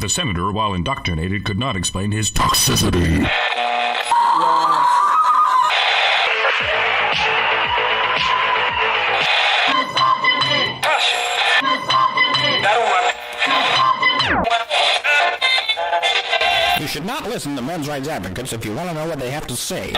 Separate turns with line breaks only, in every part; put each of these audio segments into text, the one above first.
the senator, while indoctrinated, could not explain his toxicity.
You should not listen to men's rights advocates if you want to know what they have to say.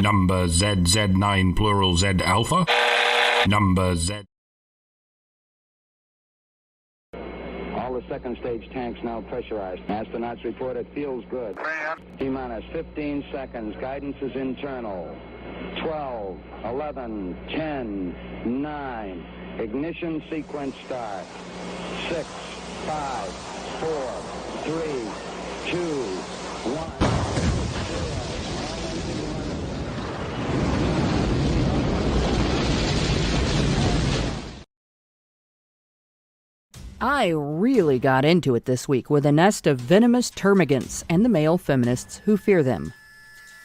Number ZZ9 plural Z alpha. Number Z.
All the second stage tanks now pressurized. Astronauts report it feels good. T-minus 15 seconds. Guidance is internal. 12, 11, 10, 9. Ignition sequence start. 6, 5, 4, 3, 2, 1.
I really got into it this week with a nest of venomous termagants and the male feminists who fear them.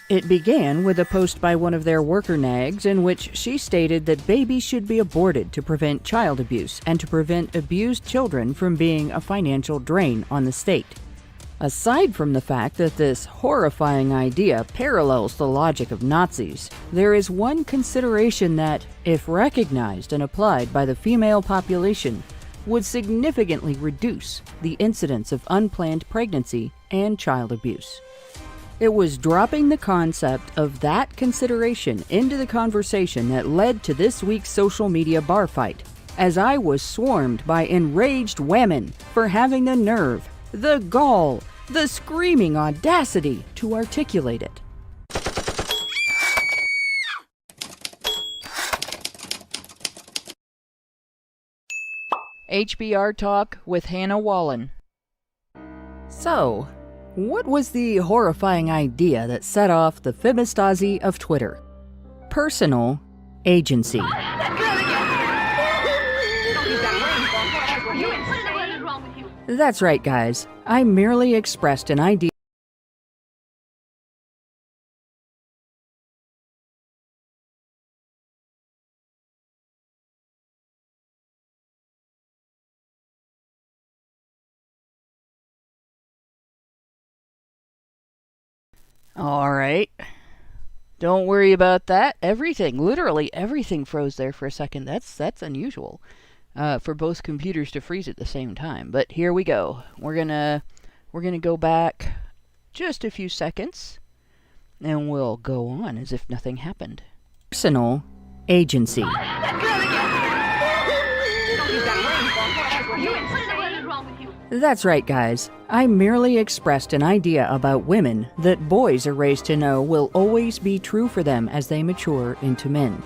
It began with a post by one of their worker nags in which she stated that babies should be aborted to prevent child abuse and to prevent abused children from being a financial drain on the state. Aside from the fact that this horrifying idea parallels the logic of Nazis, there is one consideration that, if recognized and applied by the female population, would significantly reduce the incidence of unplanned pregnancy and child abuse. It was dropping the concept of that consideration into the conversation that led to this week's social media bar fight, as I was swarmed by enraged women for having the nerve, the gall, the screaming audacity to articulate it. HBR Talk with Hannah Wallen. So, what was the horrifying idea that set off the Femistasi of Twitter? Personal agency. That's right, guys. I merely expressed an idea. All right. Don't worry about that. Everything, literally everything froze there for a second. That's unusual for both computers to freeze at the same time. But here we go. We're gonna go back just a few seconds, and we'll go on as if nothing happened. Personal agency. That's right, guys. I merely expressed an idea about women that boys are raised to know will always be true for them as they mature into men.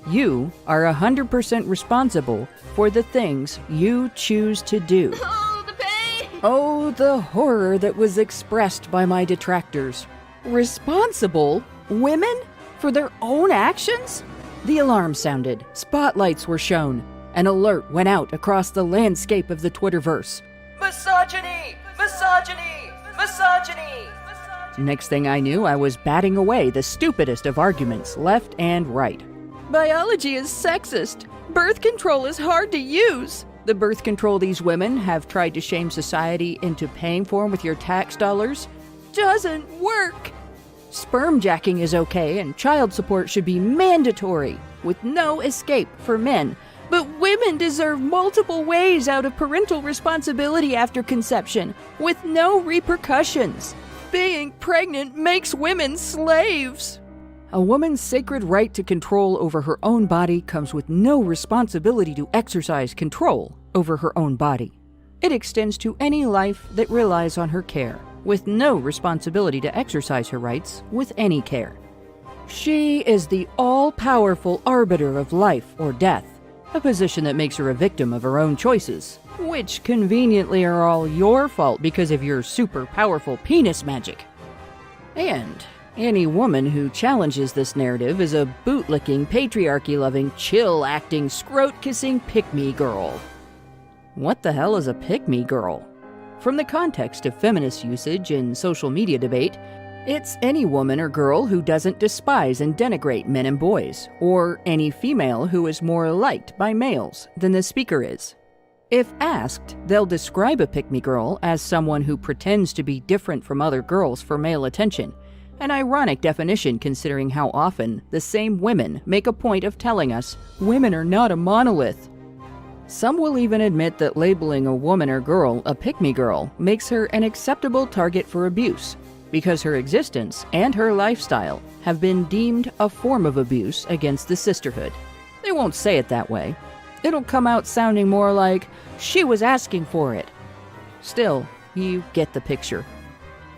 You are 100% responsible for the things you choose to do.
Oh, the pain!
Oh, the horror that was expressed by my detractors. Responsible? Women? For their own actions? The alarm sounded, spotlights were shown, an alert went out across the landscape of the Twitterverse. Misogyny! Misogyny! Misogyny! Next thing I knew, I was batting away the stupidest of arguments, left and right. Biology is sexist. Birth control is hard to use. The birth control these women have tried to shame society into paying for with your tax dollars doesn't work. Sperm jacking is okay and child support should be mandatory, with no escape for men. But women deserve multiple ways out of parental responsibility after conception, with no repercussions. Being pregnant makes women slaves. A woman's sacred right to control over her own body comes with no responsibility to exercise control over her own body. It extends to any life that relies on her care, with no responsibility to exercise her rights with any care. She is the all-powerful arbiter of life or death, a position that makes her a victim of her own choices, which conveniently are all your fault because of your super-powerful penis magic. And any woman who challenges this narrative is a bootlicking, patriarchy-loving, chill-acting, scrote-kissing pick-me girl. What the hell is a pick-me girl? From the context of feminist usage in social media debate, it's any woman or girl who doesn't despise and denigrate men and boys, or any female who is more liked by males than the speaker is. If asked, they'll describe a pick-me girl as someone who pretends to be different from other girls for male attention, an ironic definition considering how often the same women make a point of telling us women are not a monolith. Some will even admit that labeling a woman or girl a pick-me girl makes her an acceptable target for abuse, because her existence and her lifestyle have been deemed a form of abuse against the sisterhood. They won't say it that way. It'll come out sounding more like, she was asking for it. Still, you get the picture.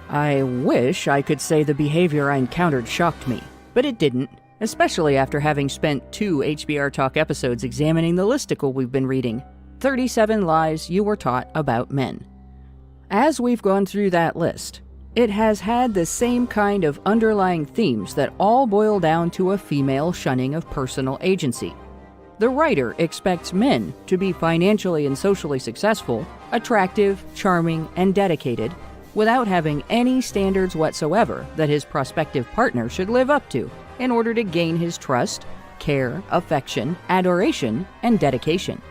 I wish I could say the behavior I encountered shocked me, but it didn't, especially after having spent 2 HBR Talk episodes examining the listicle we've been reading, 37 Lies You Were Taught About Men. As we've gone through that list, it has had the same kind of underlying themes that all boil down to a female shunning of personal agency. The writer expects men to be financially and socially successful, attractive, charming, and dedicated, without having any standards whatsoever that his prospective partner should live up to in order to gain his trust, care, affection, adoration, and dedication.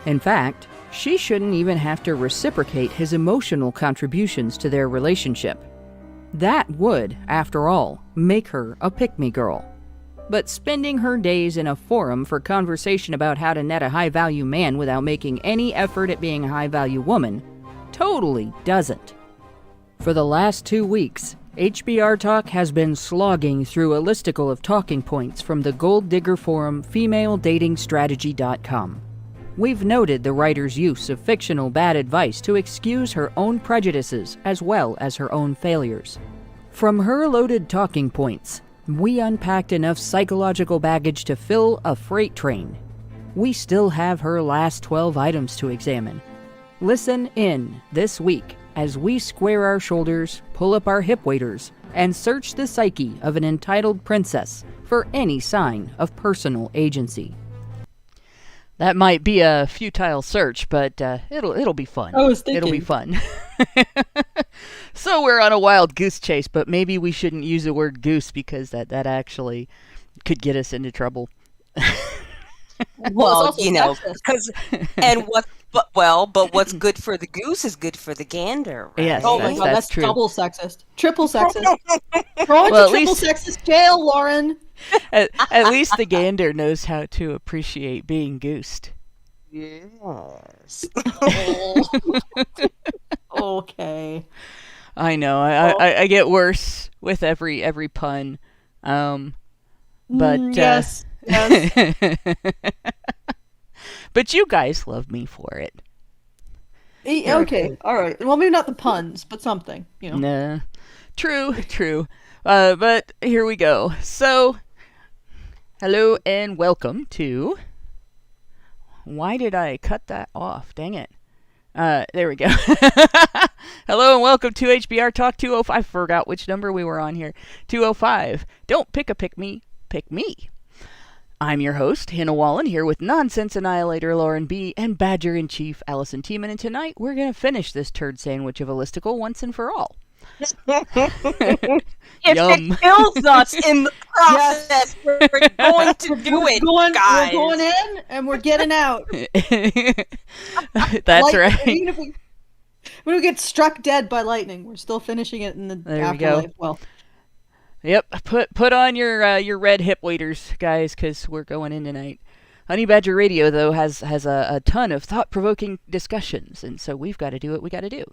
In fact, she shouldn't even have to reciprocate his emotional contributions to their relationship. That would, after all, make her a pick-me girl. But spending her days in a forum for conversation about how to net a high-value man without making any effort at being a high-value woman totally doesn't. For the last 2 weeks, HBR Talk has been slogging through a listicle of talking points from the gold digger forum FemaleDatingStrategy.com. We've noted the writer's use of fictional bad advice to excuse her own prejudices as well as her own failures. From her loaded talking points, we unpacked enough psychological baggage to fill a freight train. We still have her last 12 items to examine. Listen in this week as we square our shoulders, pull up our hip waders, and search the psyche of an entitled princess for any sign of personal agency. That might be a futile search, but it'll be fun.
I was thinking.
It'll be fun. So we're on a wild goose chase, but maybe we shouldn't use the word goose because that actually could get us into trouble.
Well, you know, because but what's good for the goose is good for the gander. Right?
Yes,
Oh my God, that's
true.
double sexist, triple sexist. Go into triple sexist jail, Lauren.
At least the gander knows how to appreciate being goosed.
Yes.
Okay.
I know. I get worse with every pun. But
yes.
but you guys love me for it.
Okay. All right. Well, maybe not the puns, but something. You know.
Nah. True. But here we go. So, hello and welcome to... Why did I cut that off? Dang it. There we go. Hello and welcome to HBR Talk 205. I forgot which number we were on here. 205. Don't pick me, pick me. I'm your host, Hannah Wallen, here with Nonsense Annihilator Lauren B. and Badger-in-Chief Allison Tiemann. And tonight we're going to finish this turd sandwich of a listicle once and for all.
If it kills us in the process, we're going to do it, guys.
We're going in and we're getting out.
That's right.
Even if we get struck dead by lightning, we're still finishing it in the afterlife. Well,
yep. Put on your red hip waders, guys, because we're going in tonight. Honey Badger Radio, though, has a ton of thought-provoking discussions, and so we've got to do what we got to do.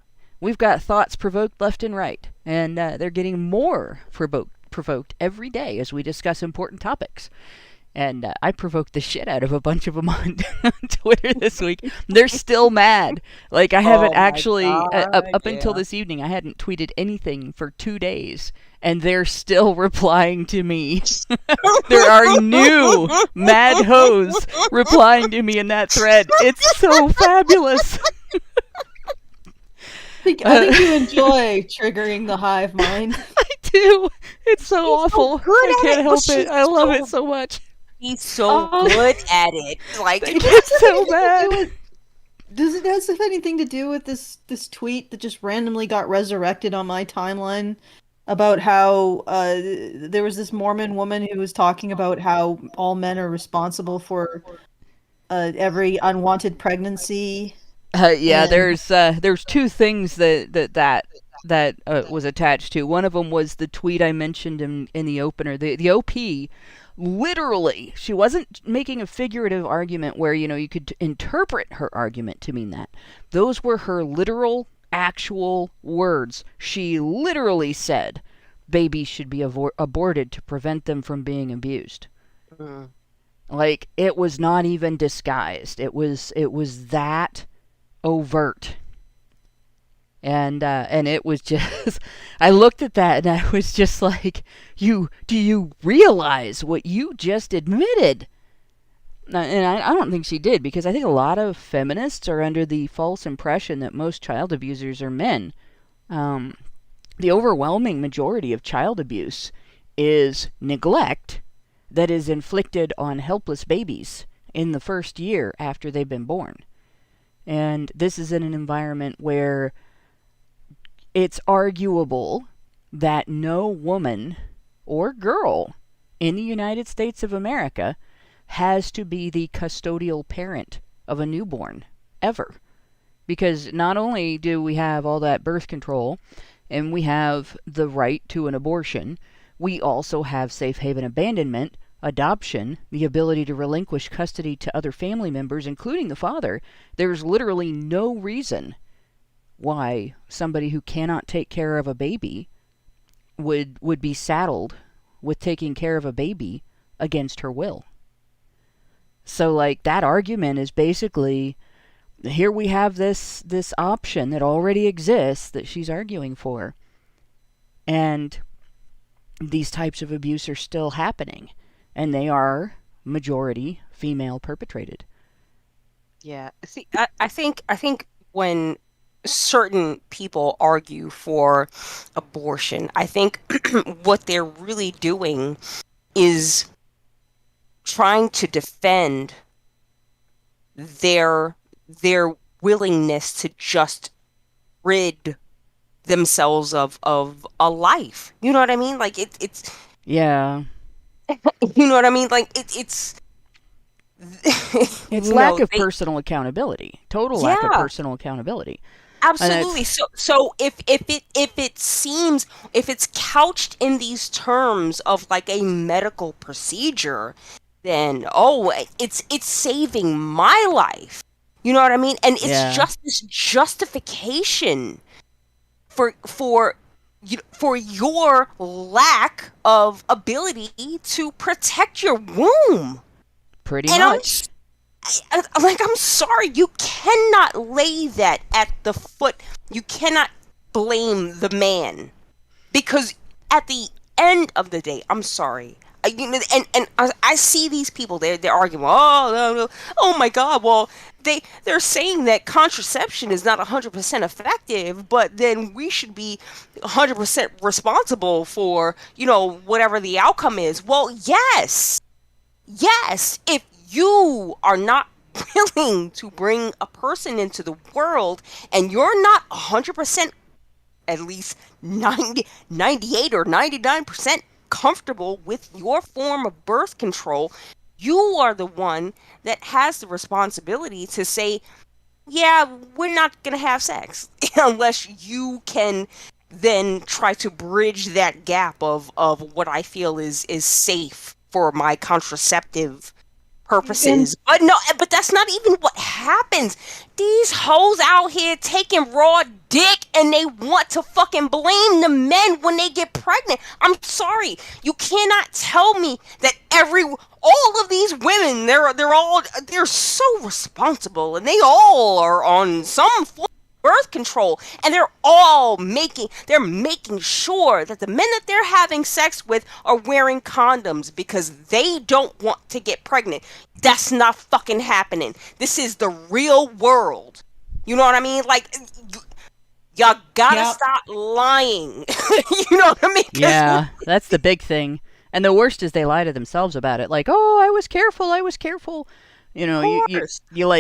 We've got thoughts provoked left and right, and they're getting more provoked every day as we discuss important topics. And I provoked the shit out of a bunch of them on Twitter this week. They're still mad. Like, I haven't actually, up until this evening, I hadn't tweeted anything for 2 days. And they're still replying to me. There are new mad hoes replying to me in that thread. It's so fabulous.
I think you enjoy triggering the hive mind.
I do. It's so awful.
So good
I can't
at
help
it.
it. I love it so much.
He's so good at it. Like,
They get so bad.
Does it have anything to do with this tweet that just randomly got resurrected on my timeline about how there was this Mormon woman who was talking about how all men are responsible for every unwanted pregnancy?
Yeah,
And-
there's two things that was attached to. One of them was the tweet I mentioned in the opener. The OP, literally, she wasn't making a figurative argument where, you could interpret her argument to mean that. Those were her literal, actual words. She literally said babies should be aborted to prevent them from being abused. Like, it was not even disguised. It was that overt. And it was just, I looked at that and I was just like, do you realize what you just admitted? And I don't think she did, because I think a lot of feminists are under the false impression that most child abusers are men. The overwhelming majority of child abuse is neglect that is inflicted on helpless babies in the first year after they've been born. And this is in an environment where it's arguable that no woman or girl in the United States of America has to be the custodial parent of a newborn, ever. Because not only do we have all that birth control, and we have the right to an abortion, we also have safe haven abandonment, adoption, the ability to relinquish custody to other family members, including the father. There's literally no reason why somebody who cannot take care of a baby would be saddled with taking care of a baby against her will. So, like, that argument is basically, here we have this option that already exists that she's arguing for. And these types of abuse are still happening. And they are majority female perpetrated.
yeah. See, I think when certain people argue for abortion, I think what they're really doing is trying to defend their willingness to just rid themselves of a life. You know what I mean? Like, it's
Yeah.
you know what I mean? Like, it's
It's
you
lack
know,
of personal accountability. Total lack of
Yeah.
personal accountability.
absolutely. So if it seems, if it's couched in these terms of like a medical procedure, then it's saving my life. You know what I mean? And it's
Yeah.
just this justification for your lack of ability to protect your womb.
Pretty
And
much.
I'm sorry, you cannot lay that at the foot. You cannot blame the man, because at the end of the day, I'm sorry. I see these people. They're arguing. Oh no, oh my God. Well, they're saying that contraception is not 100% effective, but then we should be 100% responsible for whatever the outcome is. Well, yes. If you are not willing to bring a person into the world, and you're not 100%, at least 98 or 99% comfortable with your form of birth control, you are the one that has the responsibility to say, yeah, we're not going to have sex unless you can then try to bridge that gap of what I feel is safe for my contraceptive purposes. But no, but that's not even what happens. These hoes out here taking raw dick and they want to fucking blame the men when they get pregnant. I'm sorry. You cannot tell me that all of these women, they're so responsible and they all are on some form of birth control, and they're making sure that the men that they're having sex with are wearing condoms because they don't want to get pregnant. That's not fucking happening. This is the real world. You know what I mean? Like, y'all gotta stop lying. You know what I mean?
Yeah, that's the big thing. And the worst is they lie to themselves about it. Like, oh, I was careful. You know, you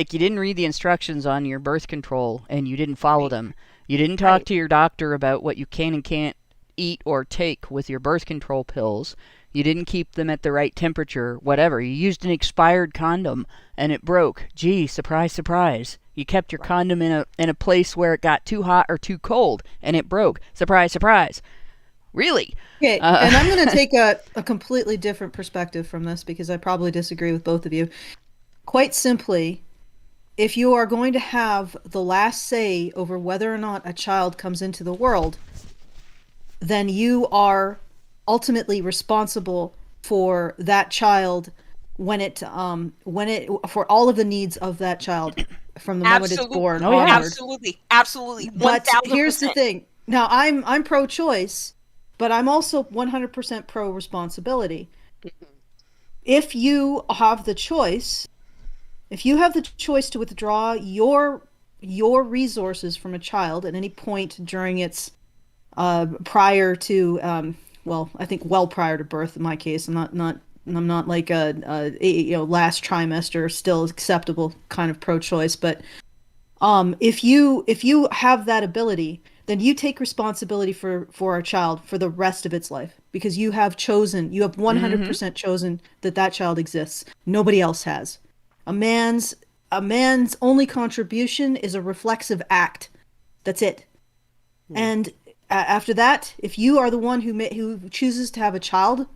didn't read the instructions on your birth control and you didn't follow them. You didn't talk to your doctor about what you can and can't eat or take with your birth control pills. You didn't keep them at the right temperature, whatever. You used an expired condom and it broke. Gee, surprise, surprise. You kept your condom in a place where it got too hot or too cold and it broke. Surprise, surprise. Really?
Okay, and I'm going to take a completely different perspective from this because I probably disagree with both of you. Quite simply, if you are going to have the last say over whether or not a child comes into the world, then you are ultimately responsible for that child for all of the needs of that child from the moment it's born.
Oh, yeah. Absolutely.
But
1000%.
here's the thing. Now, I'm pro-choice, but I'm also 100% pro-responsibility. If you have the choice to withdraw your resources from a child at any point during its prior to I think prior to birth in my case. I'm not like a last trimester still acceptable kind of pro-choice, but if you have that ability, then you take responsibility for a child for the rest of its life because you have 100% chosen that child exists. Nobody else has. A man's only contribution is a reflexive act. That's it. And after that, if you are the one who chooses to have a child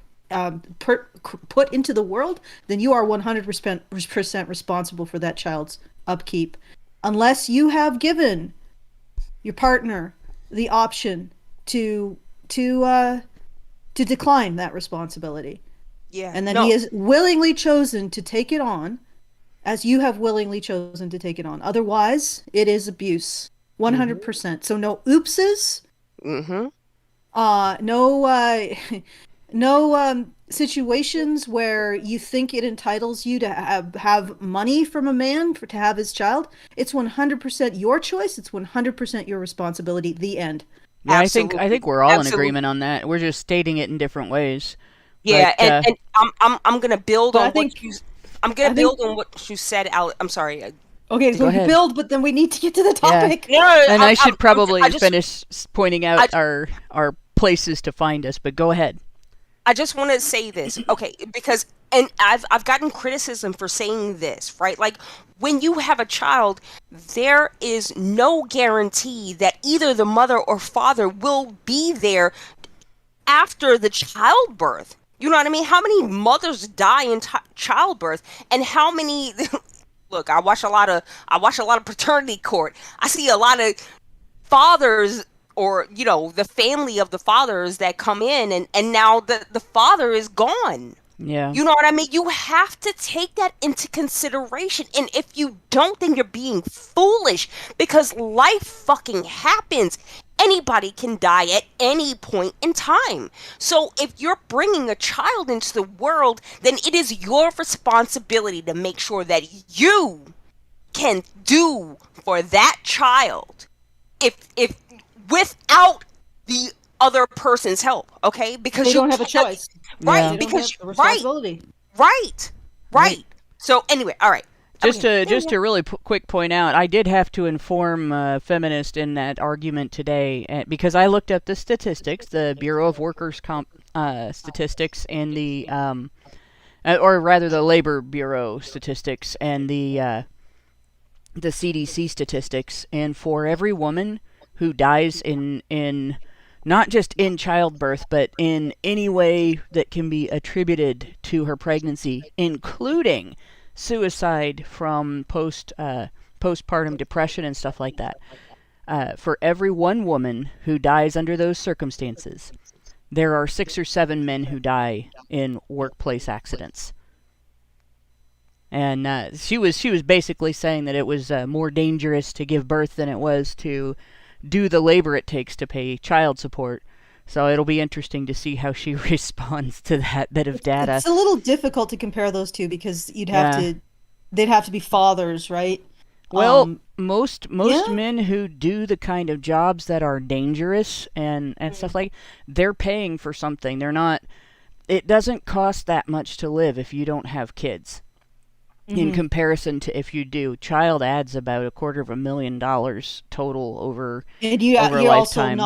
put into the world, then you are 100% responsible for that child's upkeep, unless you have given your partner the option to decline that responsibility.
Yeah.
And then he has willingly chosen to take it on, as you have willingly chosen to take it on. Otherwise, it is abuse. 100%. So no oopses. No situations where you think it entitles you to have money from a man to have his child. It's 100% your choice. It's 100% your responsibility. The end.
Yeah, I think we're all in agreement on that. We're just stating it in different ways.
Yeah, but, and I'm gonna build on what you said, Alex. I'm sorry.
Okay, so we build, but then we need to get to the topic.
Yeah. And I should probably finish pointing out our places to find us, but go ahead.
I just want to say this, okay, because, and I've gotten criticism for saying this, right? Like, when you have a child, there is no guarantee that either the mother or father will be there after the childbirth. You know what I mean? How many mothers die in childbirth, and how many? Look, I watch a lot of paternity court. I see a lot of fathers, or the family of the fathers that come in, and now the father is gone.
Yeah.
You know what I mean? You have to take that into consideration. And if you don't, then you're being foolish, because life fucking happens. Anybody can die at any point in time. So if you're bringing a child into the world, then it is your responsibility to make sure that you can do for that child if without the other person's help, okay? Because
they don't have a choice.
Right,
yeah.
because
the responsibility.
Right. So anyway, all right.
Just to really quick point out, I did have to inform feminist in that argument today because I looked up the statistics, the Bureau of Workers' Comp statistics, and the or rather the Labor Bureau statistics and the CDC statistics, and for every woman who dies in not just in childbirth, but in any way that can be attributed to her pregnancy, including suicide from postpartum depression and stuff like that. For every one woman who dies under those circumstances, there are 6 or 7 men who die in workplace accidents. And she was basically saying that it was more dangerous to give birth than it was to do the labor it takes to pay child support. So it'll be interesting to see how she responds to that bit of data.
It's a little difficult to compare those two because they'd have to be fathers, right?
Well, most men who do the kind of jobs that are dangerous and stuff like, they're paying for something. They're not. It doesn't cost that much to live if you don't have kids. In comparison to if you do. Child adds about $250,000 total over
and
over a
you're
lifetime.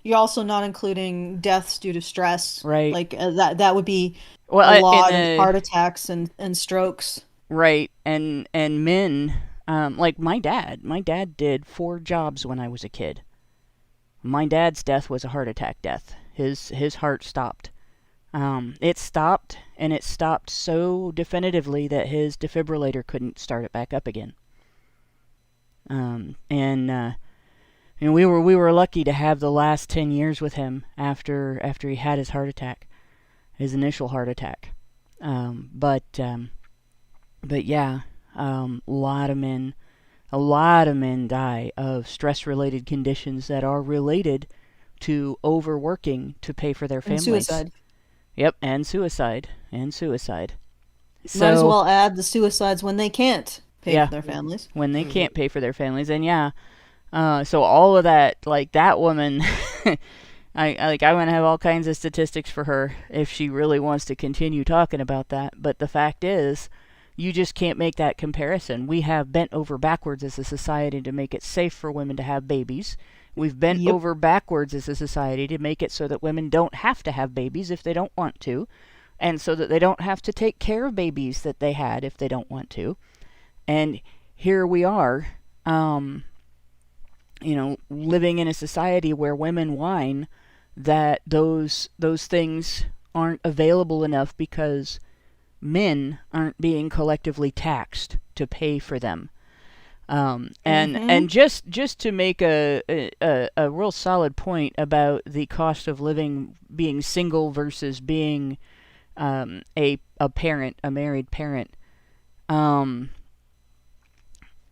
You're also not including deaths due to stress,
right?
Like that would be a lot of heart attacks and strokes,
right? And men, like my dad. My dad did 4 jobs when I was a kid. My dad's death was a heart attack death. His heart stopped. It stopped, and it stopped so definitively that his defibrillator couldn't start it back up again. We were lucky to have the last 10 years with him after he had his heart attack, his initial heart attack. But yeah, a lot of men die of stress-related conditions that are related to overworking to pay for their families.
And suicide.
Yep, and suicide. So,
might as well add the suicides when they can't pay for their families.
When they can't pay for their families, and so all of that, like that woman, I want to have all kinds of statistics for her if she really wants to continue talking about that. But the fact is, you just can't make that comparison. We have bent over backwards as a society to make it safe for women to have babies. We've bent over backwards as a society to make it so that women don't have to have babies if they don't want to, and so that they don't have to take care of babies that they had if they don't want to. And here we are, living in a society where women whine that those things aren't available enough because men aren't being collectively taxed to pay for them. And just to make a real solid point about the cost of living, being single versus being a married parent.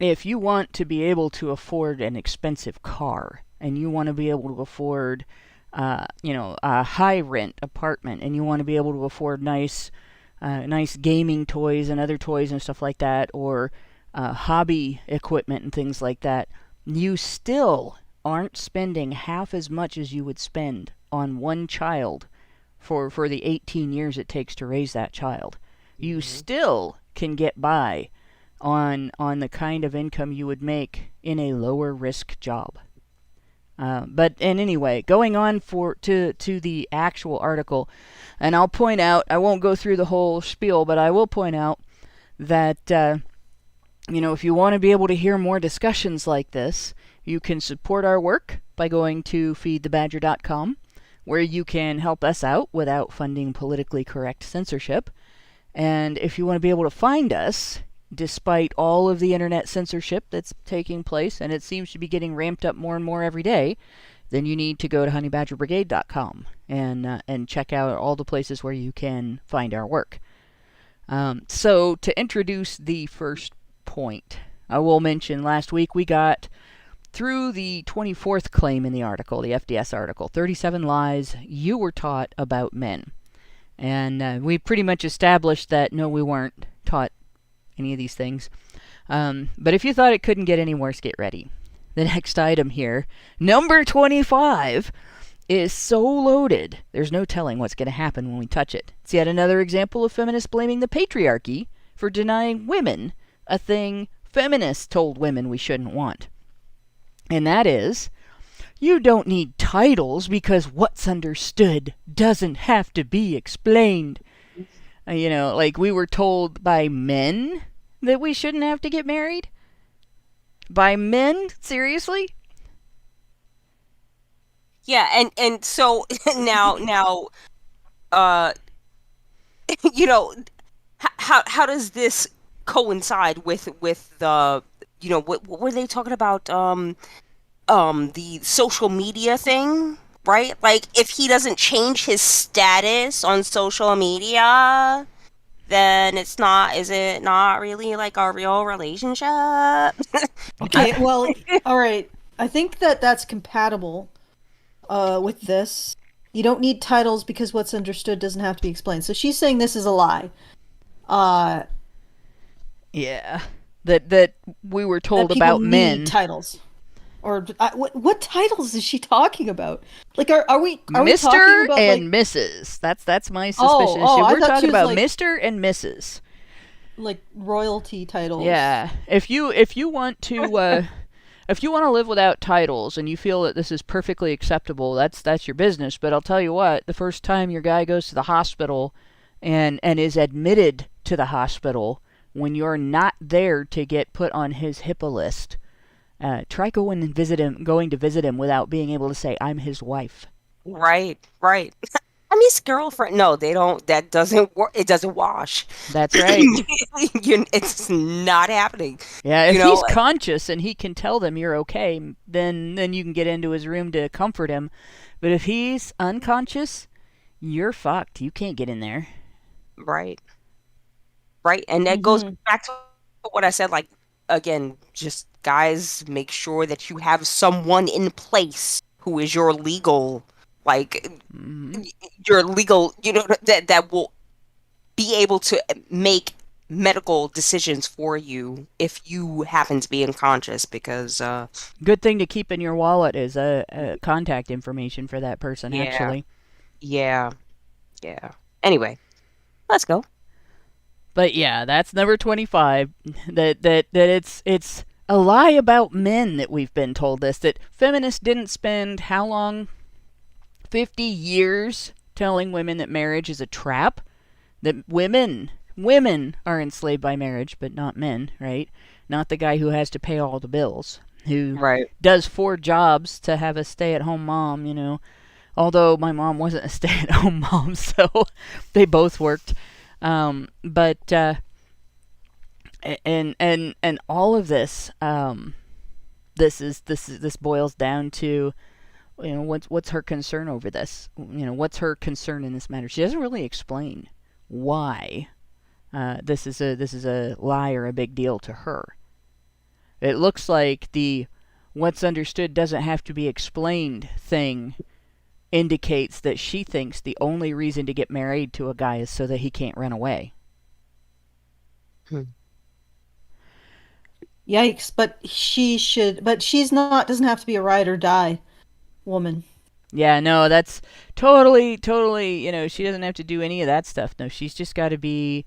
If you want to be able to afford an expensive car, and you want to be able to afford, a high rent apartment, and you want to be able to afford nice gaming toys and other toys and stuff like that, or hobby equipment and things like that, you still aren't spending half as much as you would spend on one child for the 18 years it takes to raise that child. You still can get by on the kind of income you would make in a lower risk job. But anyway, going on to the actual article, and I'll point out, I won't go through the whole spiel, but I will point out that if you want to be able to hear more discussions like this, you can support our work by going to feedthebadger.com, where you can help us out without funding politically correct censorship. And if you want to be able to find us, despite all of the internet censorship that's taking place, and it seems to be getting ramped up more and more every day, then you need to go to honeybadgerbrigade.com and check out all the places where you can find our work. So to introduce the first point, I will mention last week we got through the 24th claim in the article, the FDS article, 37 lies you were taught about men. And we pretty much established that no, we weren't taught any of these things. But if you thought it couldn't get any worse, get ready. The next item here, number 25, is so loaded, there's no telling what's going to happen when we touch it. It's yet another example of feminists blaming the patriarchy for denying women a thing feminists told women we shouldn't want. And that is, you don't need titles because what's understood doesn't have to be explained. Like we were told by men that we shouldn't have to get married? By men? Seriously?
Yeah, and so now how does this coincide with the what were they talking about the social media thing, right? Like if he doesn't change his status on social media, then is it not really like a real relationship?
Okay, well, all right. I think that's compatible with this. You don't need titles because what's understood doesn't have to be explained. So she's saying this is a lie.
Yeah. That we were told
that people
about men.
need titles. Or what titles is she talking about? Like, are we talking
Mr.
about
and
like,
Mrs. That's my suspicion.
I
We're
thought
talking
she was
about
like,
Mr. and Mrs.
like royalty titles?
Yeah. If you want to if you want to live without titles and you feel that this is perfectly acceptable, that's your business. But I'll tell you what, the first time your guy goes to the hospital and is admitted to the hospital, when you're not there to get put on his HIPAA list, try going to visit him without being able to say, I'm his wife.
Right. I'm his girlfriend. No, they don't. That doesn't work. It doesn't wash.
That's right.
It's not happening.
Yeah, if he's conscious and he can tell them you're okay, then you can get into his room to comfort him. But if he's unconscious, you're fucked. You can't get in there.
Right. And that goes back to what I said. Like, again, just guys, make sure that you have someone in place who is your legal, your legal, that will be able to make medical decisions for you if you happen to be unconscious, because
good thing to keep in your wallet is contact information for that person.
Yeah.
Actually,
yeah. Anyway, let's go.
But yeah, that's number 25. That it's a lie about men that we've been told this, that feminists didn't spend how long? 50 years telling women that marriage is a trap, that women are enslaved by marriage, but not men, right? Not the guy who has to pay all the bills, who does 4 jobs to have a stay-at-home mom, Although my mom wasn't a stay-at-home mom, so they both worked. But all of this, this boils down to, what's her concern over this? What's her concern in this matter? She doesn't really explain why this is a lie or a big deal to her. It looks like the what's understood doesn't have to be explained thing indicates that she thinks the only reason to get married to a guy is so that he can't run away.
Yikes! But she's not. Doesn't have to be a ride or die woman.
Yeah, no, that's totally. She doesn't have to do any of that stuff. No, she's just got to be.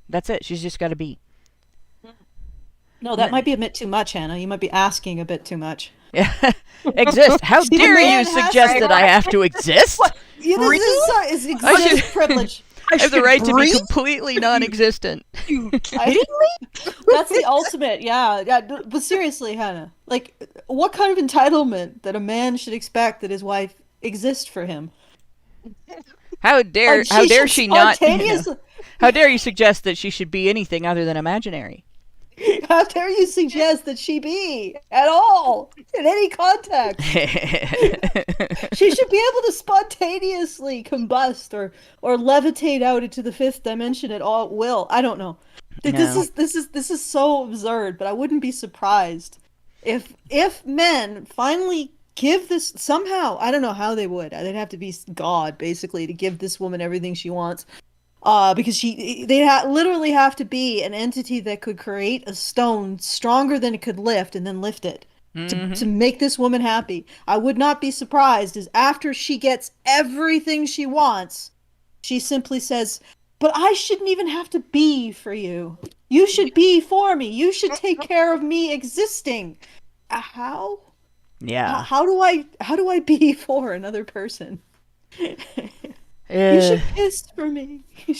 That's it. She's just got to be.
No, that might be a bit too much, Hannah. You might be asking a bit too much.
Exist? How dare you suggest that I have to exist?
This is exist privilege.
I have the right to be completely non-existent.
You kidding me?
That's the ultimate, yeah. But seriously, Hannah, like, what kind of entitlement that a man should expect that his wife exists for him?
How dare she not? How dare you suggest that she should be anything other than imaginary?
How dare you suggest that she be at all in any context? She should be able to spontaneously combust or levitate out into the 5th dimension at all will. I don't know. No. This is so absurd, but I wouldn't be surprised if men finally give this somehow. I don't know how they would. They'd have to be God basically to give this woman everything she wants. Because they literally have to be an entity that could create a stone stronger than it could lift and then lift it to make this woman happy. I would not be surprised as after she gets everything she wants, she simply says, but I shouldn't even have to be for you. You should be for me. You should take care of me existing. How?
Yeah.
How do I be for another person? You should piss for me. You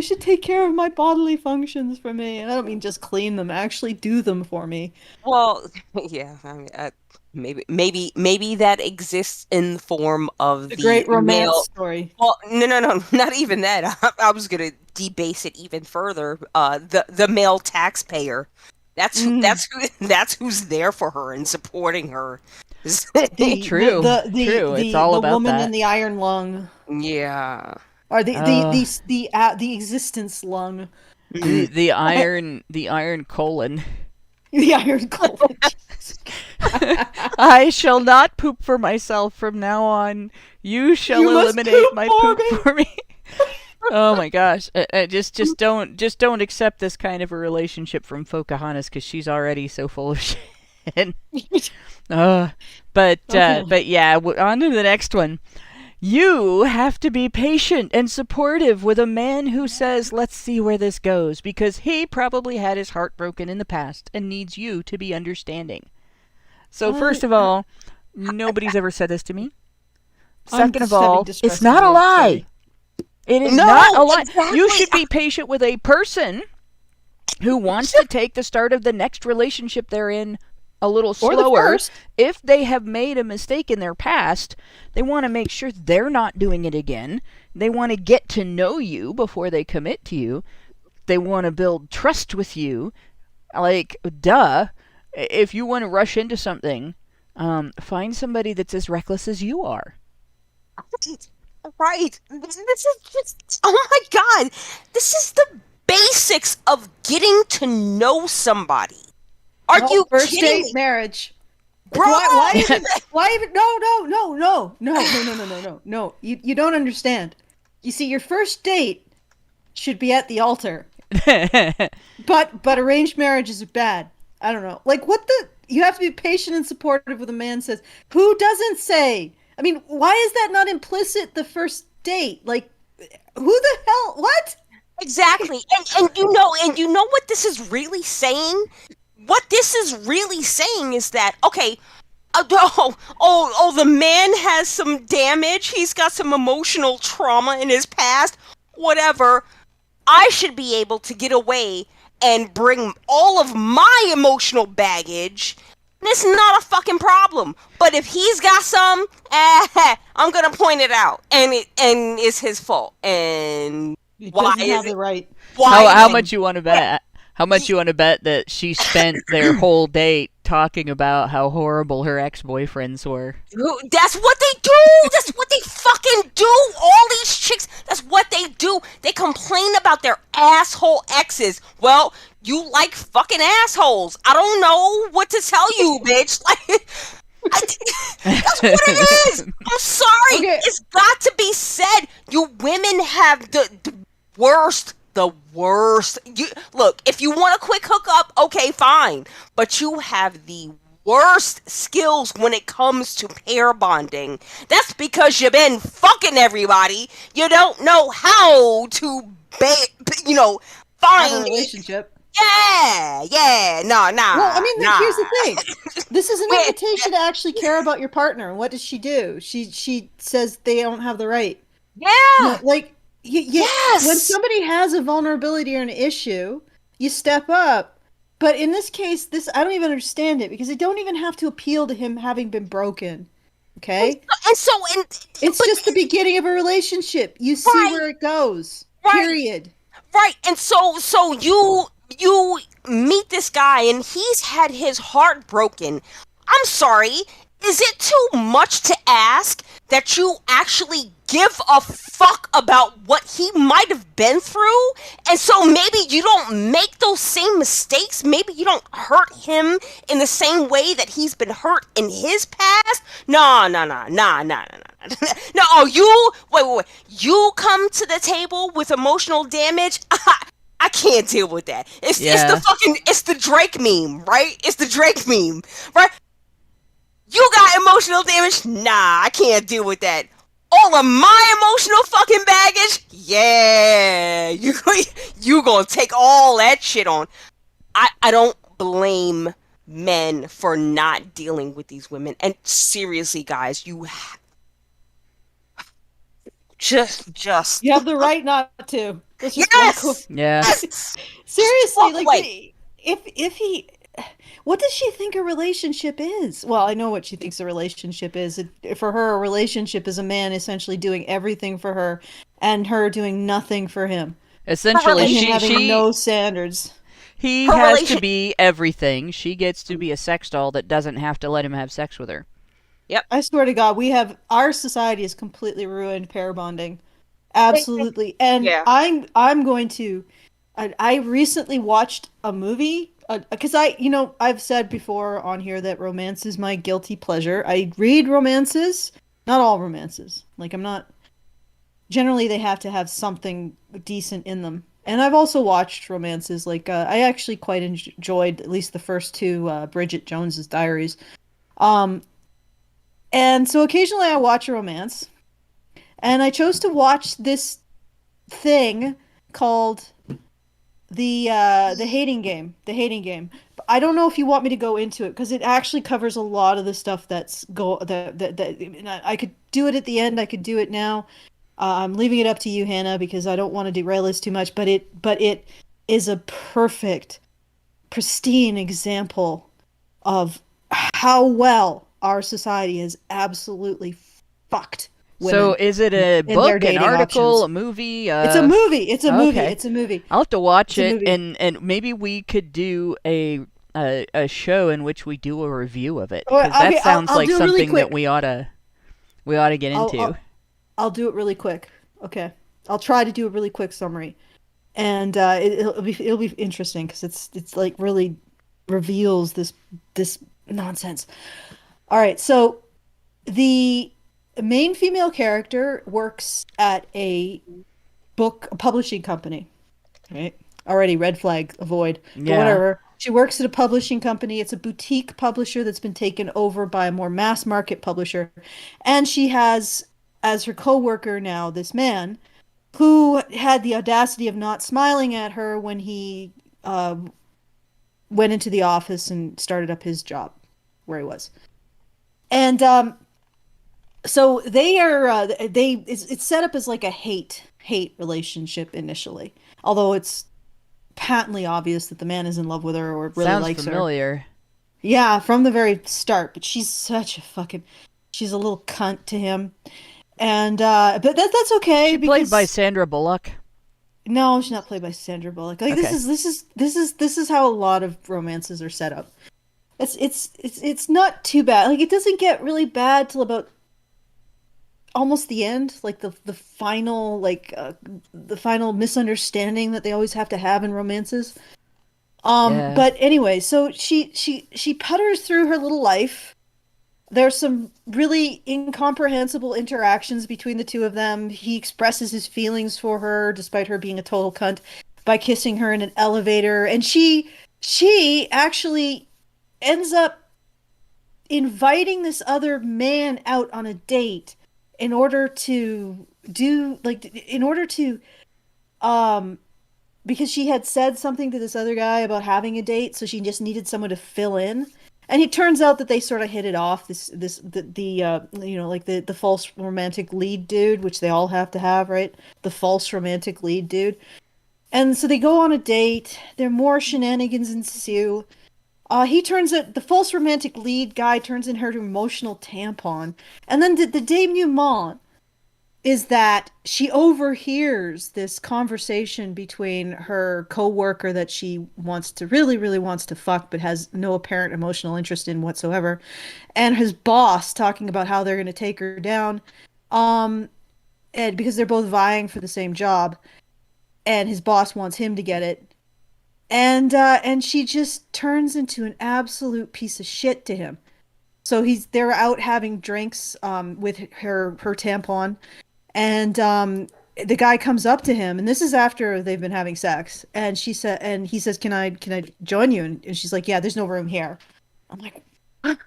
should take care of my bodily functions for me. And I don't mean just clean them, actually do them for me.
Well, yeah. I mean, Maybe that exists in the form of
The
the
great romance
male.
story.
Well, no, not even that. I was gonna debase it even further. The male taxpayer. That's who's there for her and supporting her.
True. True. It's all
the
about
woman
that.
in the iron lung,
Yeah.
or
Uh.
the existence lung,
The iron colon.
the iron colon.
I shall not poop for myself from now on. You shall
You must
eliminate
poop
my
for
poop
me.
for me. Oh my gosh! Just don't accept this kind of a relationship from Pocahontas because she's already so full of shit. But yeah, on to the next one. You have to be patient and supportive with a man who says, "Let's see where this goes," because he probably had his heart broken in the past and needs you to be understanding. So first of all, nobody's ever said this to me. Second of all, it's not a lie. It is not a lie.
Exactly.
You should be patient with a person who wants to take the start of the next relationship they're in a little
Or the
slower.
first.
If they have made a mistake in their past, they want to make sure they're not doing it again. They want to get to know you before they commit to you. They want to build trust with you. Like, duh. If you want to rush into something, find somebody that's as reckless as you are.
Right. This is just, oh my God. This is the basics of getting to know somebody. Are you
first
kidding
date
me?
marriage?
Bro!
Why even? No. You don't understand. You see, your first date should be at the altar. But arranged marriages are bad. I don't know. Like, what the? You have to be patient and supportive with a man says. Who doesn't say? I mean, why is that not implicit the first date? Like, who the hell? What?
Exactly. And you know what this is really saying? What this is really saying is that, okay, the man has some damage. He's got some emotional trauma in his past. Whatever. I should be able to get away and bring all of my emotional baggage. It's not a fucking problem. But if he's got some, I'm gonna point it out, and it's his fault. And
He
why
doesn't
is
have
it?
the right.
How much you want to bet? How much you want to bet that she spent their whole date talking about how horrible her ex-boyfriends were?
That's what they do. That's what they fucking do. All these chicks, that's what they do. They complain about their asshole exes. Well, you like fucking assholes. I don't know what to tell you, bitch. Like, that's what it is. I'm sorry.
Okay.
It's got to be said. You women have the worst. The worst. Look, if you want a quick hookup, okay, fine. But you have the worst skills when it comes to pair bonding. That's because you've been fucking everybody. You don't know how to,
Have
find
a relationship.
Yeah, nah.
Well, I mean,
nah.
here's the thing. This is an invitation to actually care about your partner. And what does she do? She says they don't have the right.
Yeah.
Yes. When somebody has a vulnerability or an issue, you step up. But in this case, I don't even understand it because they don't even have to appeal to him having been broken. Okay? It's just the beginning of a relationship. You see where it goes.
Right.
Period.
Right. And so you meet this guy and he's had his heart broken. I'm sorry. Is it too much to ask that you actually give a fuck about what he might have been through? And so maybe you don't make those same mistakes. Maybe you don't hurt him in the same way that he's been hurt in his past. No. No, wait. You come to the table with emotional damage. I can't deal with that. It's the Drake meme, right? It's the Drake meme, right? You got emotional damage? Nah, I can't deal with that. All of my emotional fucking baggage? Yeah, you gonna take all that shit on. I don't blame men for not dealing with these women. And seriously, guys, you just
You have the right not to. Let's just
yes.
walk away.
Yeah.
Seriously,
Walk
like
away.
if he what does she think a relationship is? Well, I know what she thinks a relationship is. For her, a relationship is a man essentially doing everything for her and her doing nothing for him.
Essentially,
And him having
she
no standards.
he
Her
has to
relation-
be everything. She gets to be a sex doll that doesn't have to let him have sex with her.
I swear to God, our society is completely ruined pair bonding. Absolutely. And
Yeah.
I'm going to I recently watched a movie because I've said before on here that romance is my guilty pleasure. I read romances, not all romances. Like I'm not generally they have to have something decent in them. And I've also watched romances like I actually quite enjoyed at least the first two Bridget Jones's Diaries. Um and so occasionally I watch a romance. And I chose to watch this thing called the hating game. The hating game. But I don't know if you want me to go into it because it actually covers a lot of the stuff that I could do it at the end. I could do it now. I'm leaving it up to you, Hannah, because I don't want to derail this too much. But it is a perfect, pristine example of how well our society is absolutely fucked women.
So is it a
in their
book, an
dating
article,
options.
a movie?
It's a movie. It's a movie.
okay.
It's a movie.
I'll have to watch
It's a
it,
movie.
and maybe we could do a show in which we do a review of it,
Oh,
because that
okay,
sounds
I'll
like
do it really
something that
quick.
we ought to get into.
I'll do it really quick. Okay. I'll try to do a really quick summary, and it'll be interesting because it's like really reveals this nonsense. All right, so the main female character works at a publishing company. Right? Already red flag, avoid. But
Yeah.
whatever. She works at a publishing company. It's a boutique publisher that's been taken over by a more mass market publisher. And she has as her coworker now this man who had the audacity of not smiling at her when he went into the office and started up his job where he was. And so they are it's set up as like a hate relationship initially, although it's patently obvious that the man is in love with her or really
Sounds
likes her.
familiar.
Yeah, from the very start. But she's such a she's a little cunt to him, and but that's okay.
She played
because
by Sandra Bullock.
no, she's not played by Sandra Bullock. Like
Okay.
this is how a lot of romances are set up. It's not too bad. Like it doesn't get really bad till about almost the end, like the final the final misunderstanding that they always have to have in romances.
Yeah.
But anyway, so she putters through her little life. There's some really incomprehensible interactions between the two of them. He expresses his feelings for her, despite her being a total cunt, by kissing her in an elevator, and she actually ends up inviting this other man out on a date in order to because she had said something to this other guy about having a date, so she just needed someone to fill in. And it turns out that they sort of hit it off. The false romantic lead dude, which they all have to have, right? The false romantic lead dude. And so they go on a date. There more shenanigans ensue. The false romantic lead guy turns in her emotional tampon. And then the denouement is that she overhears this conversation between her coworker that she really wants to fuck, but has no apparent emotional interest in whatsoever, and his boss talking about how they're going to take her down, and because they're both vying for the same job, and his boss wants him to get it, and she just turns into an absolute piece of shit to him. So they're out having drinks with her tampon. And the guy comes up to him, and this is after they've been having sex. And he says, "Can I join you?" And she's like, "Yeah, there's no room here." I'm like, what?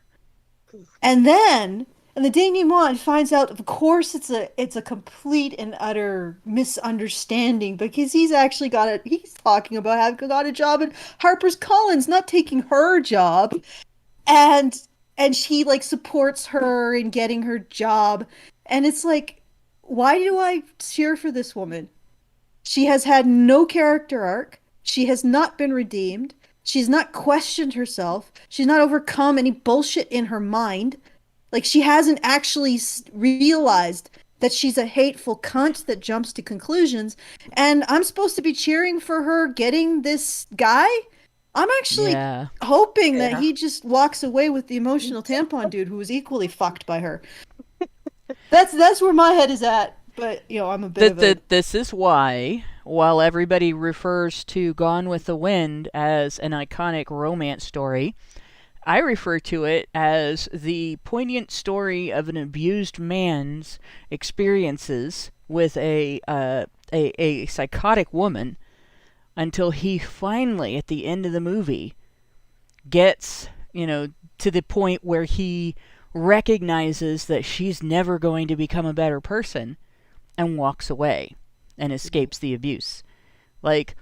And the denouement finds out, of course, it's a complete and utter misunderstanding because he's talking about having got a job at HarperCollins, not taking her job, and she like supports her in getting her job, and it's like, why do I cheer for this woman? She has had no character arc. She has not been redeemed. She's not questioned herself. She's not overcome any bullshit in her mind. Like, she hasn't actually realized that she's a hateful cunt that jumps to conclusions. And I'm supposed to be cheering for her getting this guy? I'm actually hoping that he just walks away with the emotional tampon dude who was equally fucked by her. That's where my head is at. But, I'm a bit of a...
This is why, while everybody refers to Gone with the Wind as an iconic romance story, I refer to it as the poignant story of an abused man's experiences with a psychotic woman until he finally, at the end of the movie, gets, to the point where he recognizes that she's never going to become a better person and walks away and escapes the abuse. Like,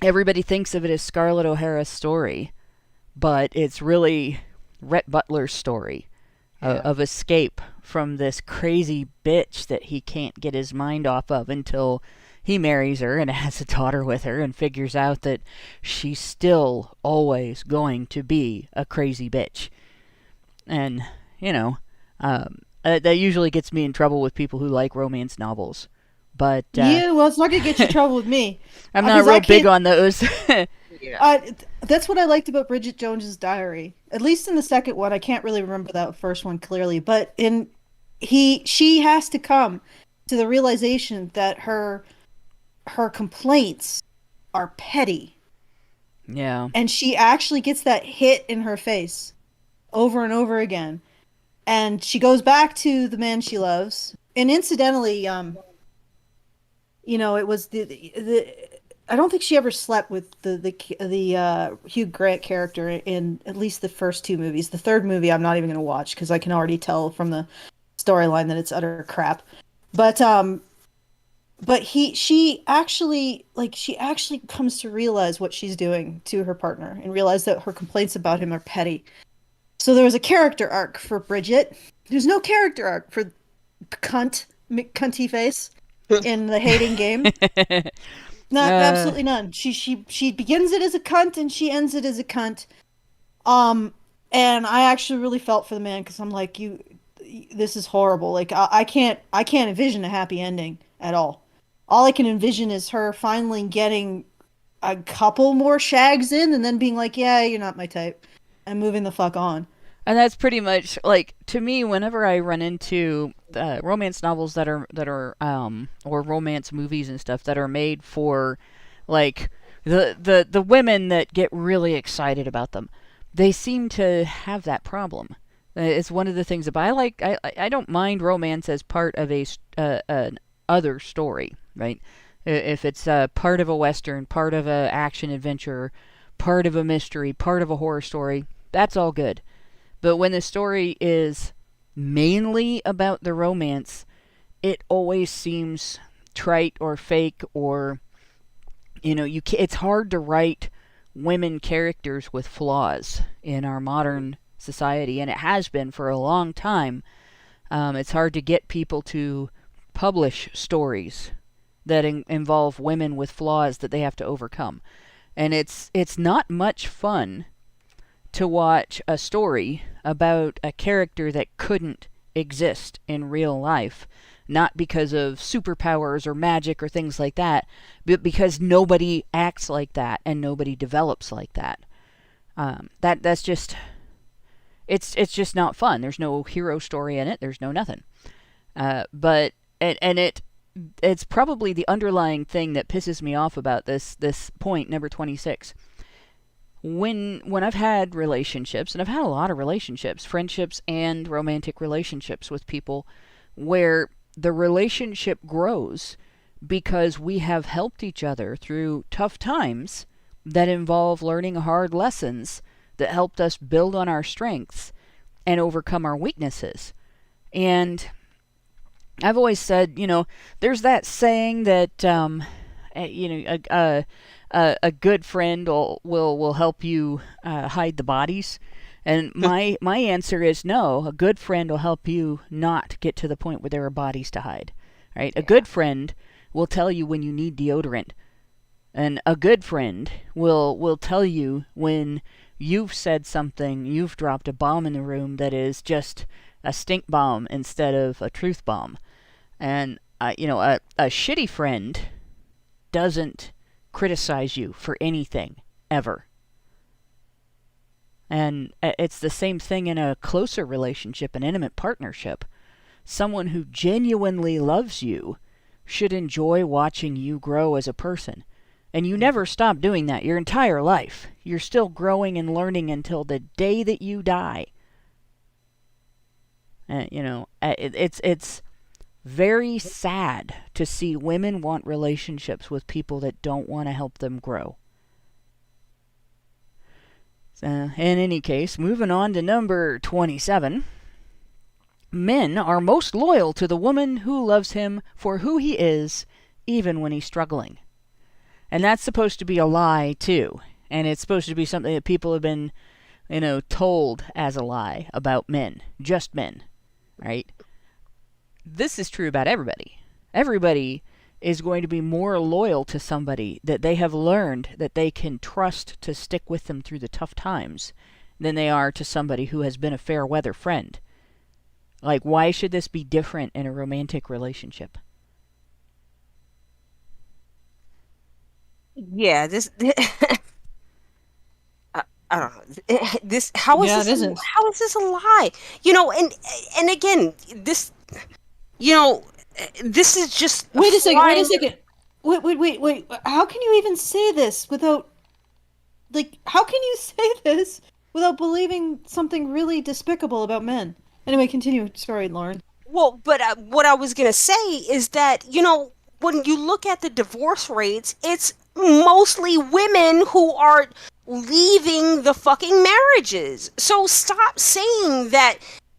everybody thinks of it as Scarlett O'Hara's story, but it's really Rhett Butler's story of escape from this crazy bitch that he can't get his mind off of until he marries her and has a daughter with her and figures out that she's still always going to be a crazy bitch. And, that usually gets me in trouble with people who like romance novels. But
well, it's not going to get you in trouble with me.
I'm not real big on those.
That's what I liked about Bridget Jones's Diary. At least in the second one, I can't really remember that first one clearly. But she has to come to the realization that her complaints are petty.
Yeah.
And she actually gets that hit in her face over and over again. And she goes back to the man she loves. And incidentally, it was the I don't think she ever slept with the Hugh Grant character in at least the first two movies. The third movie I'm not even going to watch because I can already tell from the storyline that it's utter crap. But she actually comes to realize what she's doing to her partner and realize that her complaints about him are petty. So there was a character arc for Bridget. There's no character arc for cunty face in the hating game. Absolutely none. She begins it as a cunt and she ends it as a cunt. And I actually really felt for the man because I'm like, this is horrible. Like I can't envision a happy ending at all. All I can envision is her finally getting a couple more shags in and then being like, yeah, you're not my type, and moving the fuck on.
And that's pretty much, like, to me, whenever I run into romance novels that are or romance movies and stuff that are made for, like, the women that get really excited about them, they seem to have that problem. It's one of the things about I don't mind romance as part of an other story, right? If it's part of a Western, part of a action adventure, part of a mystery, part of a horror story, that's all good. But when the story is mainly about the romance, it always seems trite or fake, or it's hard to write women characters with flaws in our modern society, and it has been for a long time. It's hard to get people to publish stories that involve women with flaws that they have to overcome. And it's not much fun to watch a story about a character that couldn't exist in real life, not because of superpowers or magic or things like that, but because nobody acts like that and nobody develops like that. That's just, it's just not fun. There's no hero story in it. There's no nothing. But it's probably the underlying thing that pisses me off about this point, number 26. When I've had relationships, and I've had a lot of relationships, friendships and romantic relationships with people, where the relationship grows because we have helped each other through tough times that involve learning hard lessons that helped us build on our strengths and overcome our weaknesses. And I've always said, there's that saying that, a good friend will help you hide the bodies. And my answer is no. A good friend will help you not get to the point where there are bodies to hide. Right? Yeah. A good friend will tell you when you need deodorant. And a good friend will tell you when you've said something, you've dropped a bomb in the room that is just a stink bomb instead of a truth bomb. And, a shitty friend doesn't criticize you for anything, ever. And it's the same thing in a closer relationship, an intimate partnership. Someone who genuinely loves you should enjoy watching you grow as a person. And you never stop doing that your entire life. You're still growing and learning until the day that you die. It's very sad to see women want relationships with people that don't want to help them grow. In any case, moving on to number 27. Men are most loyal to the woman who loves him for who he is, even when he's struggling. And that's supposed to be a lie, too. And it's supposed to be something that people have been, told as a lie about men. Just men. Right? This is true about everybody. Everybody is going to be more loyal to somebody that they have learned that they can trust to stick with them through the tough times than they are to somebody who has been a fair weather friend. Like, why should this be different in a romantic relationship?
Yeah, this I don't know. This how is this how is this a lie? And again, this this is just
Wait a second. Wait. How can you even say this without how can you say this without believing something really despicable about men? Anyway, continue. Sorry, Lauren.
Well, but what I was going to say is that, when you look at the divorce rates, it's mostly women who are leaving the fucking marriages. So stop saying that.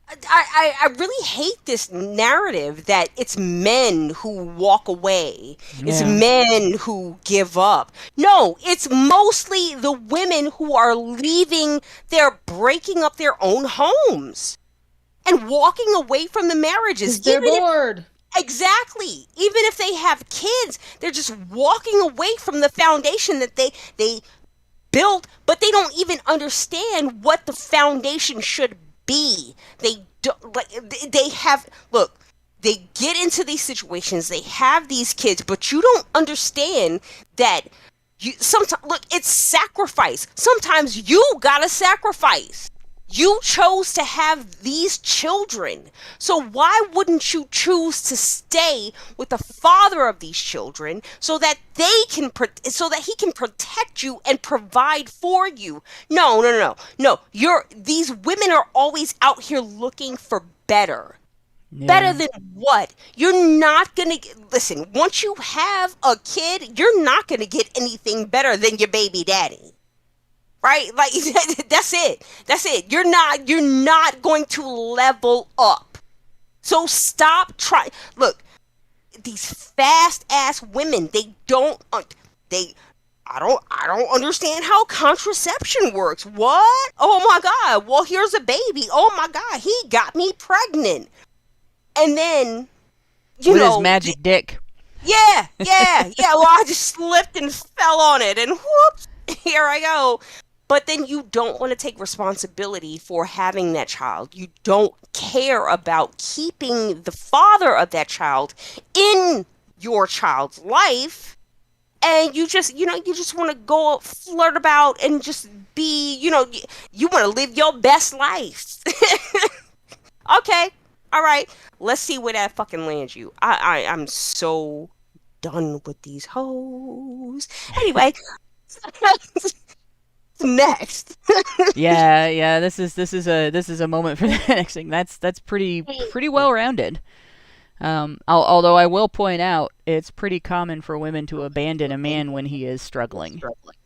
I really hate this narrative that it's men who walk away. Yeah. It's men who give up. No, it's mostly the women who are leaving. They're breaking up their own homes and walking away from the marriages.
They're bored.
Exactly. Even if they have kids, they're just walking away from the foundation that they built, but they don't even understand what the foundation should be. They get into these situations, they have these kids, but you don't understand that it's sacrifice. Sometimes you gotta sacrifice. You chose to have these children. So why wouldn't you choose to stay with the father of these children so that he can protect you and provide for you? No. These women are always out here looking for better. Yeah. Better than what? You're not going to listen, once you have a kid, you're not going to get anything better than your baby daddy. Right? Like, that's it. You're not going to level up. So stop trying. Look, these fast ass women, I don't understand how contraception works. What? Oh my God. Well, here's a baby. Oh my God. He got me pregnant. And then,
with his magic dick.
Yeah. Well, I just slipped and fell on it and whoops, here I go. But then you don't want to take responsibility for having that child. You don't care about keeping the father of that child in your child's life. And you just want to go flirt about and just be, you want to live your best life. Okay. All right. Let's see where that fucking lands you. I'm so done with these hoes. Anyway. Next.
yeah. This is a moment for the next thing. That's pretty well rounded. Although I will point out, it's pretty common for women to abandon a man when he is struggling.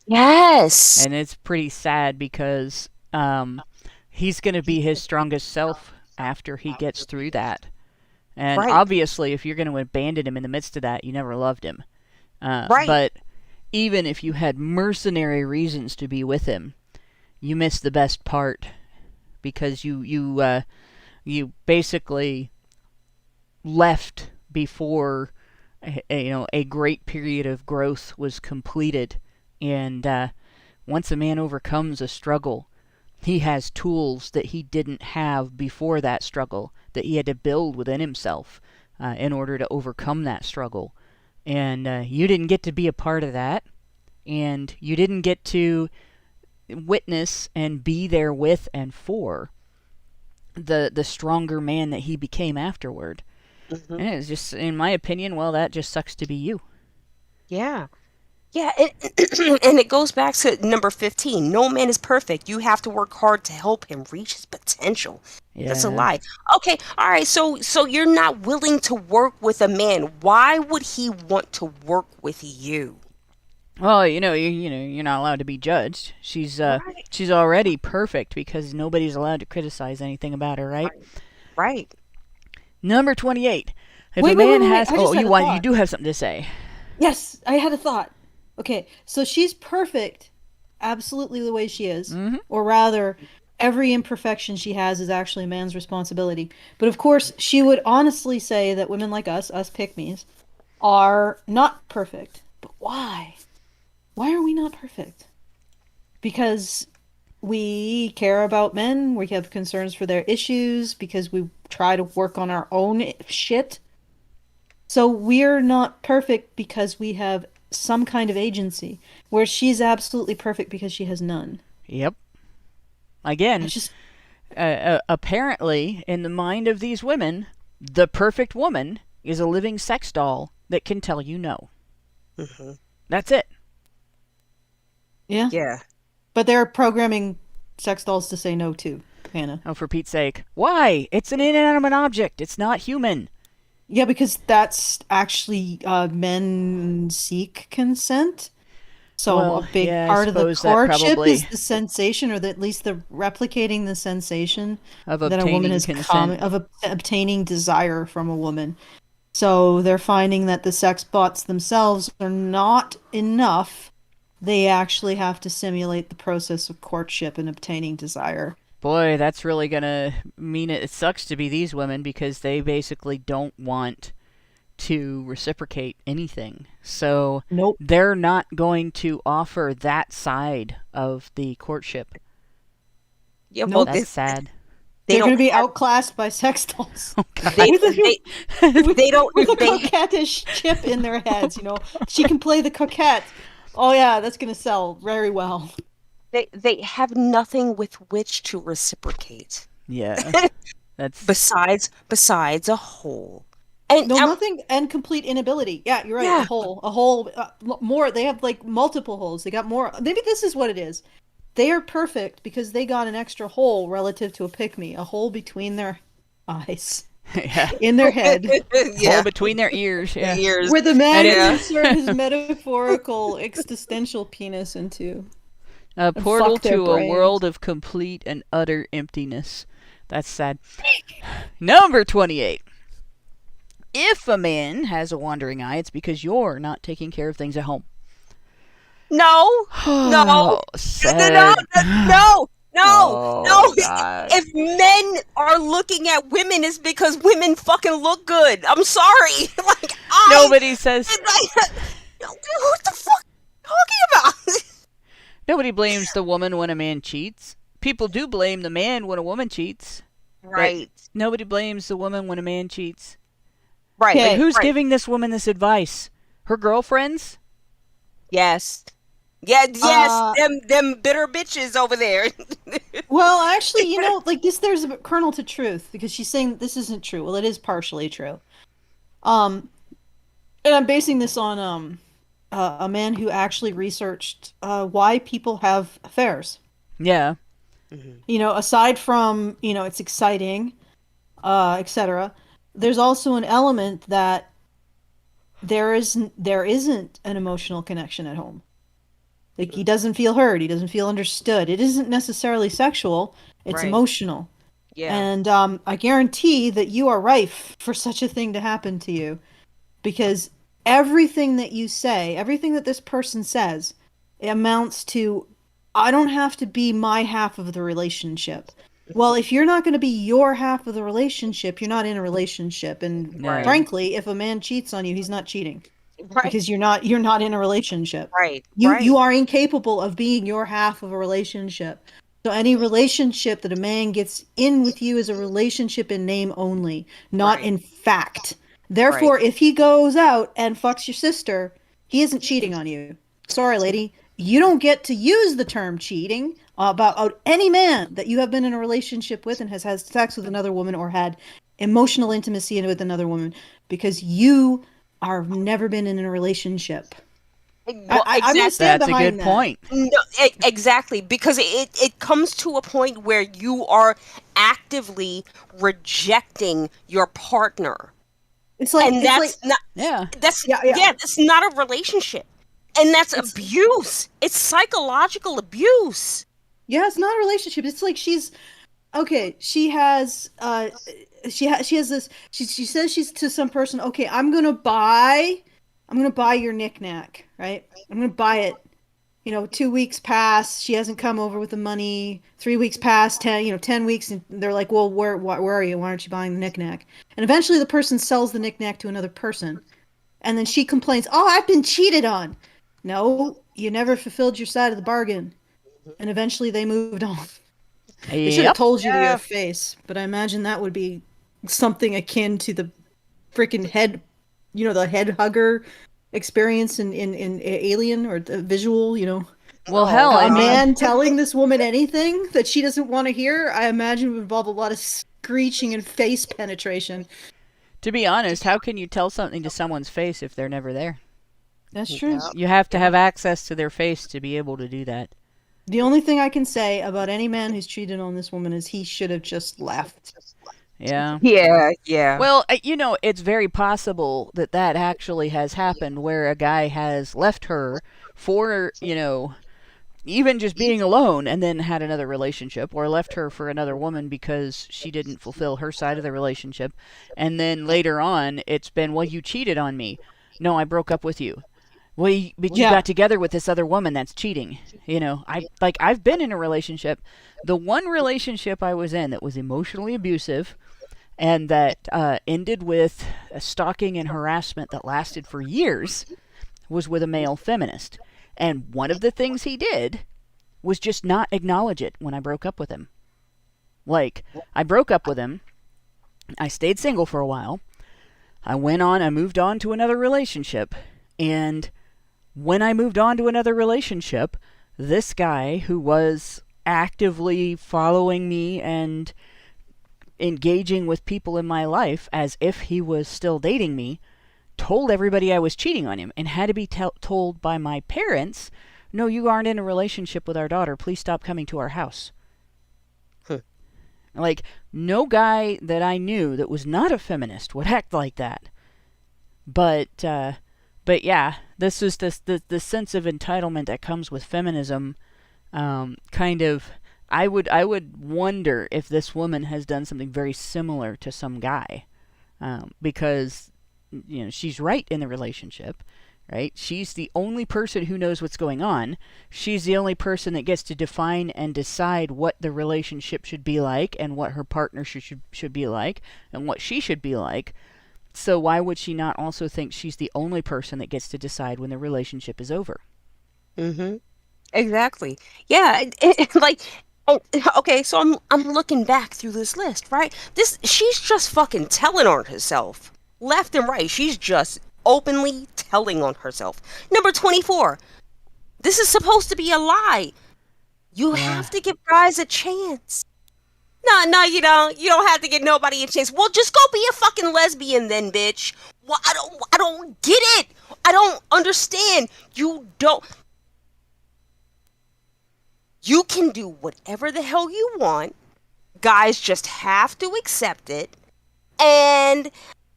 Yes.
And it's pretty sad because he's going to be his strongest self after he gets through that. And obviously, if you're going to abandon him in the midst of that, you never loved him. But even if you had mercenary reasons to be with him, you missed the best part because you basically left before a great period of growth was completed. And once a man overcomes a struggle, he has tools that he didn't have before that struggle, that he had to build within himself in order to overcome that struggle. And you didn't get to be a part of that. And you didn't get to witness and be there with and for the stronger man that he became afterward.
Mm-hmm.
And it's just, in my opinion, well, that just sucks to be you.
Yeah. Yeah, and it goes back to number 15. No man is perfect. You have to work hard to help him reach his potential.
Yeah.
That's a lie. Okay, all right. So you're not willing to work with a man. Why would he want to work with you?
Well, you're not allowed to be judged. She's already perfect because nobody's allowed to criticize anything about her, right?
Right.
Number 28. If
Wait,
a man
wait,
has,
I just had a
you
thought.
do have something to say.
Yes, I had a thought. Okay, so she's perfect, absolutely the way she is.
Mm-hmm.
Or rather, every imperfection she has is actually a man's responsibility. But of course, she would honestly say that women like us pick-me's, are not perfect. But why? Why are we not perfect? Because we care about men, we have concerns for their issues, because we try to work on our own shit. So we're not perfect because we have some kind of agency, where she's absolutely perfect because she has none.
Yep. Again, apparently, in the mind of these women, the perfect woman is a living sex doll that can tell you no.
Mm-hmm.
That's it.
Yeah?
Yeah.
But they're programming sex dolls to say no too, Hannah.
Oh, for Pete's sake. Why? It's an inanimate object. It's not human.
Yeah, because that's actually men seek consent. So
Well,
a big
yeah, I
part of the
suppose that
courtship
probably-
is the sensation, or at least the replicating the sensation
Of
that a woman
obtaining
has
consent.
obtaining desire from a woman. So they're finding that the sex bots themselves are not enough. They actually have to simulate the process of courtship and obtaining desire.
Boy, that's really gonna mean it sucks to be these women, because they basically don't want to reciprocate anything. So
Nope.
they're not going to offer that side of the courtship.
Yeah,
Nope.
well,
That's sad.
they
They're going to
don't
be
have-
outclassed by sex dolls.
they don't
With a
they,
coquettish chip in their heads, She can play the coquette. Oh yeah, that's going to sell very well.
they have nothing with which to reciprocate
Yeah. That's
besides a hole. And
No, nothing, and complete inability. Yeah, you're right.
Yeah.
A hole, more. They have like multiple holes. They got more. Maybe this is what it is. They are perfect because they got an extra hole relative to a pick-me, a hole between their eyes,
yeah.
in their head,
Hole between their ears. Yeah.
years.
where the man
Yeah.
can insert his metaphorical existential penis into.
A portal
fuck their
to a
brains.
world of complete and utter emptiness. That's sad. Number 28. If a man has a wandering eye, it's because you're not taking care of things at home.
No, no,
Sad.
no.
Oh, God.
If men are looking at women, it's because women fucking look good. I'm sorry.
Nobody says.
What the fuck are you talking about?
Nobody blames the woman when a man cheats. People do blame the man when a woman cheats.
Right.
Nobody blames the woman when a man cheats.
Right.
Okay.
Like, who's
right.
giving this woman this advice? Her girlfriends?
Yes. Yes. Them bitter bitches over there.
Well, actually, like this, there's a kernel to truth because she's saying this isn't true. Well, it is partially true. And I'm basing this on a man who actually researched why people have affairs.
Yeah.
Aside from it's exciting, etc. There's also an element that there isn't an emotional connection at home. Like he doesn't feel heard, he doesn't feel understood. It isn't necessarily sexual; it's
Right.
emotional.
Yeah.
And I guarantee that you are rife for such a thing to happen to you, because everything that you say, everything that this person says, it amounts to, I don't have to be my half of the relationship. Well, if you're not going to be your half of the relationship, you're not in a relationship. And
Right.
frankly, if a man cheats on you, he's not cheating
Right.
because you're not in a relationship.
Right.
You are incapable of being your half of a relationship. So any relationship that a man gets in with you is a relationship in name only, not
Right.
in fact. Therefore, if he goes out and fucks your sister, he isn't cheating on you. Sorry, lady. You don't get to use the term cheating about any man that you have been in a relationship with and has had sex with another woman or had emotional intimacy with another woman because you are never been in a relationship.
Well,
I'm going to stand
That's a
behind
good
that.
point.
No, exactly, because it comes to a point where you are actively rejecting your partner,
It's like,
and that's not
Yeah.
that's
Yeah.
that's not a relationship, and that's abuse. It's psychological abuse.
Yeah, it's not a relationship. It's like she's okay. She has she has this. She says she's to some person. Okay, I'm gonna buy your knickknack. Right. I'm gonna buy it. 2 weeks pass. She hasn't come over with the money. 3 weeks pass. 10 weeks, and they're like, well, where are you? Why aren't you buying the knickknack? And eventually, the person sells the knickknack to another person, and then she complains, oh, I've been cheated on. No, you never fulfilled your side of the bargain. And eventually they moved on. They should have
Yep.
told you to your face, but I imagine that would be something akin to the freaking head, the head hugger experience in Alien or the visual,
Well, hell, I
a
mean,
man telling this woman anything that she doesn't want to hear. I imagine would involve a lot of screeching and face penetration.
to be honest, how can you tell something to someone's face if they're never there?
That's true.
You have to have access to their face to be able to do that.
The only thing I can say about any man who's cheated on this woman is he should have just left.
Yeah.
Yeah.
Well, it's very possible that actually has happened where a guy has left her for, even just being alone and then had another relationship, or left her for another woman because she didn't fulfill her side of the relationship. And then later on, it's been, well, you cheated on me. No, I broke up with you. Well, but you got together with this other woman that's cheating. I've been in a relationship. The one relationship I was in that was emotionally abusive and that ended with a stalking and harassment that lasted for years was with a male feminist. And one of the things he did was just not acknowledge it when I broke up with him. I broke up with him. I stayed single for a while. I moved on to another relationship. And when I moved on to another relationship, this guy who was actively following me and engaging with people in my life as if he was still dating me, told everybody I was cheating on him and had to be told by my parents, no, you aren't in a relationship with our daughter. Please stop coming to our house. No guy that I knew that was not a feminist would act like that. But yeah, this is the sense of entitlement that comes with feminism. I would wonder if this woman has done something very similar to some guy, because she's right in the relationship, right? She's the only person who knows what's going on. She's the only person that gets to define and decide what the relationship should be like and what her partner should be like and what she should be like. So why would she not also think she's the only person that gets to decide when the relationship is over?
Mm-hmm. Exactly. Yeah. Okay. So I'm looking back through this list, right? She's just fucking telling on herself, left and right. She's just openly telling on herself. Number 24. This is supposed to be a lie. You have to give guys a chance. No, you don't. You don't have to give nobody a chance. Well, just go be a fucking lesbian then, bitch. Well, I don't get it. I don't understand. You don't. You can do whatever the hell you want. Guys just have to accept it. And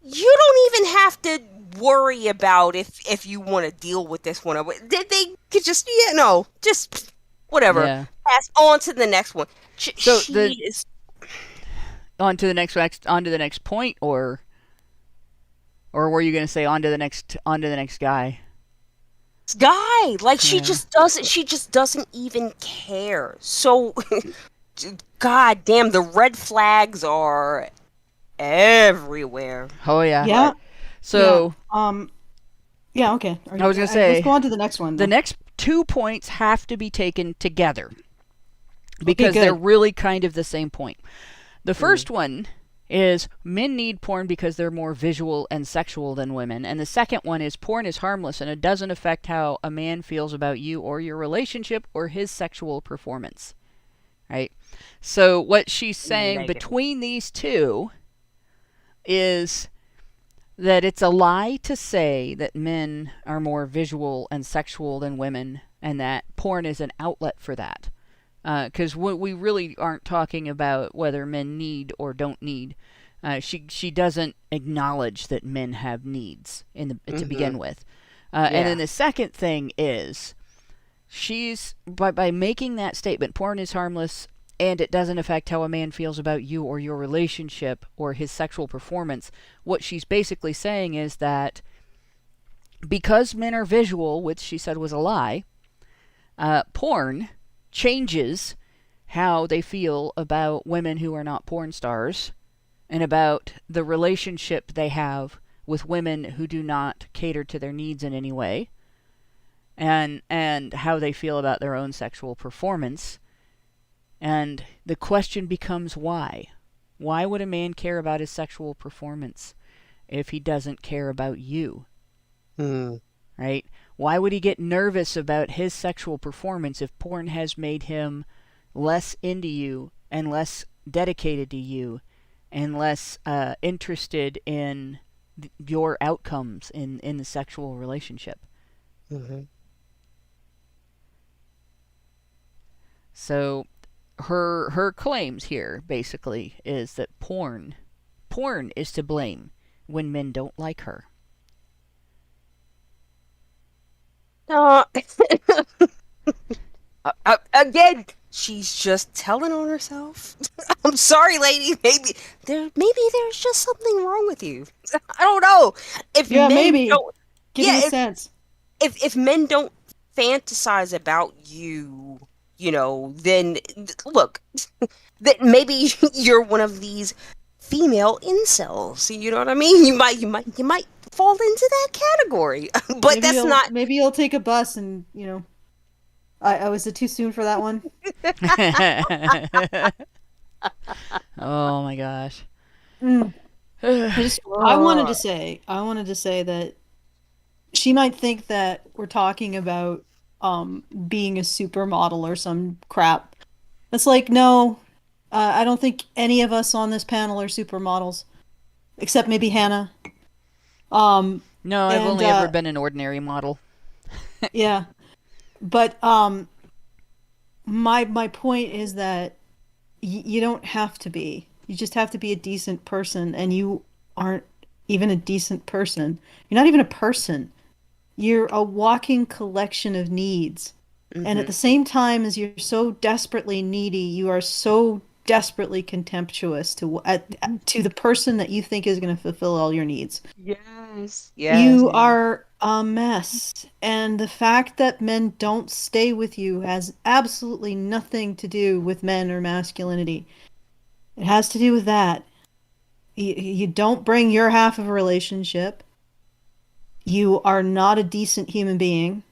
you don't even have to worry about if you want to deal with this one. They could just, just whatever.
Yeah.
Pass on to the next one.
On to the next point, or were you going to say on to the next guy?
Guy, she just doesn't even care. So God damn, the red flags are everywhere.
Oh yeah.
Yeah.
So
Yeah. Okay.
I was gonna say,
let's go on to the next one.
the
then.
next 2 points have to be taken together because
good.
they're really kind of the same point. The first one is men need porn because they're more visual and sexual than women. And the second one is porn is harmless and it doesn't affect how a man feels about you or your relationship or his sexual performance. Right? So what she's saying
Negative.
between these two is that it's a lie to say that men are more visual and sexual than women and that porn is an outlet for that. Because we really aren't talking about whether men need or don't need. She doesn't acknowledge that men have needs to begin with. And then the second thing is, she's by making that statement, porn is harmless and it doesn't affect how a man feels about you or your relationship or his sexual performance. What she's basically saying is that because men are visual, which she said was a lie, porn changes how they feel about women who are not porn stars and about the relationship they have with women who do not cater to their needs in any way, and how they feel about their own sexual performance. And the question becomes why? Why would a man care about his sexual performance if he doesn't care about you? Right? Why would he get nervous about his sexual performance if porn has made him less into you and less dedicated to you and less interested in your outcomes in the sexual relationship? So her claims here basically is that porn is to blame when men don't like her.
Again, she's just telling on herself. I'm sorry, lady. Maybe there's just something wrong with you. I don't know. If
Yeah,
men
maybe.
don't,
Give me a sense.
if men don't fantasize about you, then look, that maybe you're one of these female incels. You know what I mean? You might fall into that category. But that's not.
Maybe you'll take a bus and was it too soon for that one?
Oh my gosh.
I wanted to say that she might think that we're talking about being a supermodel or some crap. It's like, no, I don't think any of us on this panel are supermodels, except maybe Hannah.
No, I've only ever been an ordinary model.
Yeah. But my point is that you don't have to be. You just have to be a decent person, and you aren't even a decent person. You're not even a person. You're a walking collection of needs. And at the same time as you're so desperately needy, you are so desperately contemptuous to the person that you think is going to fulfill all your needs.
Yes.
You are a mess. And the fact that men don't stay with you has absolutely nothing to do with men or masculinity. It has to do with that. You don't bring your half of a relationship. You are not a decent human being,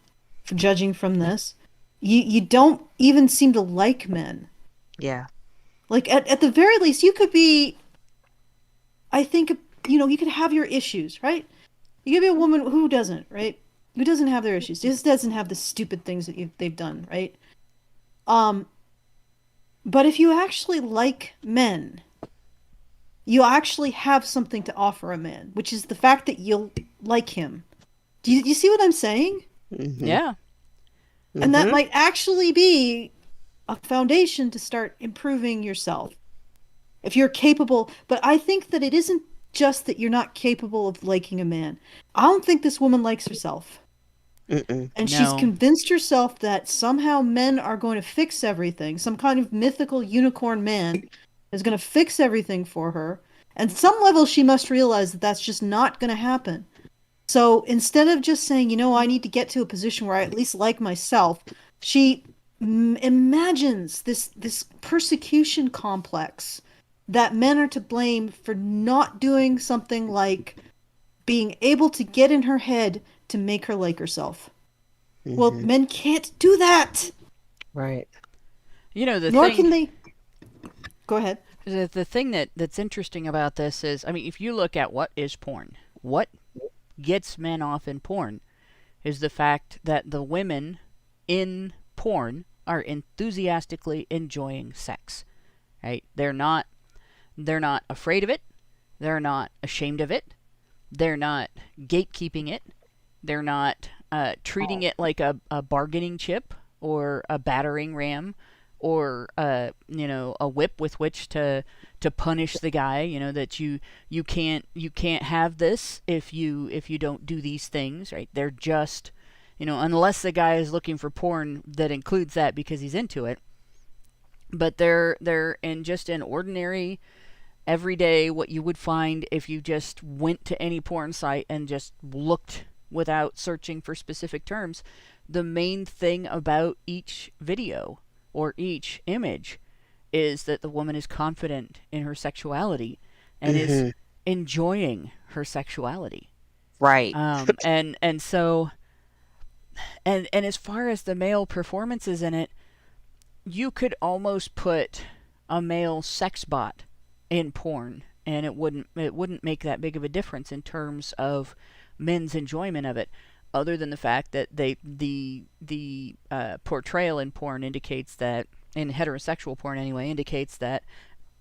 judging from this. You don't even seem to like men.
Yeah.
Like, at the very least, you could be, I think, you could have your issues, right? You could be a woman who doesn't, right? Who doesn't have their issues. Just doesn't have the stupid things that they've done, right? But if you actually like men, you actually have something to offer a man, which is the fact that you'll like him. Do you see what I'm saying?
Yeah.
And that might actually be a foundation to start improving yourself. If you're capable, but I think that it isn't just that you're not capable of liking a man. I don't think this woman likes herself. And she's convinced herself that somehow men are going to fix everything. Some kind of mythical unicorn man is going to fix everything for her. And at some level, she must realize that that's just not going to happen. So instead of just saying, I need to get to a position where I at least like myself, she imagines this persecution complex that men are to blame for not doing something like being able to get in her head to make her like herself. Well, men can't do that.
Right.
You know,
Nor can they. Go ahead.
The thing that's interesting about this is, I mean, if you look at what is porn, what gets men off in porn is the fact that the women in porn are enthusiastically enjoying sex, right? They're not afraid of it. They're not ashamed of it. They're not gatekeeping it. They're not treating it like a bargaining chip or a battering ram or a whip with which to punish the guy. That you can't have this if you don't do these things, right? They're just, unless the guy is looking for porn that includes that because he's into it. But they're in ordinary, everyday, what you would find if you just went to any porn site and just looked without searching for specific terms. The main thing about each video or each image is that the woman is confident in her sexuality and is enjoying her sexuality.
Right.
And so as far as the male performances in it, you could almost put a male sex bot in porn and it wouldn't make that big of a difference in terms of men's enjoyment of it, other than the fact that the portrayal in porn indicates that, in heterosexual porn anyway, indicates that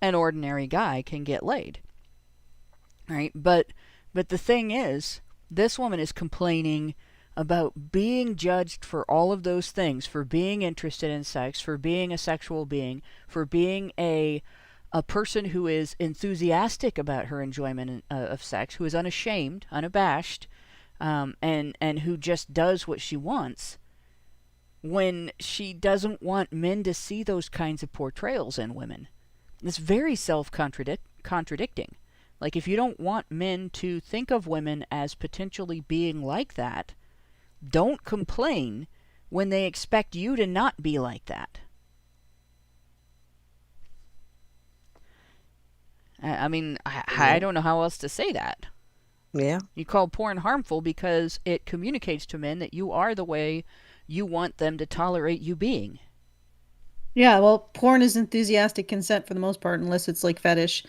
an ordinary guy can get laid, right? But the thing is, this woman is complaining about being judged for all of those things, for being interested in sex, for being a sexual being, for being a person who is enthusiastic about her enjoyment of sex, who is unashamed, unabashed, and who just does what she wants, when she doesn't want men to see those kinds of portrayals in women. It's very self-contradicting. Like, if you don't want men to think of women as potentially being like that, don't complain when they expect you to not be like that. I mean, I don't know how else to say that.
Yeah.
You call porn harmful because it communicates to men that you are the way you want them to tolerate you being.
Yeah, well, porn is enthusiastic consent for the most part, unless it's like fetish.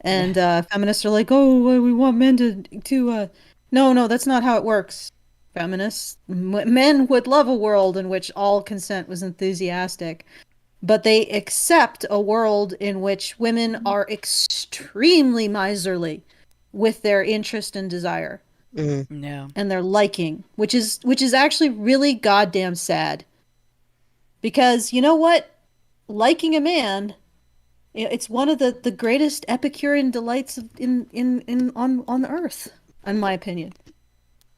And feminists are like, oh, well, we want men to No, that's not how it works. Feminists, men would love a world in which all consent was enthusiastic, but they accept a world in which women are extremely miserly with their interest and desire.
Yeah.
And their liking, which is actually really goddamn sad. Because you know what? Liking a man, it's one of the greatest Epicurean delights on earth, in my opinion.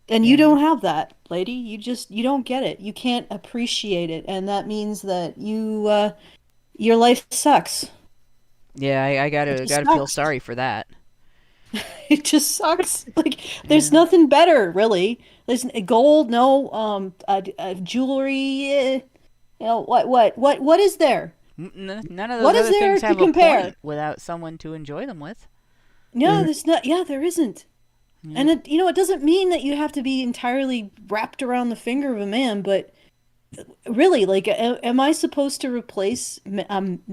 And you don't have that, lady. You don't get it. You can't appreciate it, and that means that your life sucks.
Yeah, I gotta feel sorry for that.
It just sucks. Like, there's nothing better, really. There's gold, no, jewelry. What is there?
None of those
What is
other
there
things
to
have
compare?
a point without someone to enjoy them with.
No, there's not. Yeah, there isn't. And it doesn't mean that you have to be entirely wrapped around the finger of a man, but really, like, am I supposed to replace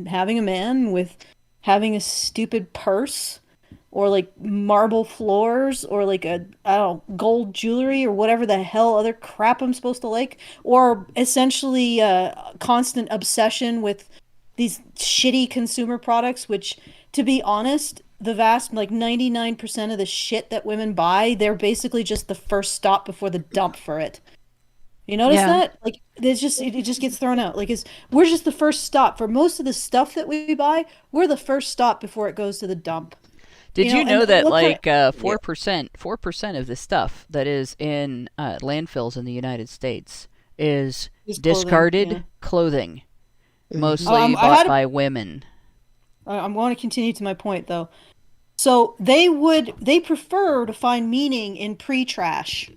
having a man with having a stupid purse, or like marble floors, or like gold jewelry, or whatever the hell other crap I'm supposed to like, or essentially constant obsession with these shitty consumer products, which, to be honest, the vast, like 99% of the shit that women buy, they're basically just the first stop before the dump for it. You notice that? Like, it just gets thrown out. Like, we're just the first stop for most of the stuff that we buy. We're the first stop before it goes to the dump.
Did you know that like 4% of the stuff that is in landfills in the United States is discarded clothing, mostly bought by women?
I want to continue to my point, though. So they prefer to find meaning in pre-trash,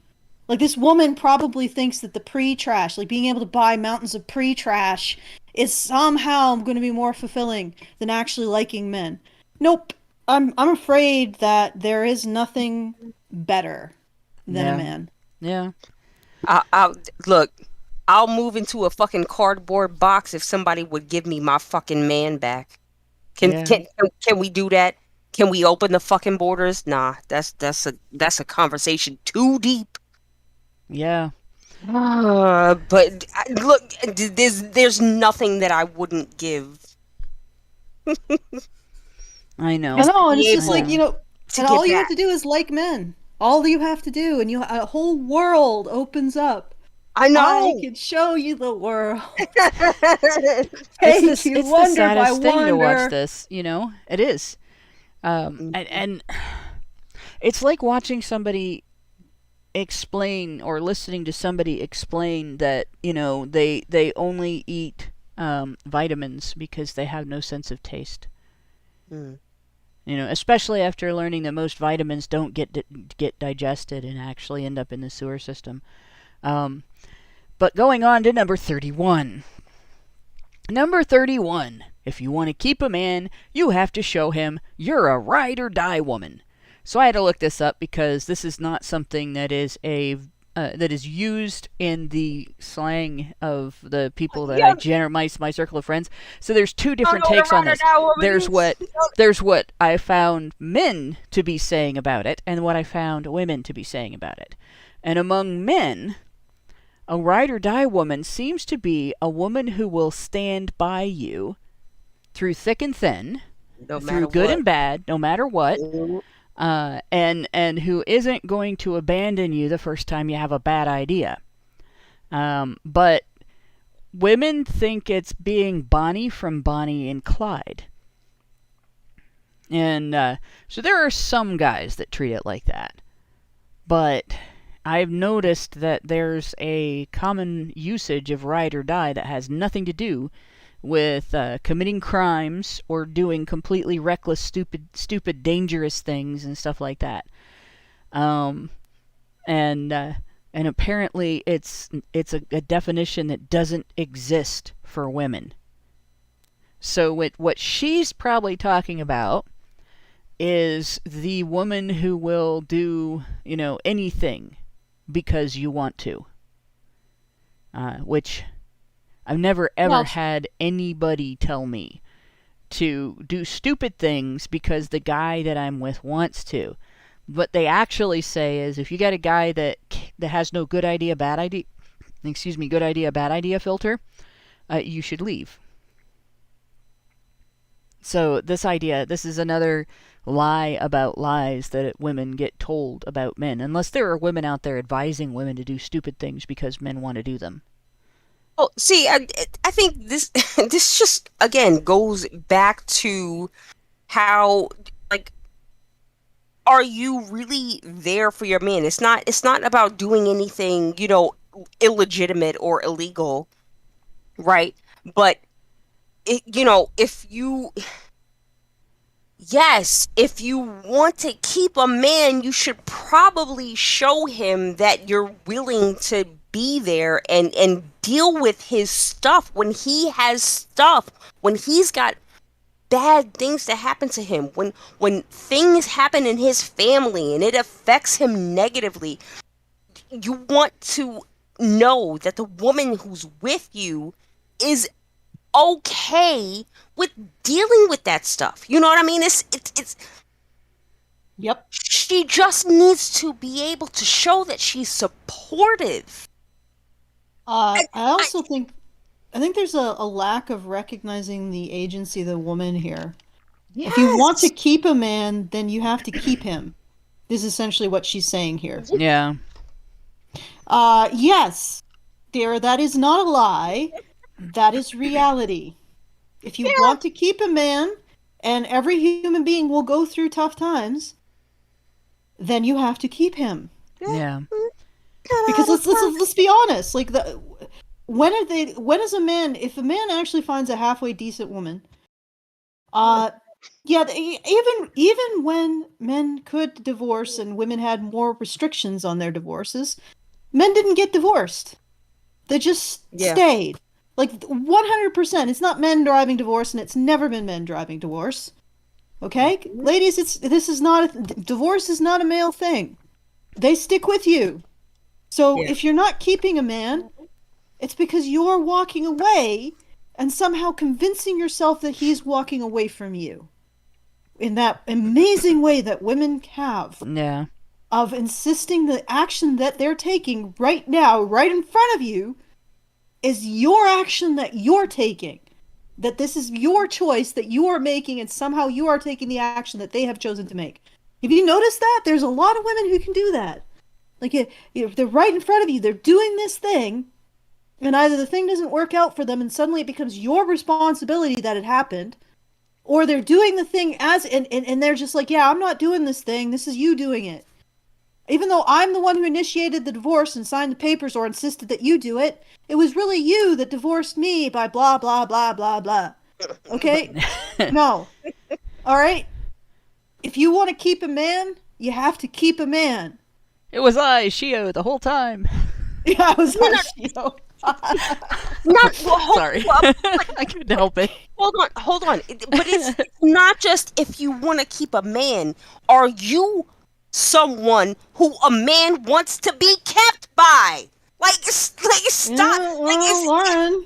Like, this woman probably thinks that the pre-trash, like being able to buy mountains of pre-trash, is somehow going to be more fulfilling than actually liking men. Nope. I'm afraid that there is nothing better than a
Yeah.
man.
Yeah.
Look, I'll move into a fucking cardboard box if somebody would give me my fucking man back.
Yeah.
Can we do that? Can we open the fucking borders? Nah, that's a conversation too deep.
Yeah.
But look, there's nothing that I wouldn't give.
I know.
I know, and it's
be
just
able
like, you know,
to
and
get
all you have
back.
to do is like men. All you have to do, and a whole world opens up.
I
I
know.
can show you the world.
It's
Take
this,
you
it's the
wonder by
saddest thing to watch
wonder.
this, you know? It is. And it's like watching somebody explain or listening to somebody explain that, you know, they only eat vitamins because they have no sense of taste.
Mm.
You know, especially after learning that most vitamins don't get digested and actually end up in the sewer system. But going on to number 31. Number 31. If you want to keep a man, you have to show him you're a ride or die woman. So I had to look this up because this is not something that is that is used in the slang of the people that I my circle of friends. So there's two different takes on this. There's what I found men to be saying about it, and what I found women to be saying about it. And among men, a ride or die woman seems to be a woman who will stand by you through thick and thin,
No
through
matter
good
what.
and bad, no matter what. And who isn't going to abandon you the first time you have a bad idea. But women think it's being Bonnie from Bonnie and Clyde. And so there are some guys that treat it like that. But I've noticed that there's a common usage of ride or die that has nothing to do with committing crimes or doing completely reckless, stupid, dangerous things and stuff like that. And apparently it's a definition that doesn't exist for women. So what she's probably talking about is the woman who will do, you know, anything because you want to. Which I've never ever had anybody tell me to do stupid things because the guy that I'm with wants to. What they actually say is, if you got a guy that has no good idea, bad idea filter, you should leave. So this is another lie about lies that women get told about men, unless there are women out there advising women to do stupid things because men want to do them.
Well, see, I think this this just again goes back to how, like, are you really there for your man? It's not about doing anything, you know, illegitimate or illegal, right? But you know, if you want to keep a man, you should probably show him that you're willing to be there and deal with his stuff when he has stuff, when he's got bad things that happen to him, when things happen in his family and it affects him negatively. You want to know that the woman who's with you is okay with dealing with that stuff. You know what I mean? It's
Yep.
she just needs to be able to show that she's supportive.
I think there's a lack of recognizing the agency of the woman here.
Yes.
If you want to keep a man, then you have to keep him. This is essentially what she's saying here.
Yeah.
Yes, dear, that is not a lie. That is reality. If you want to keep a man, and every human being will go through tough times, then you have to keep him.
Yeah.
Because let's be honest. Like, if a man actually finds a halfway decent woman, even when men could divorce and women had more restrictions on their divorces, Men didn't get divorced. They just
Yeah.
stayed. Like 100%. It's not men driving divorce, and it's never been men driving divorce. Okay, ladies, divorce is not a male thing. They stick with you. So
Yeah.
if you're not keeping a man, it's because you're walking away and somehow convincing yourself that he's walking away from you. In that amazing way that women have.
Yeah.
Of insisting the action that they're taking right now, right in front of you, is your action that you're taking. That this is your choice that you are making, and somehow you are taking the action that they have chosen to make. Have you noticed that? There's a lot of women who can do that. Like, if they're right in front of you, they're doing this thing, and either the thing doesn't work out for them and suddenly it becomes your responsibility that it happened, or they're doing the thing and they're just like, yeah, I'm not doing this thing, this is you doing it. Even though I'm the one who initiated the divorce and signed the papers or insisted that you do it, it was really you that divorced me by blah, blah, blah, blah, blah. Okay? No. All right? If you want to keep a man, you have to keep a man.
It was I, Shio, the whole time.
Yeah, it was Shio.
Sorry. I couldn't help it.
Hold on. But it's not just if you want to keep a man. Are you someone who a man wants to be kept by? Stop.
Yeah, well, Lauren,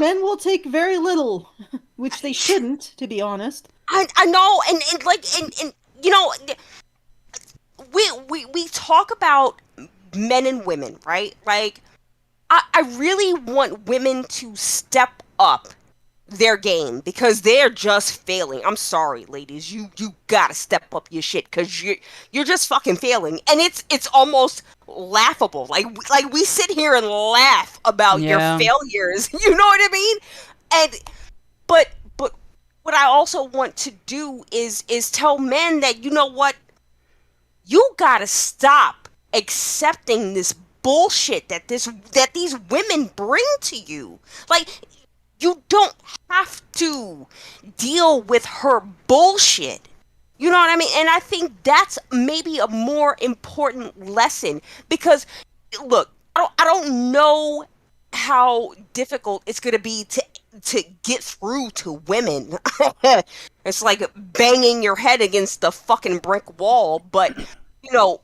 men will take very little, which they shouldn't, to be honest.
I know, and you know, we talk about men and women, right? Like, I really want women to step up their game because they're just failing. I'm sorry, ladies, you gotta step up your shit because you're just fucking failing, and it's almost laughable. Like we sit here and laugh about your failures. You know what I mean? And but what I also want to do is tell men that, you know what, you gotta stop accepting this bullshit that these women bring to you. Like, you don't have to deal with her bullshit. You know what I mean? And I think that's maybe a more important lesson because, look, I don't know how difficult it's going to be to get through to women. It's like banging your head against the fucking brick wall. But, you know,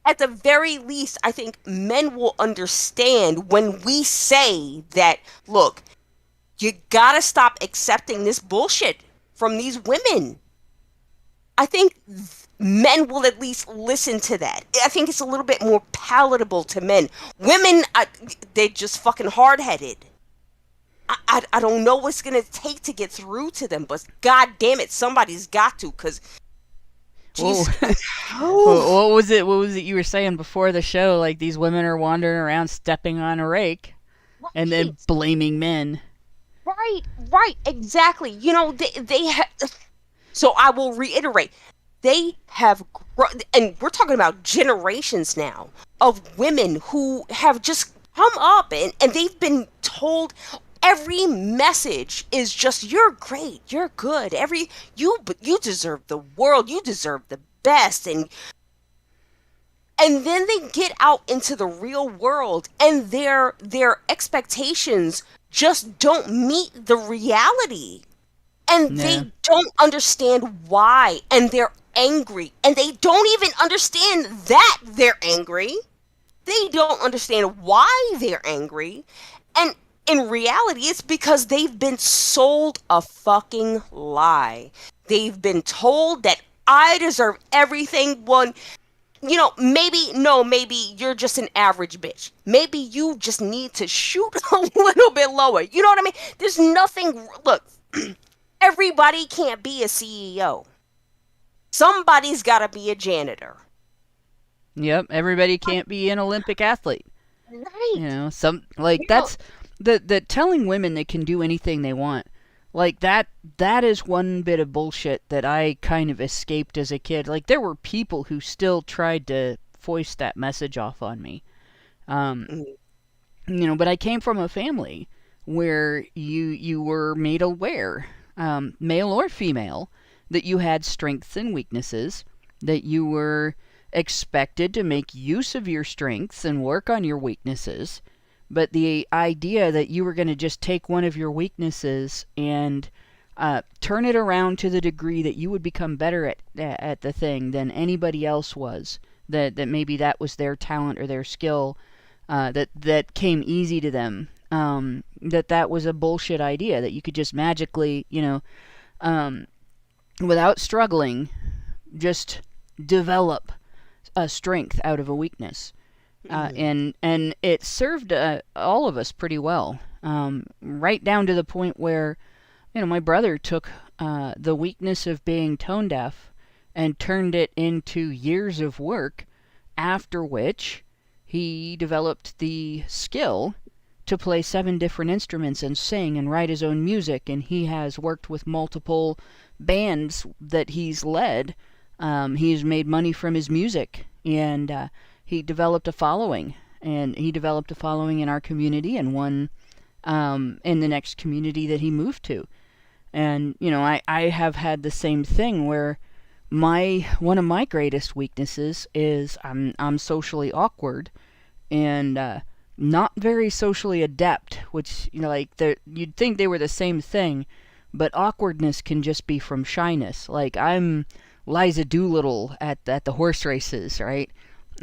at the very least, I think men will understand when we say that, look, you gotta stop accepting this bullshit from these women. I think men will at least listen to that. I think it's a little bit more palatable to men. Women, they're just fucking hard-headed. I don't know what's gonna take to get through to them, but god damn it, somebody's got to, because
what was it you were saying before the show? Like, these women are wandering around stepping on a rake and then blaming men.
Right, exactly. You know, they have. So I will reiterate, they have, and we're talking about generations now of women who have just come up and they've been told every message is just, you're great, you're good, you deserve the world, you deserve the best, and then they get out into the real world and their expectations just don't meet the reality, and they don't understand why, and they're angry, and they don't even understand that they're angry. They don't understand why they're angry, and in reality, it's because they've been sold a fucking lie. They've been told that I deserve everything. One, you know, maybe you're just an average bitch. Maybe you just need to shoot a little bit lower. You know what I mean? There's nothing, look, everybody can't be a CEO. Somebody's got to be a janitor.
Yep, everybody can't be an Olympic athlete.
Right.
You know, that's the telling women they can do anything they want. Like, that is one bit of bullshit that I kind of escaped as a kid. Like, there were people who still tried to foist that message off on me. You know, but I came from a family where you were made aware, male or female, that you had strengths and weaknesses, that you were expected to make use of your strengths and work on your weaknesses. But the idea that you were going to just take one of your weaknesses and turn it around to the degree that you would become better at the thing than anybody else was, that maybe that was their talent or their skill, that came easy to them, that was a bullshit idea, that you could just magically, without struggling, just develop a strength out of a weakness. And it served all of us pretty well, right down to the point where, my brother took the weakness of being tone deaf and turned it into years of work, after which he developed the skill to play 7 different instruments and sing and write his own music, and he has worked with multiple bands that he's led. He's made money from his music, and he developed a following. And he developed a following in our community and one in the next community that he moved to. And, I have had the same thing where one of my greatest weaknesses is I'm socially awkward and not very socially adept, which, you'd think they were the same thing, but awkwardness can just be from shyness. Like, I'm Liza Doolittle at the horse races, right?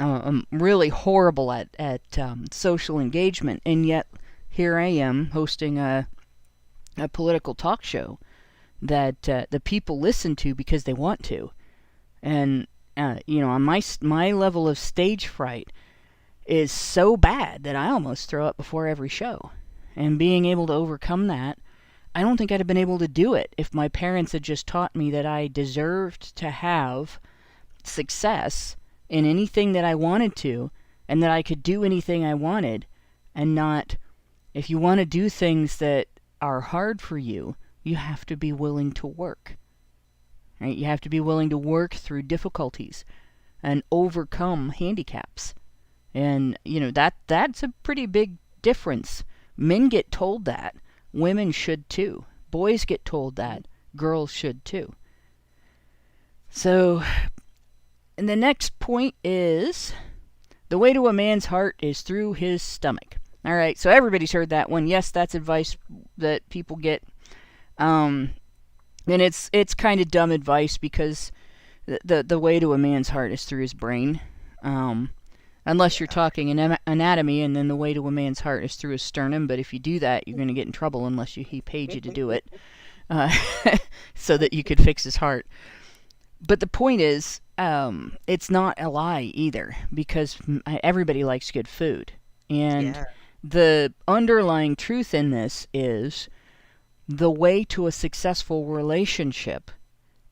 I'm really horrible at social engagement, and yet here I am hosting a political talk show that the people listen to because they want to. And on my level of stage fright is so bad that I almost throw up before every show. And being able to overcome that, I don't think I'd have been able to do it if my parents had just taught me that I deserved to have success in anything that I wanted to, and that I could do anything I wanted, and not, if you want to do things that are hard for you, you have to be willing to work. Right? You have to be willing to work through difficulties and overcome handicaps. And, that's a pretty big difference. Men get told that. Women should too. Boys get told that. Girls should too. So, and the next point is, the way to a man's heart is through his stomach. All right, so everybody's heard that one. Yes, that's advice that people get. And it's kind of dumb advice, because the way to a man's heart is through his brain. Unless you're talking anatomy, and then the way to a man's heart is through his sternum. But if you do that, you're going to get in trouble unless he paid you to do it, so that you could fix his heart. But the point is, it's not a lie either, because everybody likes good food. And the underlying truth in this is, the way to a successful relationship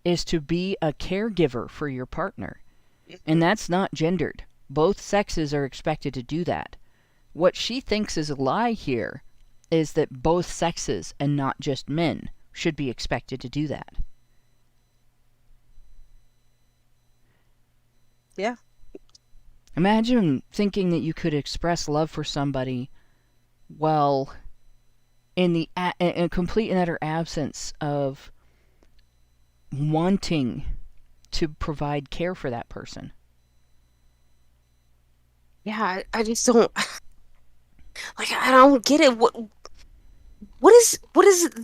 is to be a caregiver for your partner. And that's not gendered. Both sexes are expected to do that. What she thinks is a lie here is that both sexes, and not just men, should be expected to do that.
Yeah.
Imagine thinking that you could express love for somebody while in a complete and utter absence of wanting to provide care for that person.
Yeah, I just don't, I don't get it. What is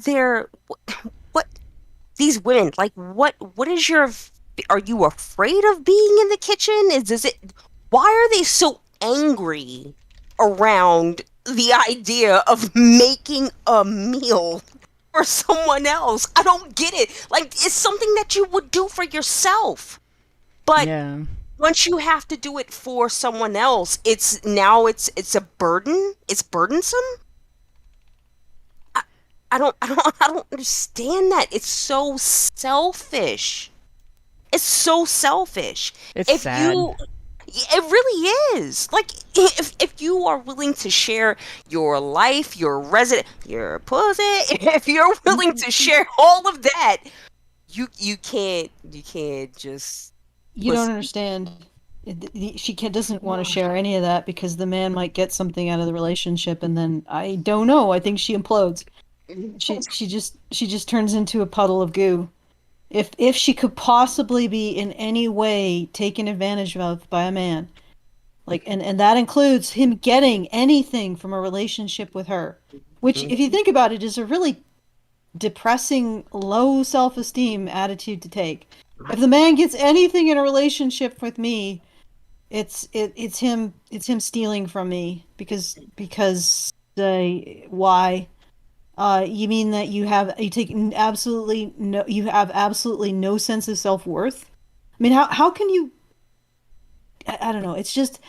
there, what these women, what is are you afraid of being in the kitchen? Why are they so angry around the idea of making a meal for someone else? I don't get it. It's something that you would do for yourself. But once you have to do it for someone else, it's a burden. It's burdensome. I don't understand that. It's so selfish. It's so selfish.
It's sad.
It really is. If you are willing to share your life, your pussy, if you're willing to share all of that, you can't just.
You don't understand. She doesn't want to share any of that, because the man might get something out of the relationship, and then I don't know. I think she implodes. She just turns into a puddle of goo. if she could possibly be in any way taken advantage of by a man, like, and that includes him getting anything from a relationship with her, which, if you think about it, is a really depressing, low self-esteem attitude to take. If the man gets anything in a relationship with me, it's him stealing from me because why? You mean that you have absolutely no sense of self-worth? I mean, how can you? I don't know. It's just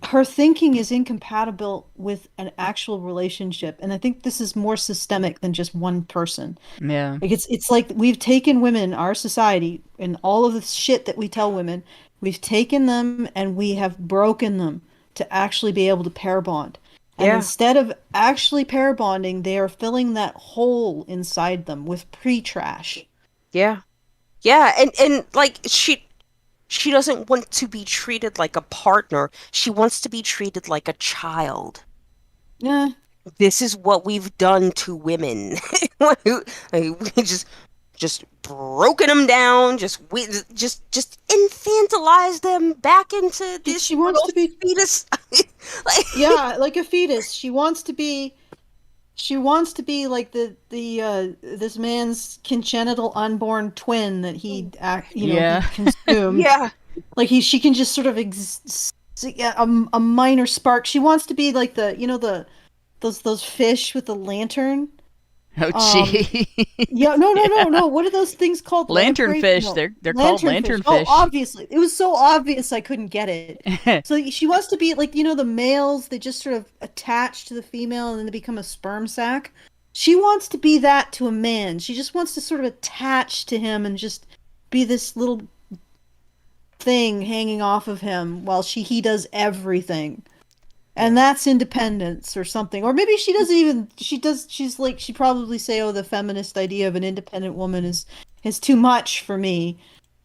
her thinking is incompatible with an actual relationship, and I think this is more systemic than just one person.
Yeah.
Like it's like we've taken women, our society, and all of the shit that we tell women, we've taken them and we have broken them to actually be able to pair bond. And
Yeah.
instead of actually pair bonding, they are filling that hole inside them with pre-trash.
Yeah. Yeah, and like she doesn't want to be treated like a partner. She wants to be treated like a child.
Yeah.
This is what we've done to women. Like, we just broken them down, just infantilized them back into this
She wants to be
fetus. Like,
yeah, like a fetus. She wants to be like the this man's congenital unborn twin that he
Yeah.
he consumed.
yeah.
Like she can just sort of a minor spark. She wants to be like those fish with the lantern.
Oh, gee.
Yeah, no. What are those things called?
Lanternfish.
No.
They're called lanternfish.
Oh, obviously. It was so obvious I couldn't get it. So she wants to be like, the males, they just sort of attach to the female and then they become a sperm sac. She wants to be that to a man. She just wants to sort of attach to him and just be this little thing hanging off of him while he does everything. And that's independence or something. Or maybe she probably say, oh, the feminist idea of an independent woman is too much for me.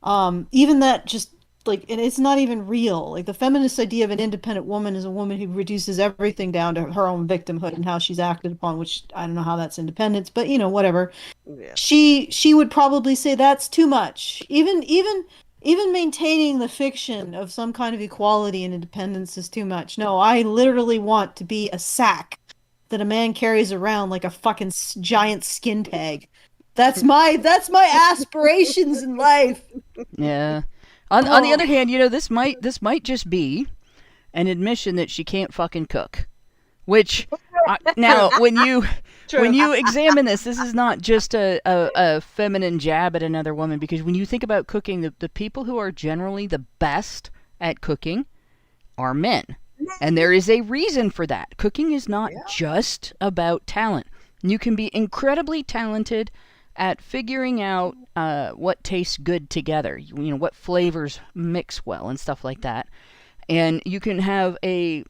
Even that just like, and it's not even real. Like the feminist idea of an independent woman is a woman who reduces everything down to her own victimhood and how she's acted upon, which I don't know how that's independence, but whatever. Yeah. She would probably say that's too much. Even maintaining the fiction of some kind of equality and independence is too much. No, I literally want to be a sack that a man carries around like a fucking giant skin tag. That's my aspirations in life.
Yeah. On the other hand, this might just be an admission that she can't fucking cook. Which now when you examine this is not just a feminine jab at another woman, because when you think about cooking, the people who are generally the best at cooking are men. And there is a reason for that. Cooking is not just about talent. You can be incredibly talented at figuring out what tastes good together, what flavors mix well and stuff like that. And you can have an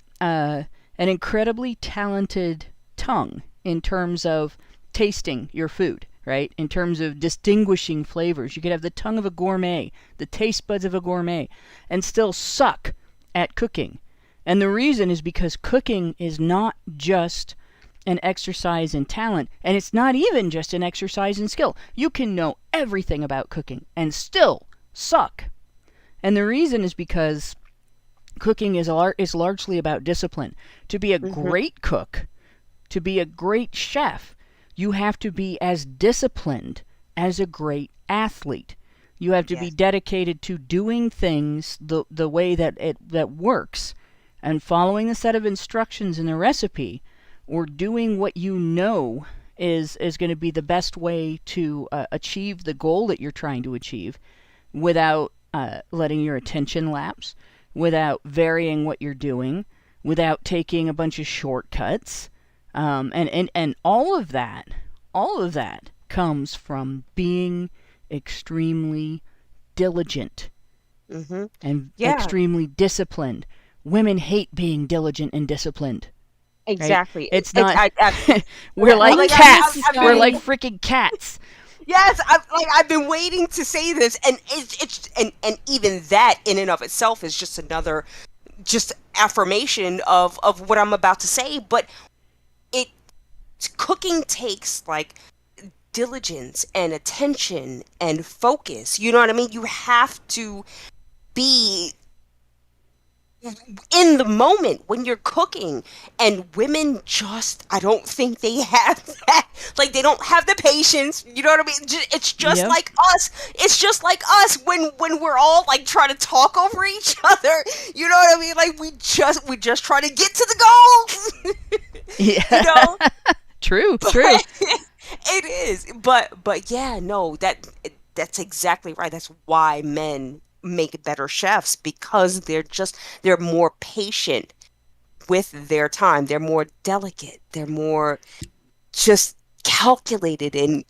incredibly talented tongue in terms of tasting your food, right? In terms of distinguishing flavors. You could have the tongue of a gourmet, the taste buds of a gourmet, and still suck at cooking. And the reason is because cooking is not just an exercise in talent, and it's not even just an exercise in skill. You can know everything about cooking and still suck. And the reason is because cooking is largely about discipline. To be a great cook, to be a great chef, you have to be as disciplined as a great athlete. You have to be dedicated to doing things the way that works, and following the set of instructions in the recipe, or doing what you know is going to be the best way to achieve the goal that you're trying to achieve, without letting your attention lapse, without varying what you're doing, without taking a bunch of shortcuts, and all of that comes from being extremely diligent and extremely disciplined. Women hate being diligent and disciplined.
Exactly.
Right? It's not. We're like cats. We're like freaking cats.
Yes, I've been waiting to say this, and it's even that in and of itself is just another affirmation of what I'm about to say. But cooking takes like diligence and attention and focus. You know what I mean? You have to be in the moment when you're cooking, and women just, I don't think they have that. Like, they don't have the patience. You know what I mean? It's just
Yep.
like us. It's just like us when we're all like trying to talk over each other. You know what I mean? Like, we just try to get to the goal.
Yeah.
You know?
True.
It is. But yeah, no, that's exactly right. That's why men make better chefs, because they're more patient with their time. They're more delicate. They're more just calculated and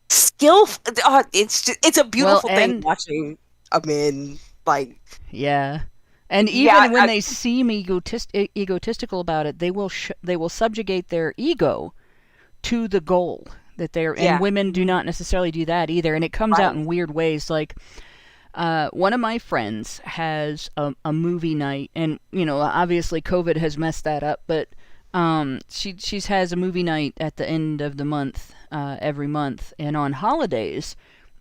skillful. It's a beautiful thing watching a man like.
Yeah. And even when they seem egotistical about it, they will subjugate their ego to the goal that they're. And women do not necessarily do that either, and it comes out in weird ways. Like, one of my friends has a movie night, and obviously COVID has messed that up, but she has a movie night at the end of the month, every month, and on holidays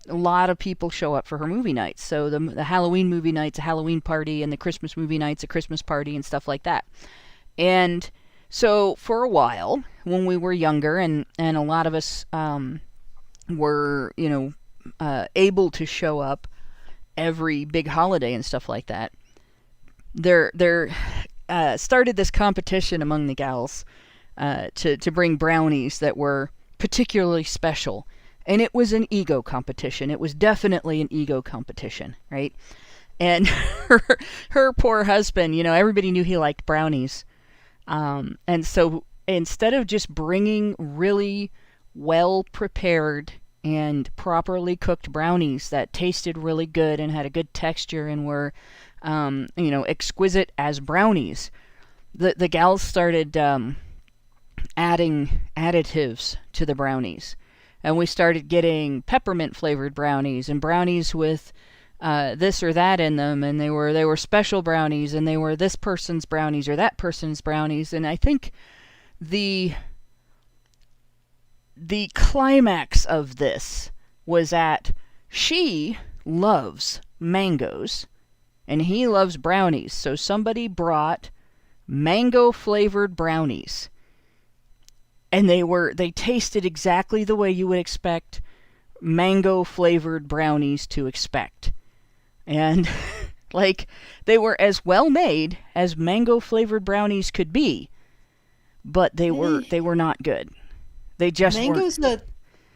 a lot of people show up for her movie nights. So the Halloween movie night's a Halloween party, and the Christmas movie night's a Christmas party, and stuff like that. And so for a while, when we were younger, and a lot of us were able to show up every big holiday and stuff like that, there started this competition among the gals to bring brownies that were particularly special. And it was an ego competition. It was definitely an ego competition, right? And her poor husband, everybody knew he liked brownies. And so instead of just bringing really well-prepared and properly cooked brownies that tasted really good and had a good texture and were, exquisite as brownies, the gals started adding additives to the brownies. And we started getting peppermint flavored brownies and brownies with this or that in them, and they were special brownies, and they were this person's brownies or that person's brownies. And I think the climax of this was that she loves mangoes and he loves brownies, so somebody brought mango flavored brownies. And they tasted exactly the way you would expect mango flavored brownies to expect. And like, they were as well made as mango flavored brownies could be, but they were not good. They just weren't.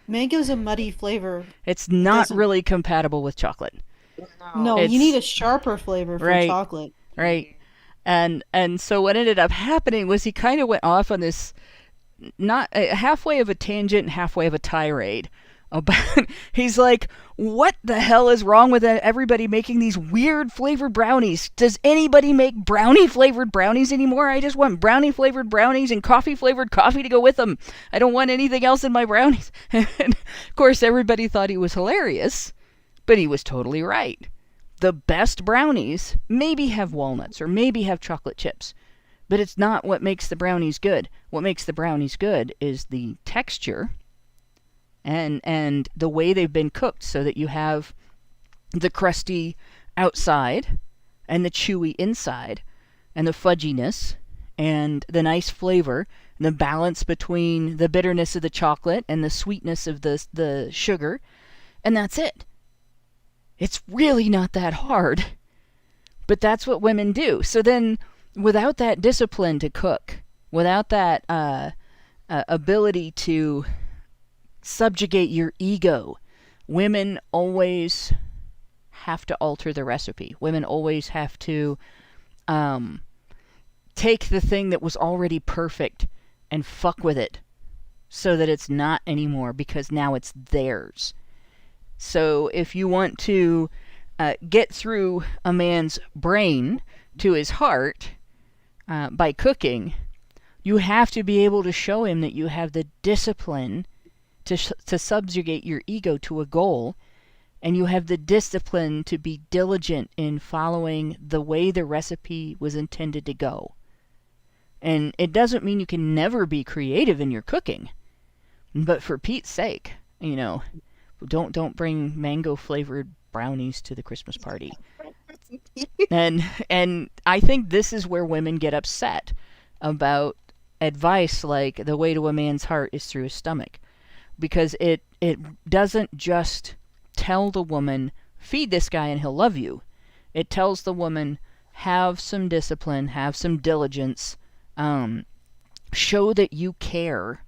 Mango's a muddy flavor.
It's not really compatible with chocolate.
No, you need a sharper flavor for chocolate.
Right. And so what ended up happening was he kind of went off on this, not halfway of a tangent and halfway of a tirade about, he's like, what the hell is wrong with everybody making these weird flavored brownies? Does anybody make brownie flavored brownies anymore? I just want brownie flavored brownies and coffee flavored coffee to go with them. I don't want anything else in my brownies. And of course, everybody thought he was hilarious, but he was totally right. The best brownies maybe have walnuts or maybe have chocolate chips, but it's not what makes the brownies good. What makes the brownies good is the texture and the way they've been cooked, so that you have the crusty outside and the chewy inside and the fudginess and the nice flavor and the balance between the bitterness of the chocolate and the sweetness of the sugar, and that's it. It's really not that hard, but that's what women do. So then, without that discipline to cook, without that ability to subjugate your ego, women always have to alter the recipe. Women always have to take the thing that was already perfect and fuck with it so that it's not anymore, because now it's theirs. So if you want to get through a man's brain to his heart by cooking, you have to be able to show him that you have the discipline to subjugate your ego to a goal, and you have the discipline to be diligent in following the way the recipe was intended to go. And it doesn't mean you can never be creative in your cooking, but for Pete's sake,
you know, don't bring mango flavored brownies to the Christmas party. And I think this is where women get upset about advice like the way to a man's heart is through his stomach, because it doesn't just tell the woman, feed this guy and he'll love you. It tells the woman, have some discipline, have some diligence, show that you care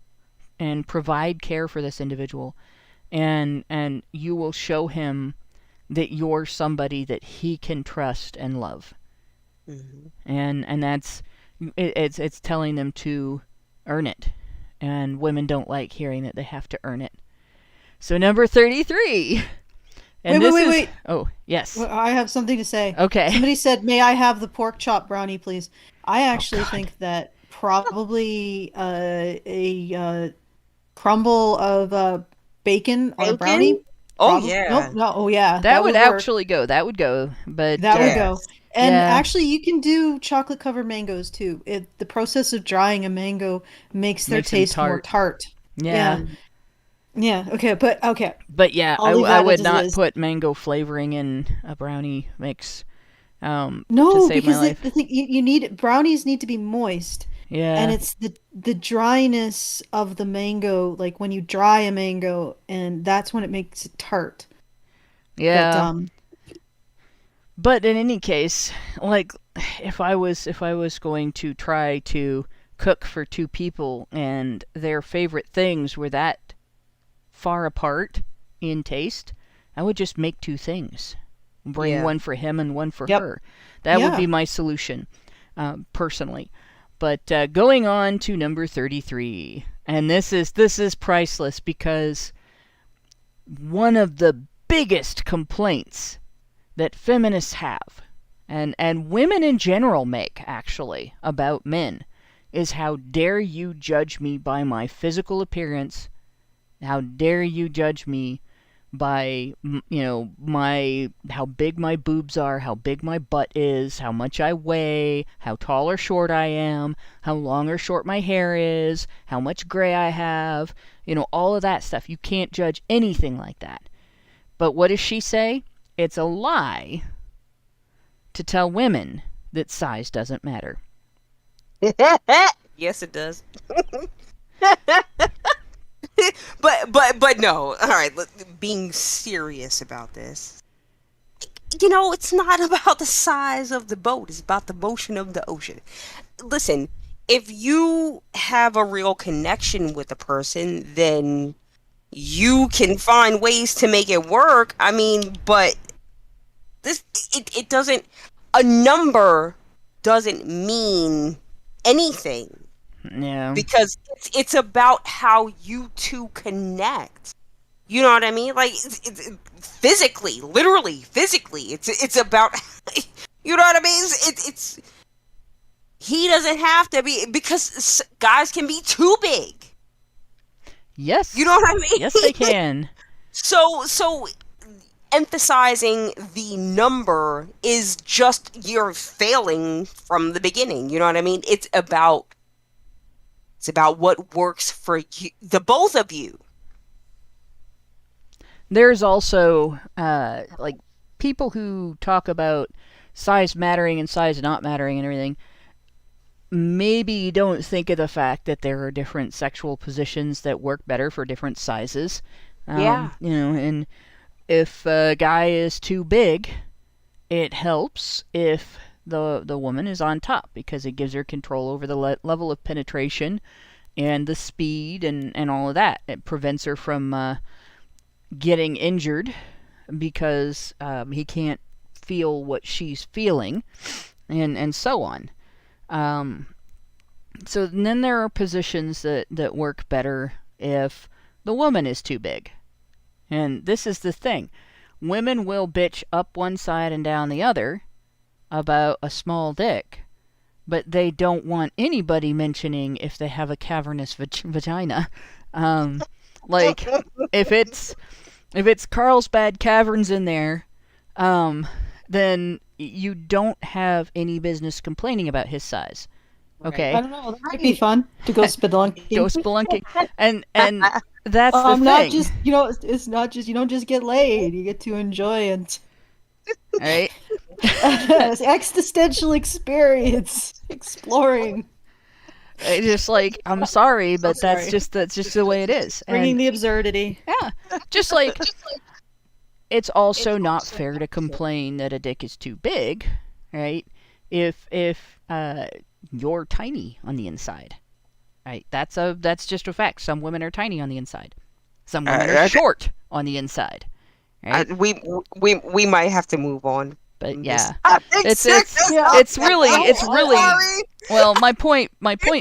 and provide care for this individual, and you will show him that you're somebody that he can trust and love.
Mm-hmm.
And that's it's telling them to earn it, and women don't like hearing that they have to earn it. So number 33. And
wait.
Oh, yes.
Well, I have something to say.
Okay.
Somebody said, "May I have the pork chop brownie, please?" I actually think that probably a crumble of bacon on a brownie.
Oh yeah.
No. Oh yeah.
That would
work.
actually go. That would go. But
That would go. And
Yeah.
actually, you can do chocolate covered mangoes too. The process of drying a mango makes their
Makes them
taste more
tart.
tart.
Yeah.
Yeah. Okay.
But yeah,
I'll leave
I
that
would
as
not
is.
put mango flavoring in a brownie mix. To
No,
save my
because
life.
the thing you need brownies need to be moist,
Yeah.
and it's the dryness of the mango, like when you dry a mango, and that's when it makes it tart.
Yeah.
But
But in any case, like if I was going to try to cook for two people and their favorite things were that far apart in taste, I would just make two things. Bring
Yeah.
one for him and one for
Yep.
her. That would
Yeah.
be my solution, personally. But going on to number 33, and this is priceless, because one of the biggest complaints that feminists have, and women in general make, actually, about men, is how dare you judge me by my physical appearance? How dare you judge me by, how big my boobs are, how big my butt is, how much I weigh, how tall or short I am, how long or short my hair is, how much gray I have, all of that stuff. You can't judge anything like that. But what does she say? It's a lie to tell women that size doesn't matter.
Yes, it does. but no. All right, being serious about this. It's not about the size of the boat. It's about the motion of the ocean. Listen, if you have a real connection with a person, then you can find ways to make it work. I mean, but it doesn't, a number doesn't mean anything.
Yeah.
Because it's about how you two connect. You know what I mean? Like, it's physically, literally, physically. It's about, you know what I mean? It's he doesn't have to be, because guys can be too big.
Yes.
You know what I mean?
Yes, they can.
So emphasizing the number is just you're failing from the beginning. You know what I mean? It's about what works for you, the both of you.
There's also like people who talk about size mattering and size not mattering and everything. Maybe don't think of the fact that there are different sexual positions that work better for different sizes.
Yeah.
And if a guy is too big, it helps if the woman is on top, because it gives her control over the level of penetration and the speed and all of that. It prevents her from getting injured because he can't feel what she's feeling, and so on. So then there are positions that work better if the woman is too big. And this is the thing. Women will bitch up one side and down the other about a small dick, but they don't want anybody mentioning if they have a cavernous vagina. Like, if it's Carlsbad Caverns in there, then you don't have any business complaining about his size. Okay.
I don't know. That might be fun to go spelunking.
Go spelunking. And that's the
Not
thing.
just it's not just you don't just get laid. You get to enjoy it.
Right?
Existential experience, exploring,
Just like, I'm sorry, but
sorry.
that's just the way it is.
bringing
And
the absurdity.
yeah, just like it's also not fair to complain that a dick is too big, right? If you're tiny on the inside, right? That's just a fact. Some women are tiny on the inside. Some women are short on the inside, right?
We might have to move on.
But yeah,
It's
it's really well. My point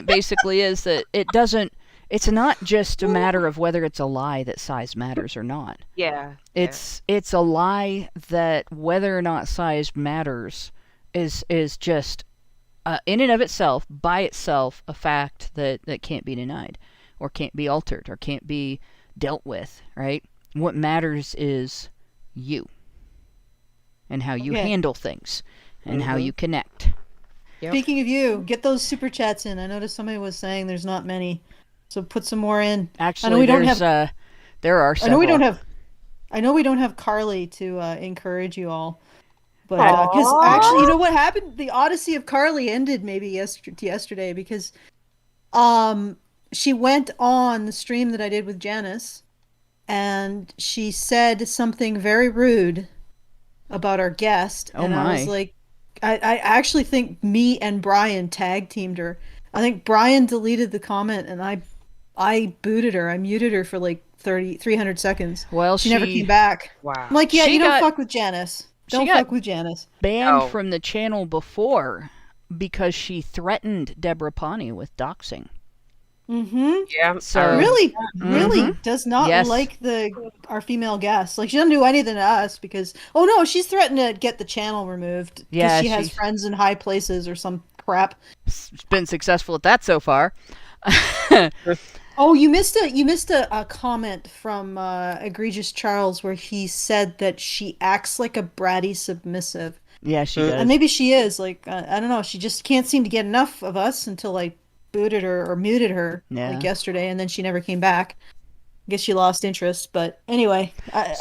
basically is that it's not just a matter of whether it's a lie that size matters or not.
Yeah.
It's a lie that whether or not size matters is just in and of itself, by itself, a fact that can't be denied, or can't be altered, or can't be dealt with. Right? What matters is you, and how you handle things, and how you connect.
Yep.
Speaking of you, get those super chats in. I noticed somebody was saying there's not many, so put some more in.
Actually, there are several.
I know we don't have Carly to encourage you all, but because actually, you know what happened? The Odyssey of Carly ended maybe yesterday because she went on the stream that I did with Janice, and she said something very rude about our guest, and I was like, I actually think me and Brian tag teamed her. I think Brian deleted the comment, and I booted her. I muted her for like 300 seconds.
Well,
she never came back.
Wow.
I'm like, yeah,
She
you don't
got-
fuck with Janice. Don't fuck with Janice.
Banned
No.
from the channel before because she threatened Deborah Pawnee with doxing.
Yeah.
So
Really does not
Yes.
like our female guests. Like, she doesn't do anything to us because she's threatened to get the channel removed because
Yeah,
she has friends in high places or some crap.
it's been successful at that so far.
Oh, you missed a comment from Egregious Charles where he said that she acts like a bratty submissive.
Yeah, she does.
And maybe she is. Like, I don't know. She just can't seem to get enough of us until I booted her or muted her like yesterday, and then she never came back. I guess she lost interest. But anyway.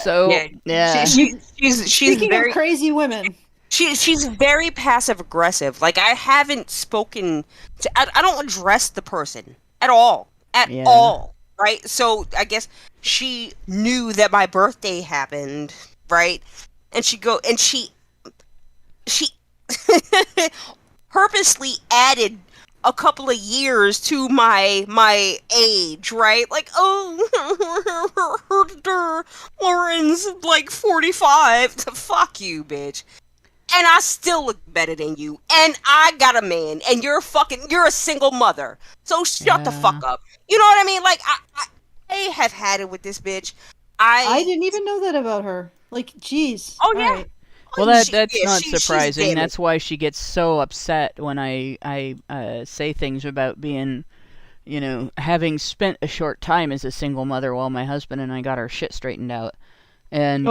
She's
Speaking
very
of crazy women.
She's very passive aggressive. Like, I haven't spoken to. I don't address the person at all. At all. Right? So I guess she knew that my birthday happened, right? And she purposely added a couple of years to my age, right? Like, Lauren's like 45. Fuck you, bitch. And I still look better than you. And I got a man. And you're a single mother. So shut the fuck up. You know what I mean? Like, I have had it with this bitch. I
didn't even know that about her. Like, jeez.
Oh, yeah.
Right.
Well, that's not
she's
surprising.
damaged.
That's why she gets so upset when I say things about being, having spent a short time as a single mother while my husband and I got our shit straightened out. And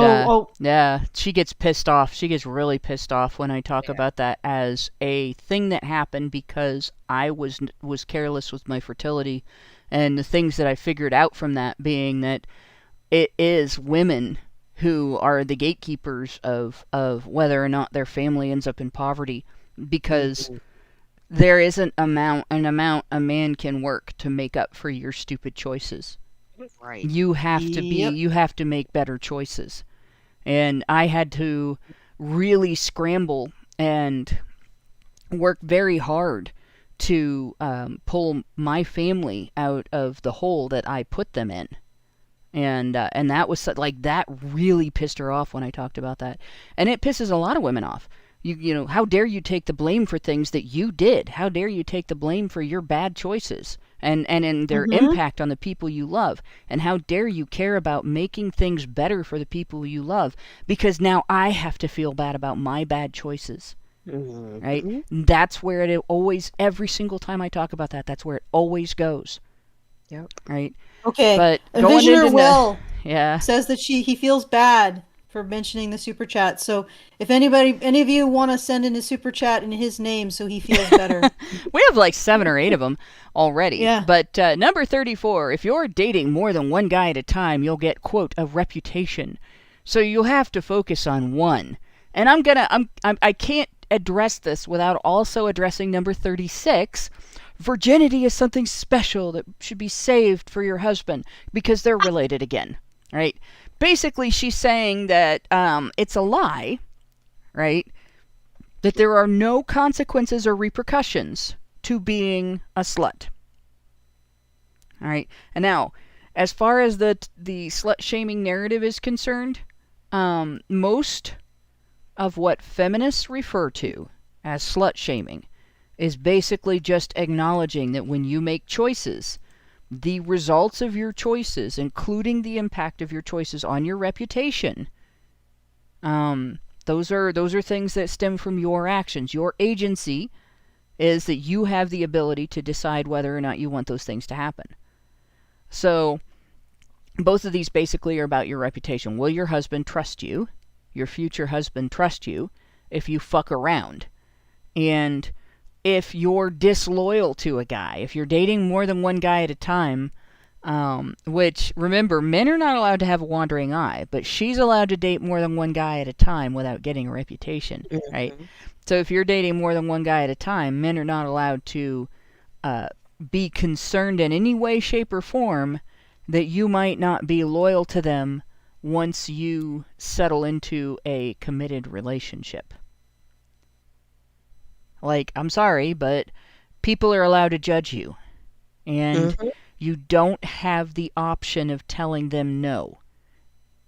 yeah, she gets pissed off. She gets really pissed off when I talk about that as a thing that happened because I was careless with my fertility, and the things that I figured out from that being that it is women who are the gatekeepers of whether or not their family ends up in poverty, because there is an amount a man can work to make up for your stupid choices.
Right.
You have to make better choices. And I had to really scramble and work very hard to pull my family out of the hole that I put them in. And that was like, that really pissed her off when I talked about that. And it pisses a lot of women off. You know, how dare you take the blame for things that you did? How dare you take the blame for your bad choices and their impact on the people you love? And how dare you care about making things better for the people you love? Because now I have to feel bad about my bad choices. Right? That's where it always, every single time I talk about that, that's where it always goes.
Yep.
Right?
Okay.
But
Envisioner Will
yeah.
says that he feels bad for mentioning the super chat. So if any of you want to send in a super chat in his name so he feels better.
We have like 7 or 8 of them already.
Yeah.
But number 34, if you're dating more than one guy at a time, you'll get, quote, a reputation. So you'll have to focus on one. And I can't address this without also addressing number 36. Virginity is something special that should be saved for your husband because they're related again, right? Basically, she's saying that it's a lie, right? That there are no consequences or repercussions to being a slut. All right. And now, as far as the slut-shaming narrative is concerned, most of what feminists refer to as slut-shaming is basically just acknowledging that when you make choices, the results of your choices, including the impact of your choices on your reputation, those are things that stem from your actions. Your agency is that you have the ability to decide whether or not you want those things to happen. So, both of these basically are about your reputation. Will your husband trust you, your future husband trust you, if you fuck around? And if you're disloyal to a guy, if you're dating more than one guy at a time, which, remember, men are not allowed to have a wandering eye, but she's allowed to date more than one guy at a time without getting a reputation, right? So if you're dating more than one guy at a time, men are not allowed to be concerned in any way, shape, or form that you might not be loyal to them once you settle into a committed relationship. Like, I'm sorry, but people are allowed to judge you. And you don't have the option of telling them no.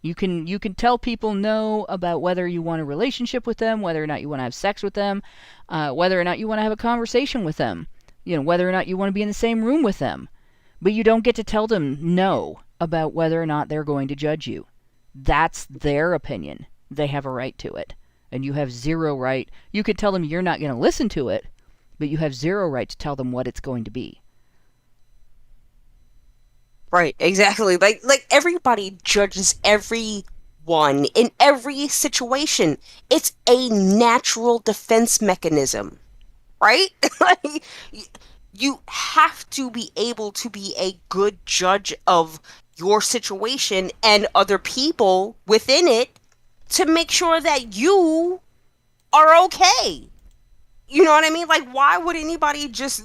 You can tell people no about whether you want a relationship with them, whether or not you want to have sex with them, whether or not you want to have a conversation with them, whether or not you want to be in the same room with them. But you don't get to tell them no about whether or not they're going to judge you. That's their opinion. They have a right to it. And you have zero right. You could tell them you're not going to listen to it, but you have zero right to tell them what it's going to be.
Right, exactly. Like everybody judges everyone in every situation. It's a natural defense mechanism, right? Like, you have to be able to be a good judge of your situation and other people within it to make sure that you are okay. You know what I mean? Like, why would anybody just,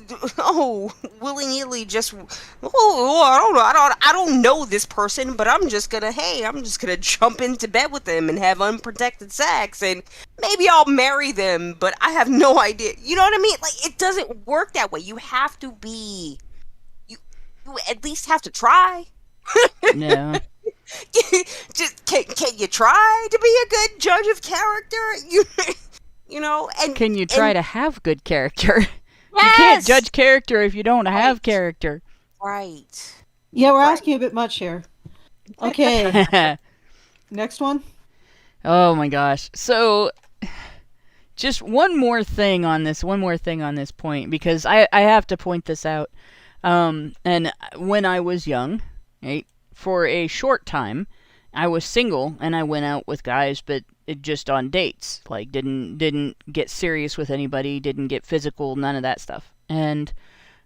willy-nilly just, I don't know this person, but I'm just gonna jump into bed with them and have unprotected sex, and maybe I'll marry them, but I have no idea. You know what I mean? Like, it doesn't work that way. You have to be, you at least have to try.
No.
Just, can you try to be a good judge of character? And
can you try to have good character?
Yes!
You can't judge character if you don't have character.
Right.
Yeah, we're asking a bit much here. Okay. Next one.
Oh my gosh. So, just one more thing on this point, because I have to point this out. And when I was young, right, for a short time, I was single and I went out with guys, but just on dates. Like, didn't get serious with anybody, didn't get physical, none of that stuff. And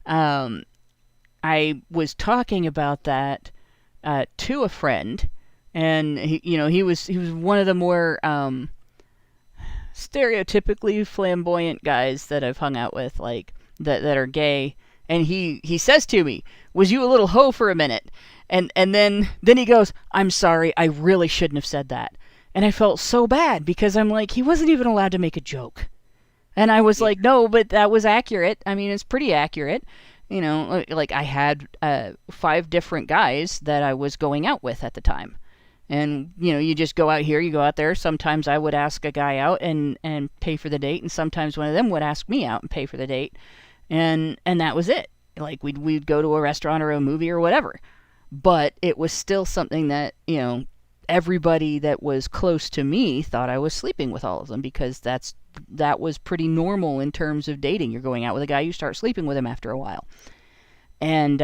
I was talking about that to a friend, and he was one of the more stereotypically flamboyant guys that I've hung out with, like that are gay. And he says to me, "Was you a little hoe for a minute?" And then he goes, "I'm sorry, I really shouldn't have said that." And I felt so bad because I'm like, he wasn't even allowed to make a joke. And I was like, no, but that was accurate. I mean, it's pretty accurate. Like I had 5 different guys that I was going out with at the time. And, you just go out here, you go out there. Sometimes I would ask a guy out and pay for the date. And sometimes one of them would ask me out and pay for the date. And that was it. Like, we'd go to a restaurant or a movie or whatever. But it was still something that, everybody that was close to me thought I was sleeping with all of them, because that was pretty normal in terms of dating. You're going out with a guy, you start sleeping with him after a while. And,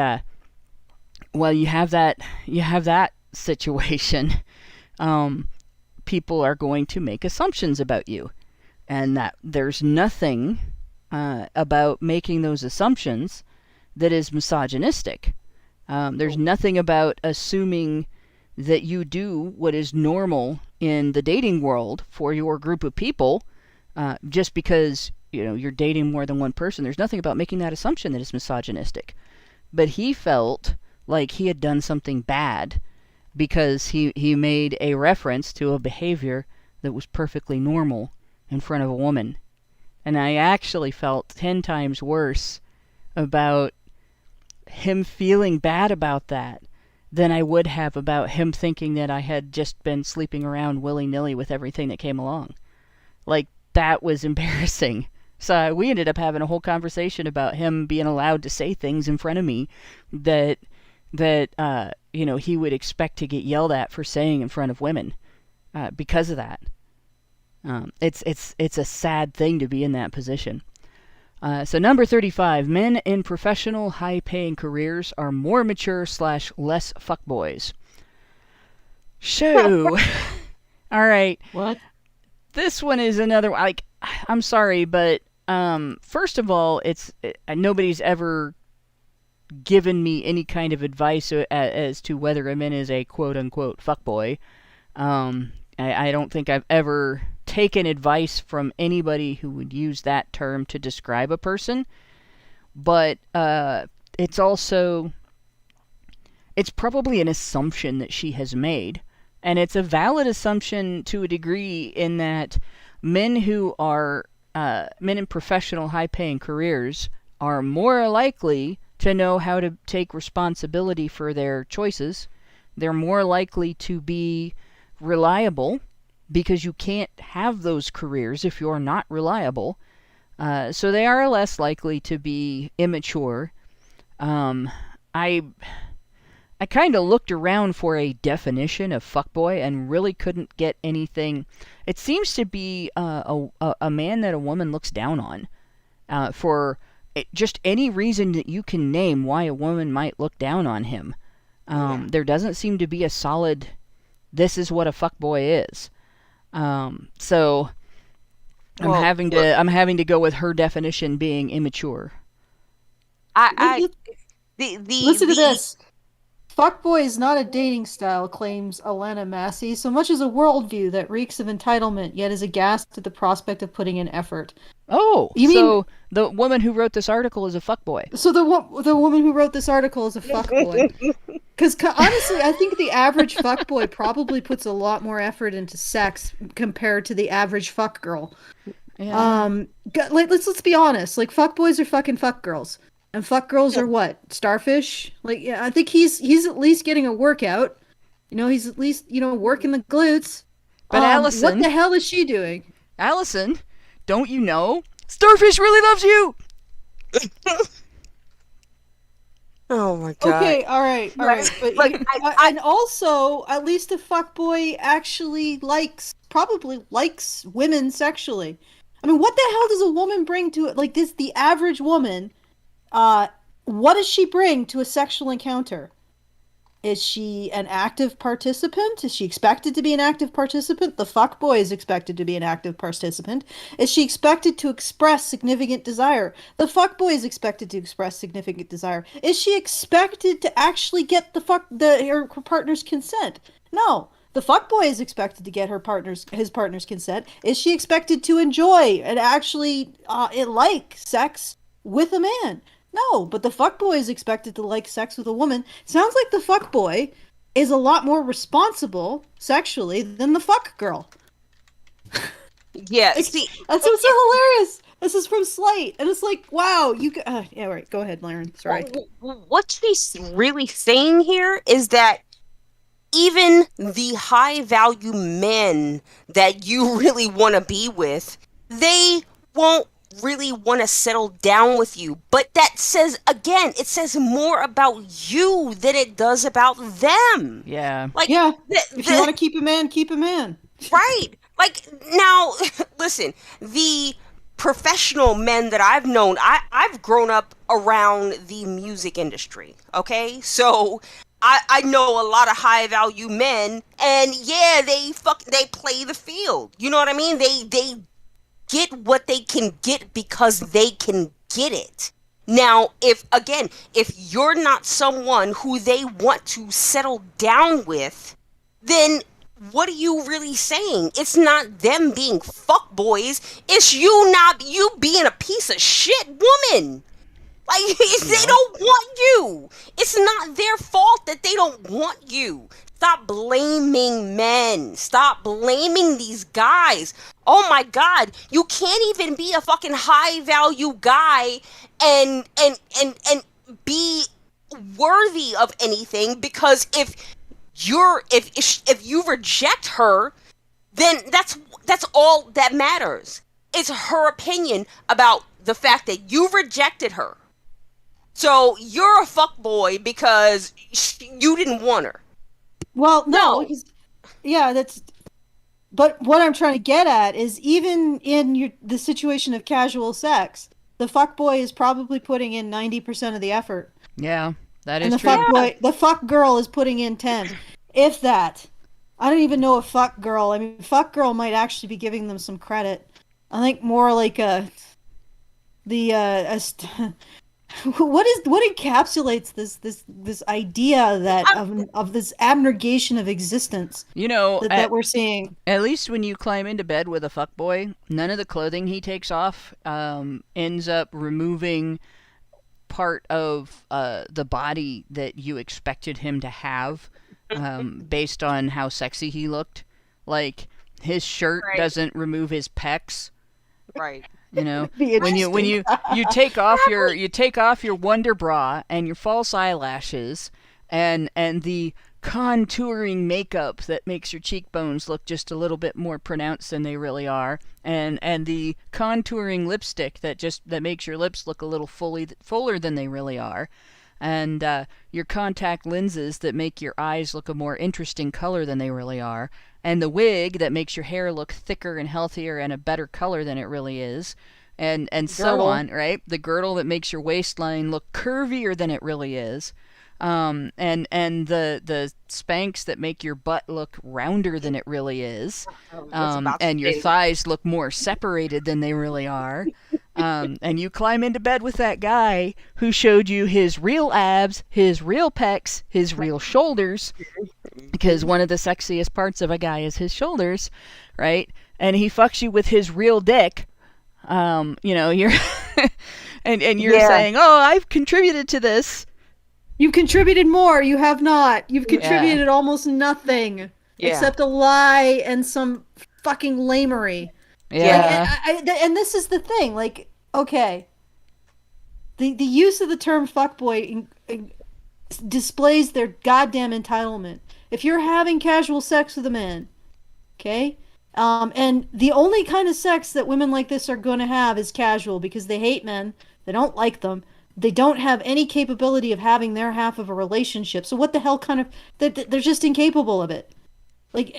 you have that situation. people are going to make assumptions about you, and that there's nothing about making those assumptions that is misogynistic. There's nothing about assuming that you do what is normal in the dating world for your group of people, just because you're dating more than one person. There's nothing about making that assumption that is misogynistic. But he felt like he had done something bad because he made a reference to a behavior that was perfectly normal in front of a woman. And I actually felt 10 times worse about him feeling bad about that than I would have about him thinking that I had just been sleeping around willy-nilly with everything that came along. Like, that was embarrassing. So we ended up having a whole conversation about him being allowed to say things in front of me that he would expect to get yelled at for saying in front of women because of that. It's a sad thing to be in that position. So number 35, men in professional, high-paying careers are more mature / less fuckboys. Shoo. All right.
What?
This one is another, I'm sorry, but first of all, nobody's ever given me any kind of advice as to whether a man is a quote-unquote fuckboy. I don't think I've ever taken advice from anybody who would use that term to describe a person, but it's probably an assumption that she has made, and it's a valid assumption to a degree in that men in professional high-paying careers are more likely to know how to take responsibility for their choices. They're more likely to be reliable, because you can't have those careers if you're not reliable. So they are less likely to be immature. I kind of looked around for a definition of fuckboy and really couldn't get anything. It seems to be a man that a woman looks down on, for just any reason that you can name why a woman might look down on him. There doesn't seem to be a solid, this is what a fuckboy is. So I'm having to go with her definition being immature.
Listen to this. Fuckboy is not a dating style, claims Alana Massey, so much as a worldview that reeks of entitlement, yet is aghast at the prospect of putting in effort.
Oh, so the woman who wrote this article is a fuckboy.
So the woman who wrote this article is a fuckboy. Because honestly, I think the average fuckboy probably puts a lot more effort into sex compared to the average fuck girl. Yeah. Let's be honest. Like, fuckboys are fucking fuck girls. And fuck girls are what? Starfish? Like, yeah, I think he's at least getting a workout. He's at least, working the glutes.
But Allison...
what the hell is she doing?
Allison, don't you know? Starfish really loves you!
Oh my god.
Okay, alright. But, and also, at least a fuckboy actually probably likes women sexually. I mean, what the hell does a woman bring to it? Like, the average woman... what does she bring to a sexual encounter? Is she an active participant? Is she expected to be an active participant? The fuckboy is expected to be an active participant. Is she expected to express significant desire? The fuckboy is expected to express significant desire. Is she expected to actually get her partner's consent? No. The fuckboy is expected to get his partner's consent. Is she expected to enjoy and actually like sex with a man? No, but the fuckboy is expected to like sex with a woman. Sounds like the fuckboy is a lot more responsible sexually than the fuck girl.
Yeah, see,
that's what's so hilarious. This is from Slate, and it's like, wow, yeah, right. Go ahead, Lauren. Sorry.
What she's really saying here is that even the high-value men that you really want to be with, they won't really want to settle down with you. But that says, again, it says more about you than it does about them.
Yeah.
Like, yeah, if you want to keep a man, keep a man.
Right. Like, now, listen, the professional men that I've known, I've grown up around the music industry, okay? So I know a lot of high value men, and yeah, they play the field. You know what I mean? They get what they can get because they can get it. Now, if you're not someone who they want to settle down with, then what are you really saying? It's not them being fuckboys. It's you being a piece of shit woman. Like, they don't want you. It's not their fault that they don't want you. Stop blaming men. Stop blaming these guys. Oh my God, you can't even be a fucking high value guy and be worthy of anything, because if you reject her, then that's all that matters. It's her opinion about the fact that you rejected her. So you're a fuckboy because you didn't want her.
Well, no. That's. But what I'm trying to get at is, even in the situation of casual sex, the fuckboy is probably putting in 90% of the effort.
Yeah, that is
and
true.
The fuck girl is putting in 10, if that. I don't even know a fuck girl. I mean, fuck girl might actually be giving them some credit. I think more like what encapsulates this idea that of this abnegation of existence, that we're seeing.
At least when you climb into bed with a fuckboy, none of the clothing he takes off ends up removing part of the body that you expected him to have, based on how sexy he looked. Like, his shirt doesn't remove his pecs.
Right.
You know, when you take off your wonder bra and your false eyelashes and the contouring makeup that makes your cheekbones look just a little bit more pronounced than they really are, and the contouring lipstick that makes your lips look a little fuller than they really are, and your contact lenses that make your eyes look a more interesting color than they really are, and the wig that makes your hair look thicker and healthier and a better color than it really is, and so on, right? The girdle that makes your waistline look curvier than it really is, and the Spanx that make your butt look rounder than it really is, and your thighs look more separated than they really are, and you climb into bed with that guy who showed you his real abs, his real pecs, his real shoulders, because one of the sexiest parts of a guy is his shoulders, right? And he fucks you with his real dick. You're and you're saying, "Oh, I've contributed to this."
You've contributed more. You have not. You've contributed almost nothing except a lie and some fucking lamery.
Yeah.
And this is the thing. Like, okay, the use of the term fuckboy displays their goddamn entitlement. If you're having casual sex with a man, okay, and the only kind of sex that women like this are going to have is casual, because they hate men, they don't like them, they don't have any capability of having their half of a relationship. So what the hell kind of... They're just incapable of it. Like,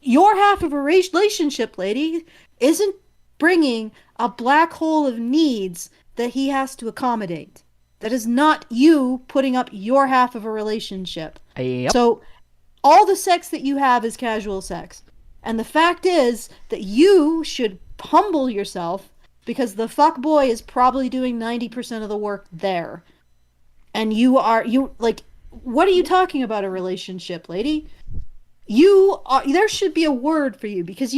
your half of a relationship, lady, isn't bringing a black hole of needs that he has to accommodate. That is not you putting up your half of a relationship.
Yep.
So all the sex that you have is casual sex. And the fact is that you should humble yourself, because the fuck boy is probably doing 90% of the work there. And what are you talking about, a relationship, lady? There should be a word for you, because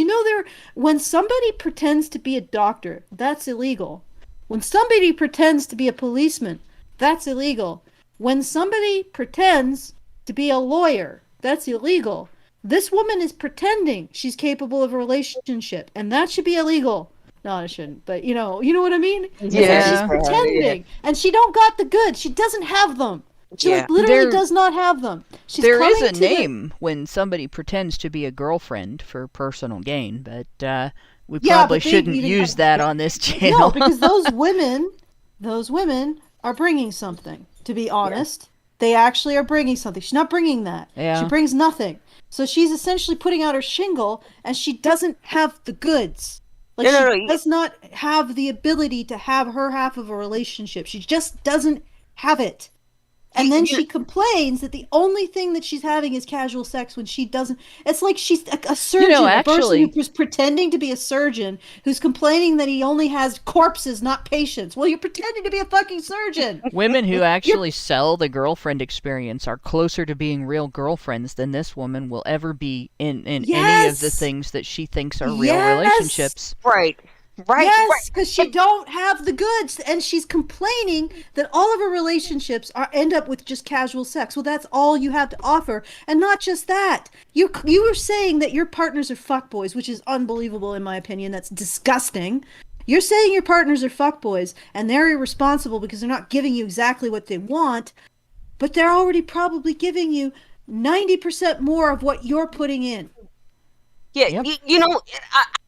when somebody pretends to be a doctor, that's illegal. When somebody pretends to be a policeman, that's illegal. When somebody pretends to be a lawyer, that's illegal. This woman is pretending she's capable of a relationship, and that should be illegal. No, it shouldn't, but you know what I mean?
Yeah.
She's pretending, and she don't got the goods. She doesn't have them. She literally does not have them.
There is a name when somebody pretends to be a girlfriend for personal gain, but we probably shouldn't use that on this channel.
No, because those women are bringing something, to be honest. They actually are bringing something. She's not bringing that.
Yeah.
She brings nothing. So she's essentially putting out her shingle, and she doesn't have the goods. Like, she does not have the ability to have her half of a relationship. She just doesn't have it. And then she complains that the only thing that she's having is casual sex when she doesn't. It's like she's a surgeon, a person who's pretending to be a surgeon, who's complaining that he only has corpses, not patients. Well, you're pretending to be a fucking surgeon.
Women who actually sell the girlfriend experience are closer to being real girlfriends than this woman will ever be in any of the things that she thinks are real relationships.
Right.
Yes, because she don't have the goods, and she's complaining that all of her relationships end up with just casual sex. Well, that's all you have to offer, and not just that. You were saying that your partners are fuckboys, which is unbelievable in my opinion. That's disgusting. You're saying your partners are fuckboys, and they're irresponsible because they're not giving you exactly what they want, but they're already probably giving you 90% more of what you're putting in.
Yeah, you know,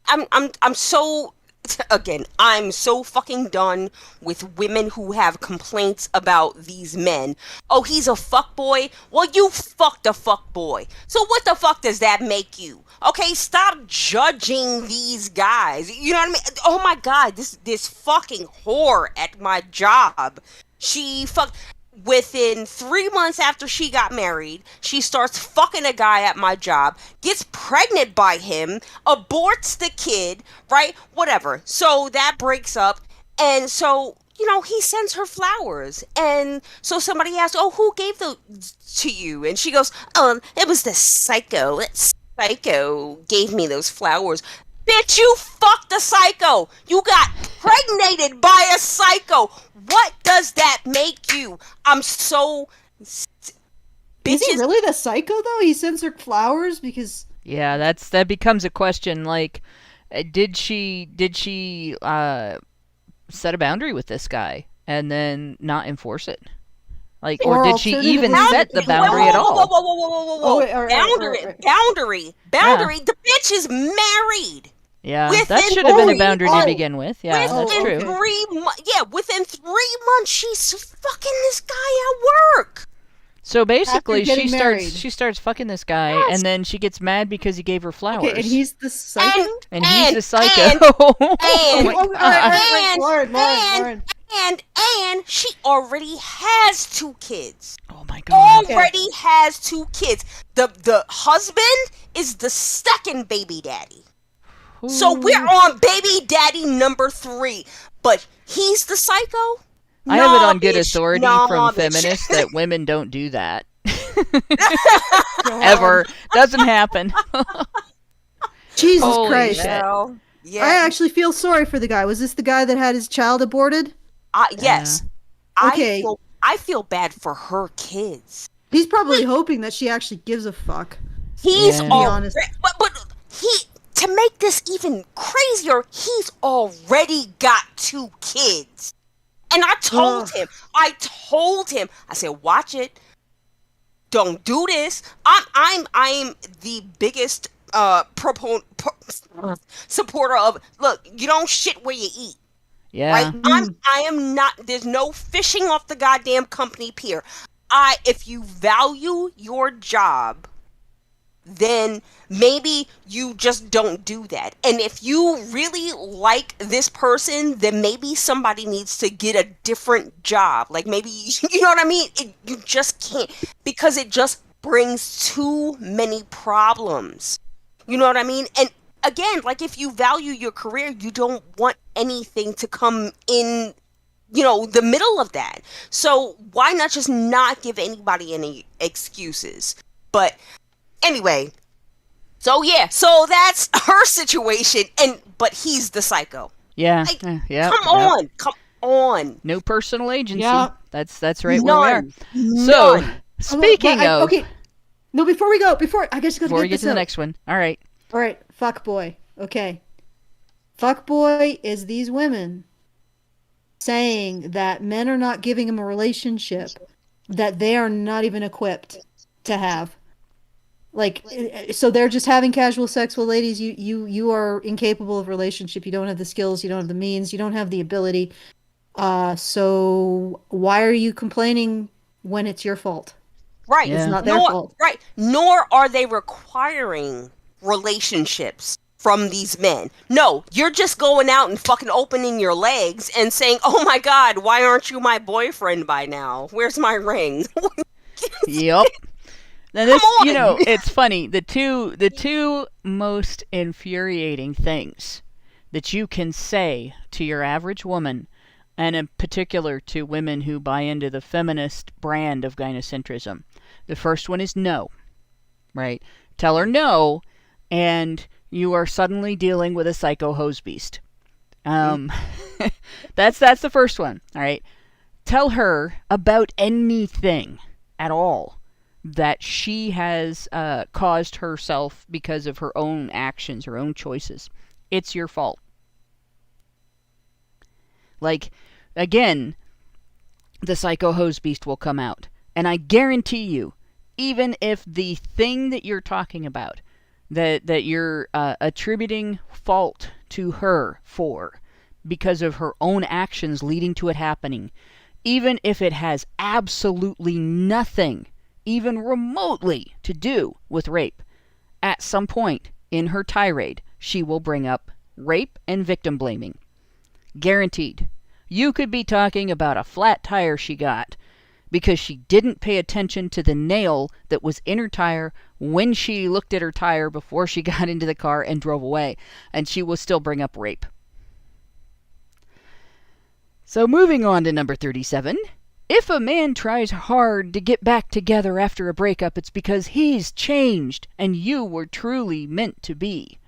I'm so. Again, I'm so fucking done with women who have complaints about these men. Oh, he's a fuckboy? Well, you fucked a fuckboy. So what the fuck does that make you? Okay, stop judging these guys. You know what I mean? Oh my god, this fucking whore at my job. She fucked... Within 3 months after she got married, she starts fucking a guy at my job, gets pregnant by him, aborts the kid, right? Whatever. So that breaks up. And so, you know, he sends her flowers. And so somebody asks, oh, who gave those to you? And she goes, it was the psycho. That psycho gave me those flowers. Bitch, you fucked a psycho. You got pregnated by a psycho. What does that make you? I'm so...
Is he really the psycho, though? He sends her flowers because...
Yeah, that becomes a question. Like, did she set a boundary with this guy and then not enforce it? Like, or did she even set the boundary at all?
Whoa. Boundary. Yeah. The bitch is married.
Yeah, that should have been a boundary to begin with. Yeah, that's true.
Within 3 months, she's fucking this guy at work.
So basically, she starts fucking this guy, and then she gets mad because he gave her flowers.
Okay, and he's the psycho.
And he's the psycho.
And she already has 2 kids.
Oh my god!
Already has 2 kids. The husband is the second baby daddy. Ooh. So we're on baby daddy number 3, but he's the psycho?
I have it on good authority from feminists that women don't do that. Ever. Doesn't happen.
Jesus Christ.
Yeah.
I actually feel sorry for the guy. Was this the guy that had his child aborted?
Yes.
Okay.
I feel bad for her kids.
He's probably hoping that she actually gives a fuck.
He's honest. But he... To make this even crazier, he's already got 2 kids. And I told him, I said, watch it. Don't do this. I'm the biggest supporter of, look, you don't shit where you eat.
Yeah.
Right? I am not, there's no fishing off the goddamn company pier. If you value your job, then maybe you just don't do that. And if you really like this person, then maybe somebody needs to get a different job. Like maybe, you know what I mean? You just can't, because it just brings too many problems. You know what I mean? And again, like if you value your career, you don't want anything to come in, you know, the middle of that. So why not just not give anybody any excuses? But anyway, so that's her situation, but he's the psycho.
Yeah,
like, come on.
No personal agency.
Yeah.
That's right where we are. So speaking of,
okay, no, before we get
to the next one. All right,
fuckboy. Okay, fuckboy is these women saying that men are not giving them a relationship that they are not even equipped to have. Like, so they're just having casual sex. Well, ladies, you are incapable of relationship. You don't have the skills. You don't have the means. You don't have the ability. So why are you complaining when it's your fault?
Right.
It's not their fault.
Right. Nor are they requiring relationships from these men. No, you're just going out and fucking opening your legs and saying, "Oh my God, why aren't you my boyfriend by now? Where's my ring?"
Yep. Now this,
Come on!
it's funny. The two most infuriating things that you can say to your average woman, and in particular to women who buy into the feminist brand of gynocentrism. The first one is no, right? Tell her no, and you are suddenly dealing with a psycho hose beast. That's the first one, all right? Tell her about anything at all that she has caused herself because of her own actions, her own choices. It's your fault. Like, again, the psycho hose beast will come out. And I guarantee you, even if the thing that you're talking about, that you're attributing fault to her for, because of her own actions leading to it happening, even if it has absolutely nothing, even remotely, to do with rape, at some point in her tirade, she will bring up rape and victim blaming. Guaranteed. You could be talking about a flat tire she got because she didn't pay attention to the nail that was in her tire when she looked at her tire before she got into the car and drove away, and she will still bring up rape. So moving on to number 37. If a man tries hard to get back together after a breakup, it's because he's changed and you were truly meant to be.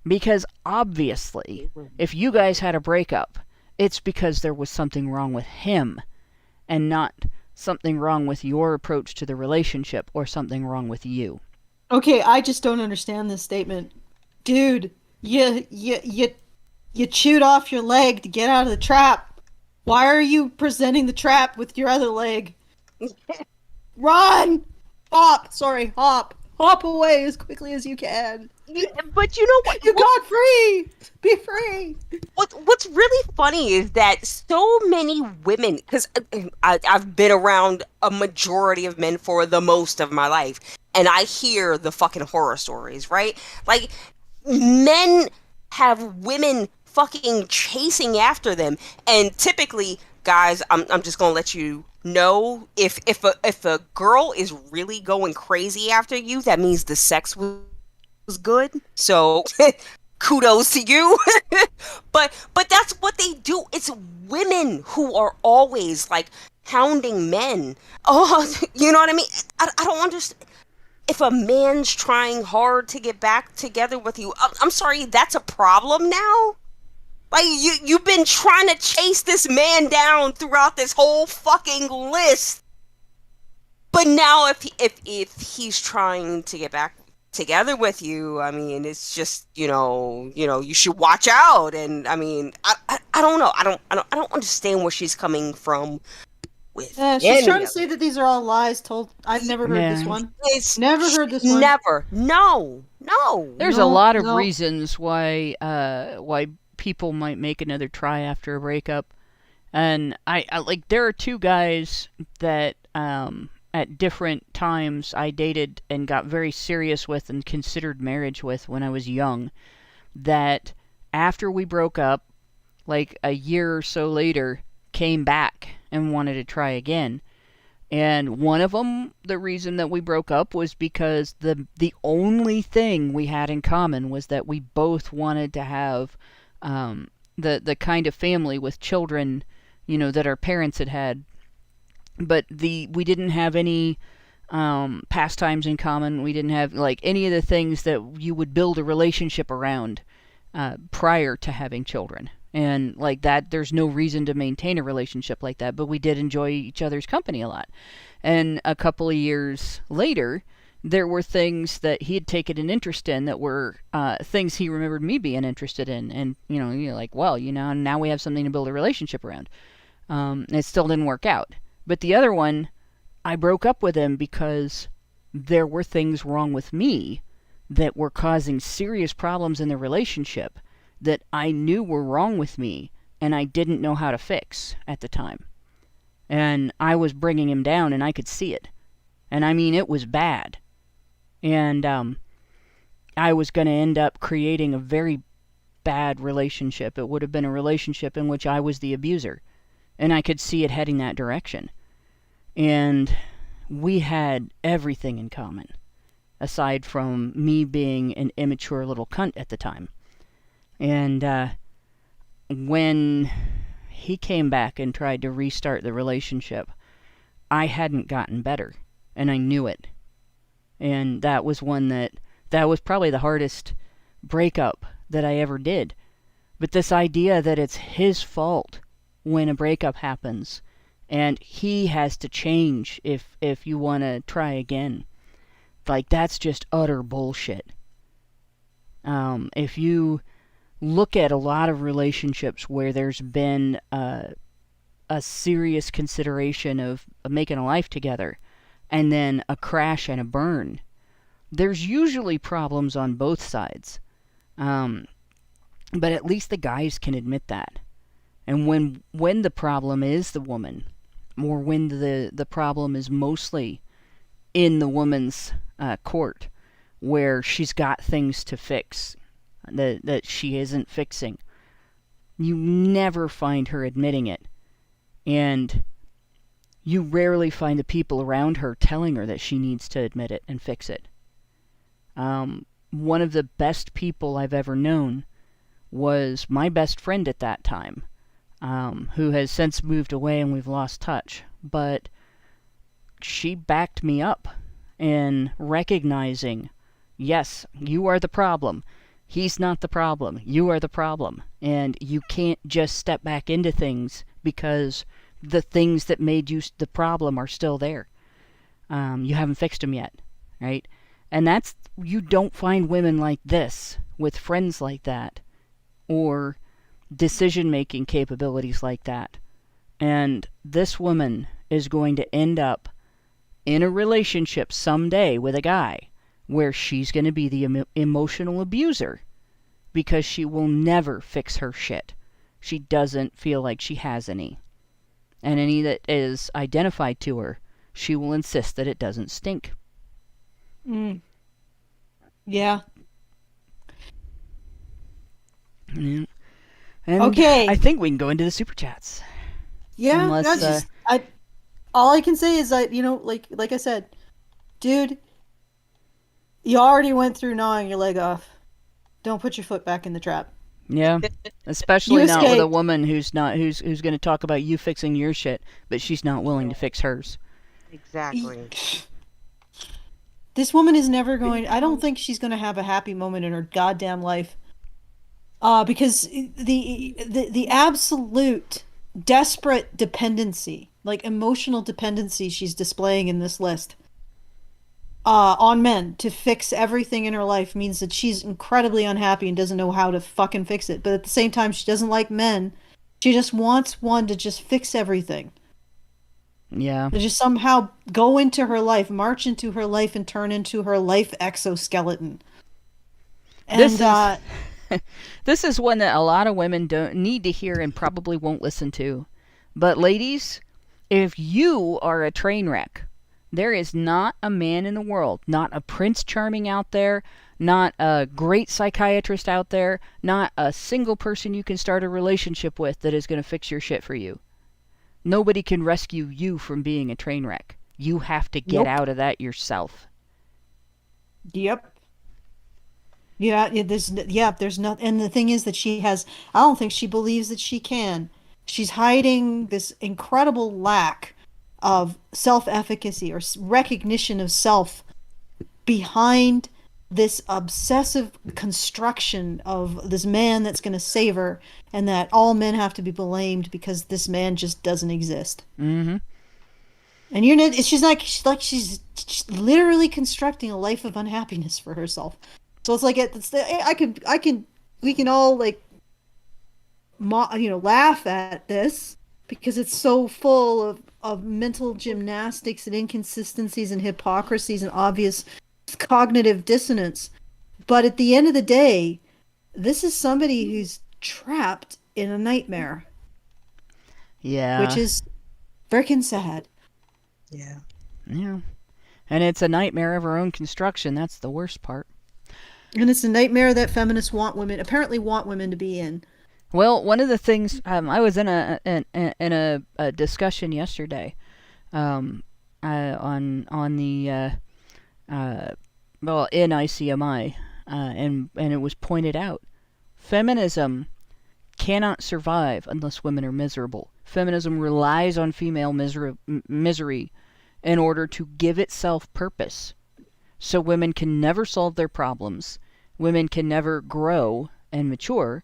Because obviously, if you guys had a breakup, it's because there was something wrong with him and not something wrong with your approach to the relationship or something wrong with you.
Okay, I just don't understand this statement. Dude, you chewed off your leg to get out of the trap. Why are you presenting the trap with your other leg? Run! Hop! Sorry, hop. Hop away as quickly as you can.
But you know what?
You got free! Be free!
What's really funny is that so many women, because I've been around a majority of men for the most of my life, and I hear the fucking horror stories, right? Like, men have women fucking chasing after them, and typically, guys, I'm just gonna let you know, if a girl is really going crazy after you, that means the sex was good. So kudos to you. but that's what they do. It's women who are always like hounding men. Oh, you know what I mean? I don't understand. If a man's trying hard to get back together with you, I'm sorry, that's a problem now? Like, you've been trying to chase this man down throughout this whole fucking list. But now if he's trying to get back together with you, I mean, it's just, you know, you should watch out. And I mean, I don't know. I don't understand where she's coming from with.
She's trying to say that these are all lies told. I've never heard this one. Never heard this one.
Never. No.
There's a lot of reasons why people might make another try after a breakup. And I like, there are two guys that at different times I dated and got very serious with and considered marriage with when I was young, that after we broke up, like a year or so later, came back and wanted to try again. And one of them, the reason that we broke up was because the only thing we had in common was that we both wanted to have the kind of family with children, you know, that our parents had. But we didn't have any pastimes in common. We didn't have like any of the things that you would build a relationship around prior to having children. And like that, there's no reason to maintain a relationship like that. But we did enjoy each other's company a lot. And a couple of years later, there were things that he had taken an interest in that were things he remembered me being interested in. And, you're like, well, now we have something to build a relationship around. It still didn't work out. But the other one, I broke up with him because there were things wrong with me that were causing serious problems in the relationship that I knew were wrong with me and I didn't know how to fix at the time. And I was bringing him down and I could see it. And I mean, it was bad. And I was going to end up creating a very bad relationship. It would have been a relationship in which I was the abuser, and I could see it heading that direction. And we had everything in common, aside from me being an immature little cunt at the time. And when he came back and tried to restart the relationship, I hadn't gotten better, and I knew it. And that was one that was probably the hardest breakup that I ever did. But this idea that it's his fault when a breakup happens, and he has to change if you want to try again, like, that's just utter bullshit. If you look at a lot of relationships where there's been a serious consideration of making a life together, and then a crash and a burn, there's usually problems on both sides. But at least the guys can admit that. And when the problem is the woman, or when the problem is mostly in the woman's court, where she's got things to fix that she isn't fixing, you never find her admitting it. And you rarely find the people around her telling her that she needs to admit it and fix it. One of the best people I've ever known was my best friend at that time, who has since moved away and we've lost touch. But she backed me up in recognizing, yes, you are the problem. He's not the problem. You are the problem. And you can't just step back into things because the things that made you the problem are still there. You haven't fixed them yet, right? And you don't find women like this with friends like that, or decision-making capabilities like that. And this woman is going to end up in a relationship someday with a guy where she's going to be the emotional abuser, because she will never fix her shit. She doesn't feel like she has any. And any that is identified to her, she will insist that it doesn't stink.
Yeah.
Yeah. And
okay.
I think we can go into the super chats.
Yeah.
Unless,
all I can say is that, like I said, dude, you already went through gnawing your leg off. Don't put your foot back in the trap.
Yeah, especially not with a woman who's going to talk about you fixing your shit, but she's not willing to fix hers.
Exactly.
This woman is never going. I don't think she's going to have a happy moment in her goddamn life. Because the absolute desperate dependency, like emotional dependency, she's displaying in this list on men to fix everything in her life means that she's incredibly unhappy and doesn't know how to fucking fix it. But at the same time, she doesn't like men. She just wants one to just fix everything.
Yeah.
To just somehow go into her life, march into her life, and turn into her life exoskeleton. And
this is one that a lot of women don't need to hear and probably won't listen to. But ladies, if you are a train wreck, there is not a man in the world, not a Prince Charming out there, not a great psychiatrist out there, not a single person you can start a relationship with that is going to fix your shit for you. Nobody can rescue you from being a train wreck. You have to get out of that yourself.
Yep. Yeah, there's not, and the thing is that I don't think she believes that she can. She's hiding this incredible lack of self-efficacy or recognition of self behind this obsessive construction of this man that's going to save her, and that all men have to be blamed because this man just doesn't exist.
Mm-hmm.
And she's literally constructing a life of unhappiness for herself. So it's like we can all laugh at this because it's so full of mental gymnastics and inconsistencies and hypocrisies and obvious cognitive dissonance. But at the end of the day, this is somebody who's trapped in a nightmare.
Yeah.
Which is freaking sad.
Yeah.
Yeah. And it's a nightmare of her own construction. That's the worst part.
And it's a nightmare that feminists apparently want women to be in.
Well, one of the things I was in a discussion yesterday, on the in ICMI, and it was pointed out, feminism cannot survive unless women are miserable. Feminism relies on female misery in order to give itself purpose. So women can never solve their problems, women can never grow and mature,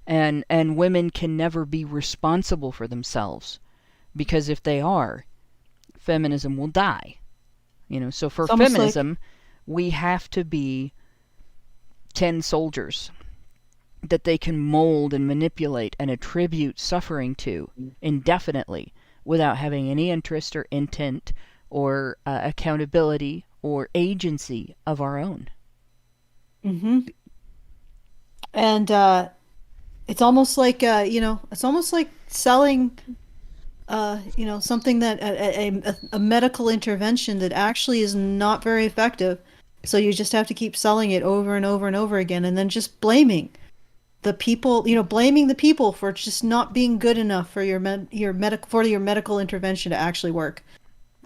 and women can never be responsible for themselves. Because if they are, feminism will die. So for feminism, we have to be 10 soldiers that they can mold and manipulate and attribute suffering to indefinitely without having any interest or intent or accountability or agency of our own.
Mm-hmm. And it's almost like it's almost like selling something that a medical intervention that actually is not very effective. So you just have to keep selling it over and over and over again, and then just blaming the people, blaming the people for just not being good enough for your medical intervention to actually work.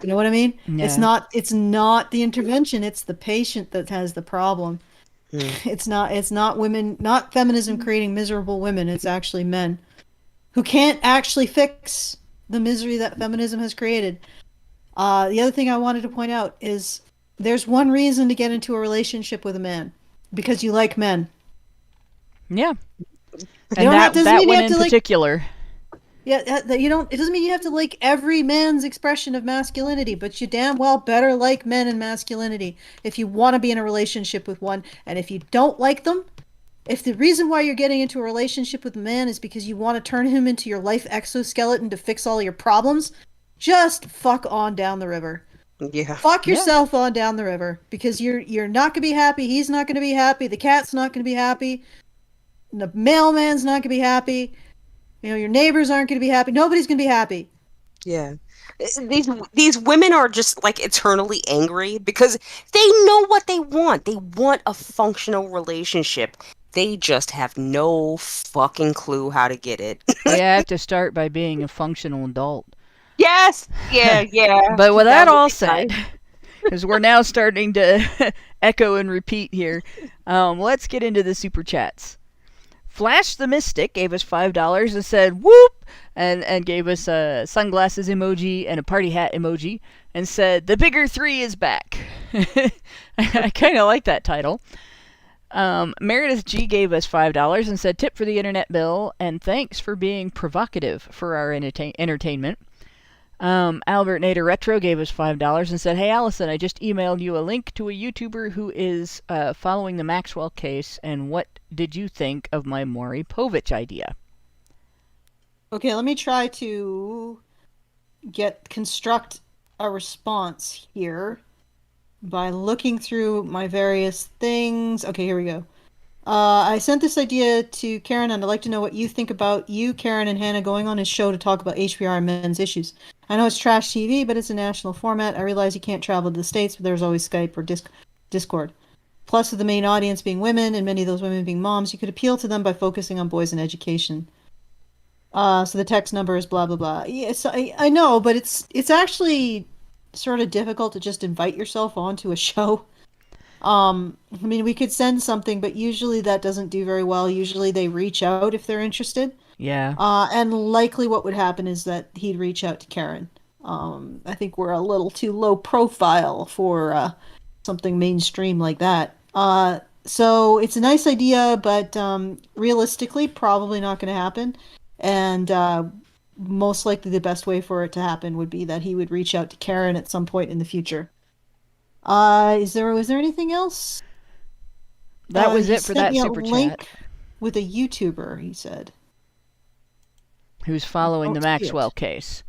You know what I mean?
Yeah.
It's not the intervention, it's the patient that has the problem. It's not women, not feminism creating miserable women, it's actually men who can't actually fix the misery that feminism has created. The other thing I wanted to point out is there's one reason to get into a relationship with a man, because you like men.
Yeah. And that one in particular.
Yeah, it doesn't mean you have to like every man's expression of masculinity, but you damn well better like men and masculinity if you want to be in a relationship with one. And if you don't like them, if the reason why you're getting into a relationship with a man is because you want to turn him into your life exoskeleton to fix all your problems, just fuck on down the river.
Yeah.
Fuck yourself on down the river, because you're not going to be happy, he's not going to be happy, the cat's not going to be happy, the mailman's not going to be happy. Your neighbors aren't going to be happy. Nobody's going to be happy.
Yeah. These women are just like eternally angry because they know what they want. They want a functional relationship. They just have no fucking clue how to get it.
They have to start by being a functional adult.
Yes. Yeah.
But with that all said, because we're now starting to echo and repeat here, let's get into the super chats. Flash the Mystic gave us $5 and said whoop, and gave us a sunglasses emoji and a party hat emoji and said the bigger 3 is back. I kind of like that title. Meredith G gave us $5 and said tip for the internet bill and thanks for being provocative for our entertainment. Albert Nader Retro gave us $5 and said, hey Allison, I just emailed you a link to a YouTuber who is following the Maxwell case, and what did you think of my Maury Povich idea?
Okay, let me try to construct a response here by looking through my various things. Okay, here we go. I sent this idea to Karen, and I'd like to know what you think about you, Karen, and Hannah going on his show to talk about HBR and men's issues. I know it's trash TV, but it's a national format. I realize you can't travel to the States, but there's always Skype or Discord. Plus, with the main audience being women, and many of those women being moms, you could appeal to them by focusing on boys and education. So the text number is blah, blah, blah. Yes, I know, but it's actually sort of difficult to just invite yourself onto a show. I mean, we could send something, but usually that doesn't do very well. Usually they reach out if they're interested.
Yeah.
And likely what would happen is that he'd reach out to Karen. I think we're a little too low profile for something mainstream like that. So it's a nice idea, but realistically, probably not going to happen. And most likely the best way for it to happen would be that he would reach out to Karen at some point in the future. Was there anything else?
That was it for that super
link
chat.
With a YouTuber, he said.
Who's following the Maxwell case.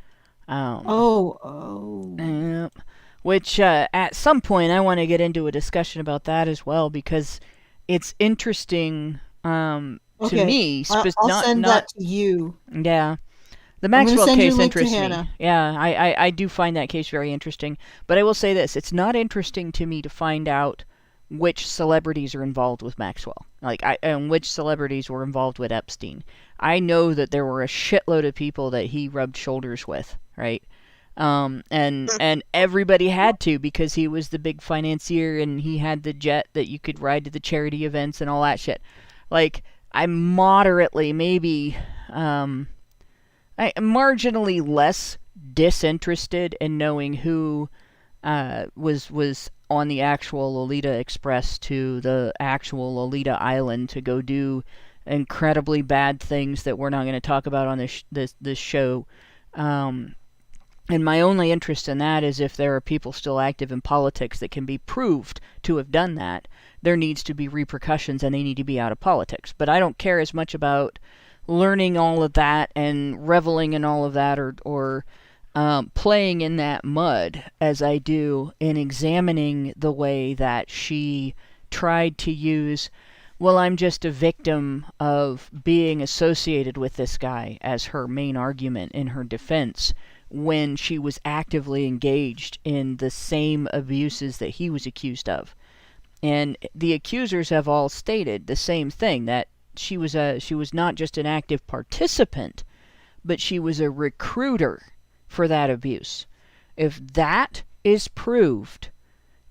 Which at some point I want to get into a discussion about that as well, because it's interesting to me.
I'll send that to you.
Yeah. The Maxwell case interests me. Yeah, I do find that case very interesting. But I will say this. It's not interesting to me to find out which celebrities are involved with Maxwell, and which celebrities were involved with Epstein. I know that there were a shitload of people that he rubbed shoulders with, right? And everybody had to, because he was the big financier and he had the jet that you could ride to the charity events and all that shit. Like, I'm moderately, maybe, I'm marginally less disinterested in knowing who was on the actual Lolita Express to the actual Lolita Island to go do incredibly bad things that we're not going to talk about on this show. And my only interest in that is if there are people still active in politics that can be proved to have done that, there needs to be repercussions and they need to be out of politics. But I don't care as much about learning all of that and reveling in all of that, or playing in that mud, as I do in examining the way that she tried to use, well, I'm just a victim of being associated with this guy, as her main argument in her defense, when she was actively engaged in the same abuses that he was accused of. And the accusers have all stated the same thing, that she was not just an active participant, but she was a recruiter for that abuse. If that is proved,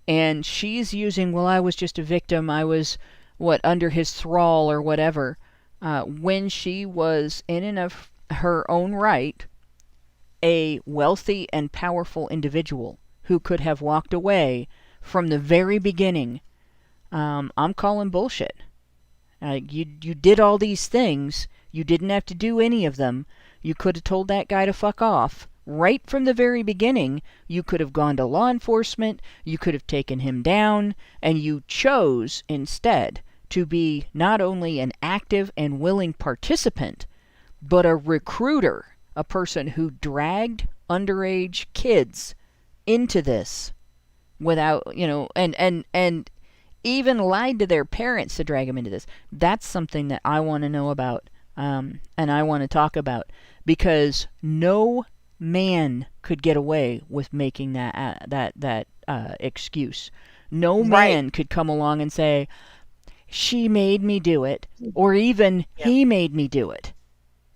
and she's using, well, I was just a victim, I was, under his thrall or whatever, when she was, in and of her own right, a wealthy and powerful individual who could have walked away from the very beginning, I'm calling bullshit. You did all these things. You didn't have to do any of them. You could have told that guy to fuck off. Right from the very beginning, you could have gone to law enforcement, you could have taken him down, and you chose instead to be not only an active and willing participant, but a recruiter, a person who dragged underage kids into this without, and even lied to their parents to drag them into this. That's something that I want to know about, and I want to talk about, because no man could get away with making that excuse. No man could come along and say, she made me do it, or even he made me do it.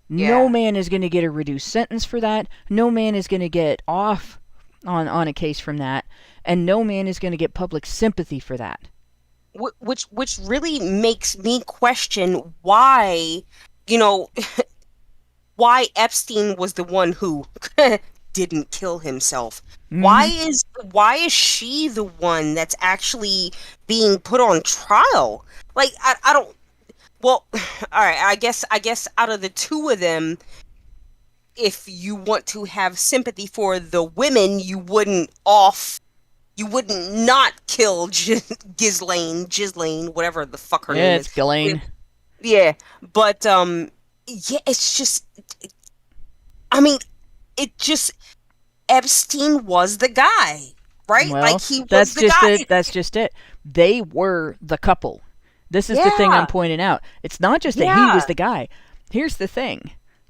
No man is going to get a reduced sentence for that. No man is going to get off on a case from that, and no man is going to get public sympathy for that.
Which really makes me question why, why Epstein was the one who didn't kill himself. Mm-hmm. Why is she the one that's actually being put on trial? Like, I don't. Well, all right. I guess out of the two of them, if you want to have sympathy for the women, you wouldn't not kill Ghislaine, whatever the fuck her name is.
Yeah, it's Ghislaine.
Yeah, but it's just, I mean, Epstein was the guy, right?
Well,
like, he was the guy.
That's just it. They were the couple. This is the thing I'm pointing out. It's not just that he was the guy. Here's the thing.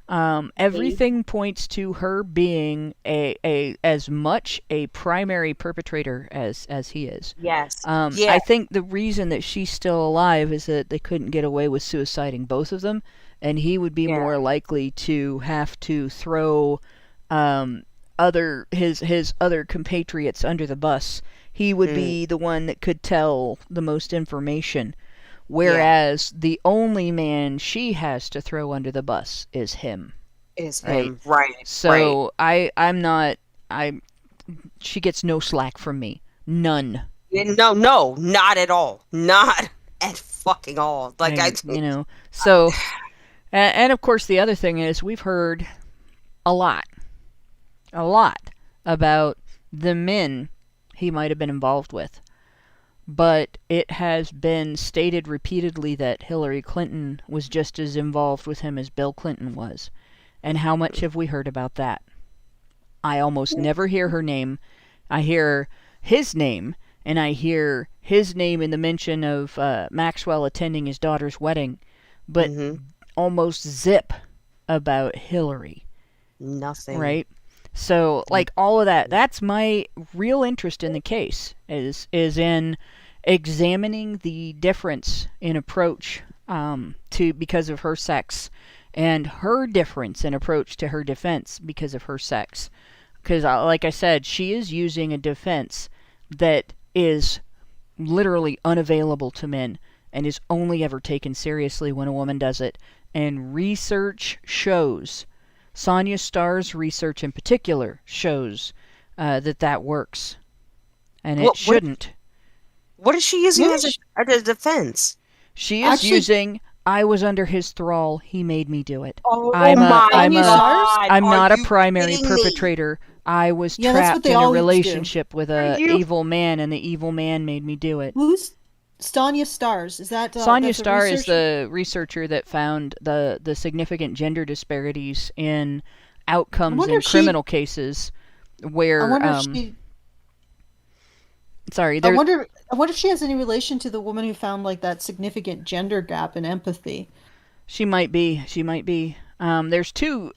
Everything points to her being as much a primary perpetrator as he is.
Yes.
I think the reason that she's still alive is that they couldn't get away with suiciding both of them, and he would be more likely to have to throw his other compatriots under the bus. He would be the one that could tell the most information. Whereas the only man she has to throw under the bus is him.
Right.
So she gets no slack from me. None.
No, not at all. Not at fucking all. Like,
so, and of course the other thing is, we've heard a lot about the men he might have been involved with. But it has been stated repeatedly that Hillary Clinton was just as involved with him as Bill Clinton was. And how much have we heard about that? I almost never hear her name. I hear his name, and I hear his name in the mention of Maxwell attending his daughter's wedding, but almost zip about Hillary.
Nothing.
Right? So, like, all of that, that's my real interest in the case, is in examining the difference in approach because of her sex, and her difference in approach to her defense because of her sex. Because, like I said, she is using a defense that is literally unavailable to men and is only ever taken seriously when a woman does it. And research shows, Sonia Starr's research in particular shows that works. And it shouldn't.
What is she using as a defense?
She is using, I was under his thrall, he made me do it.
Oh
I'm
God.
not a primary perpetrator. I was trapped in a relationship with an evil man, and the evil man made me do it.
Who's Sonia Starrs? Is that
Sonia Starr is the researcher that found the significant gender disparities in outcomes in criminal cases where
I wonder if she has any relation to the woman who found like that significant gender gap in empathy.
She might be. There's two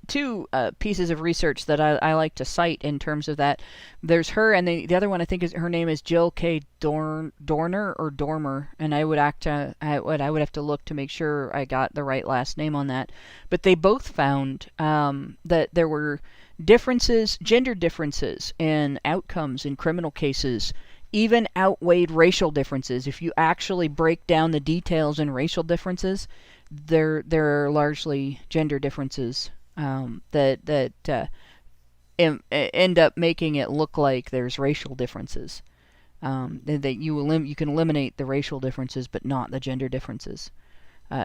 pieces of research that I like to cite in terms of that. There's her, and the other one I think her name is Jill K. Dorner or Dormer, and I would have to look to make sure I got the right last name on that. But they both found that there were gender differences in outcomes in criminal cases, even outweighed racial differences. If you actually break down the details in racial differences, there are largely gender differences that end up making it look like there's racial differences. That you can eliminate the racial differences, but not the gender differences.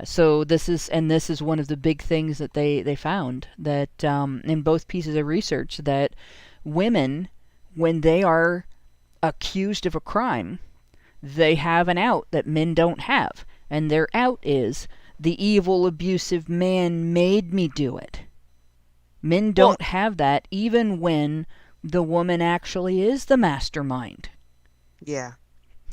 So this is one of the big things that they found, that in both pieces of research, that women, when they are accused of a crime, they have an out that men don't have, and their out is, the evil, abusive man made me do it. Men don't have that, even when the woman actually is the mastermind.
Yeah.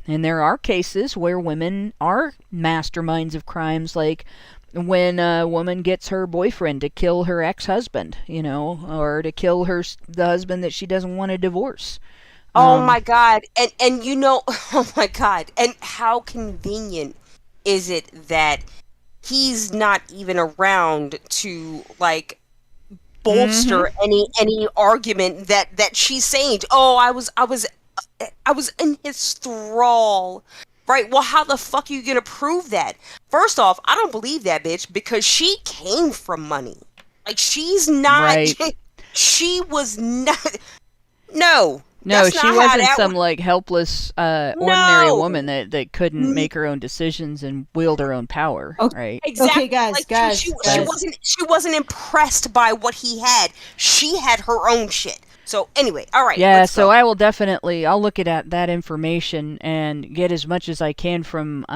And there are cases where women are masterminds of crimes, like when a woman gets her boyfriend to kill her ex-husband, or to kill the husband that she doesn't want to divorce.
Oh my God. And oh my God. And how convenient is it that he's not even around to bolster any argument that she's saying? Oh, I was in his thrall. Right? Well, how the fuck are you gonna prove that? First off, I don't believe that bitch, because she came from money. She's not. Right. She was not. No.
No, she wasn't some helpless, ordinary woman that couldn't make her own decisions and wield her own power, right?
Exactly.
Okay, guys.
She wasn't impressed by what he had. She had her own shit. So anyway, all right.
Yeah, so I will I'll look at that information and get as much as I can from,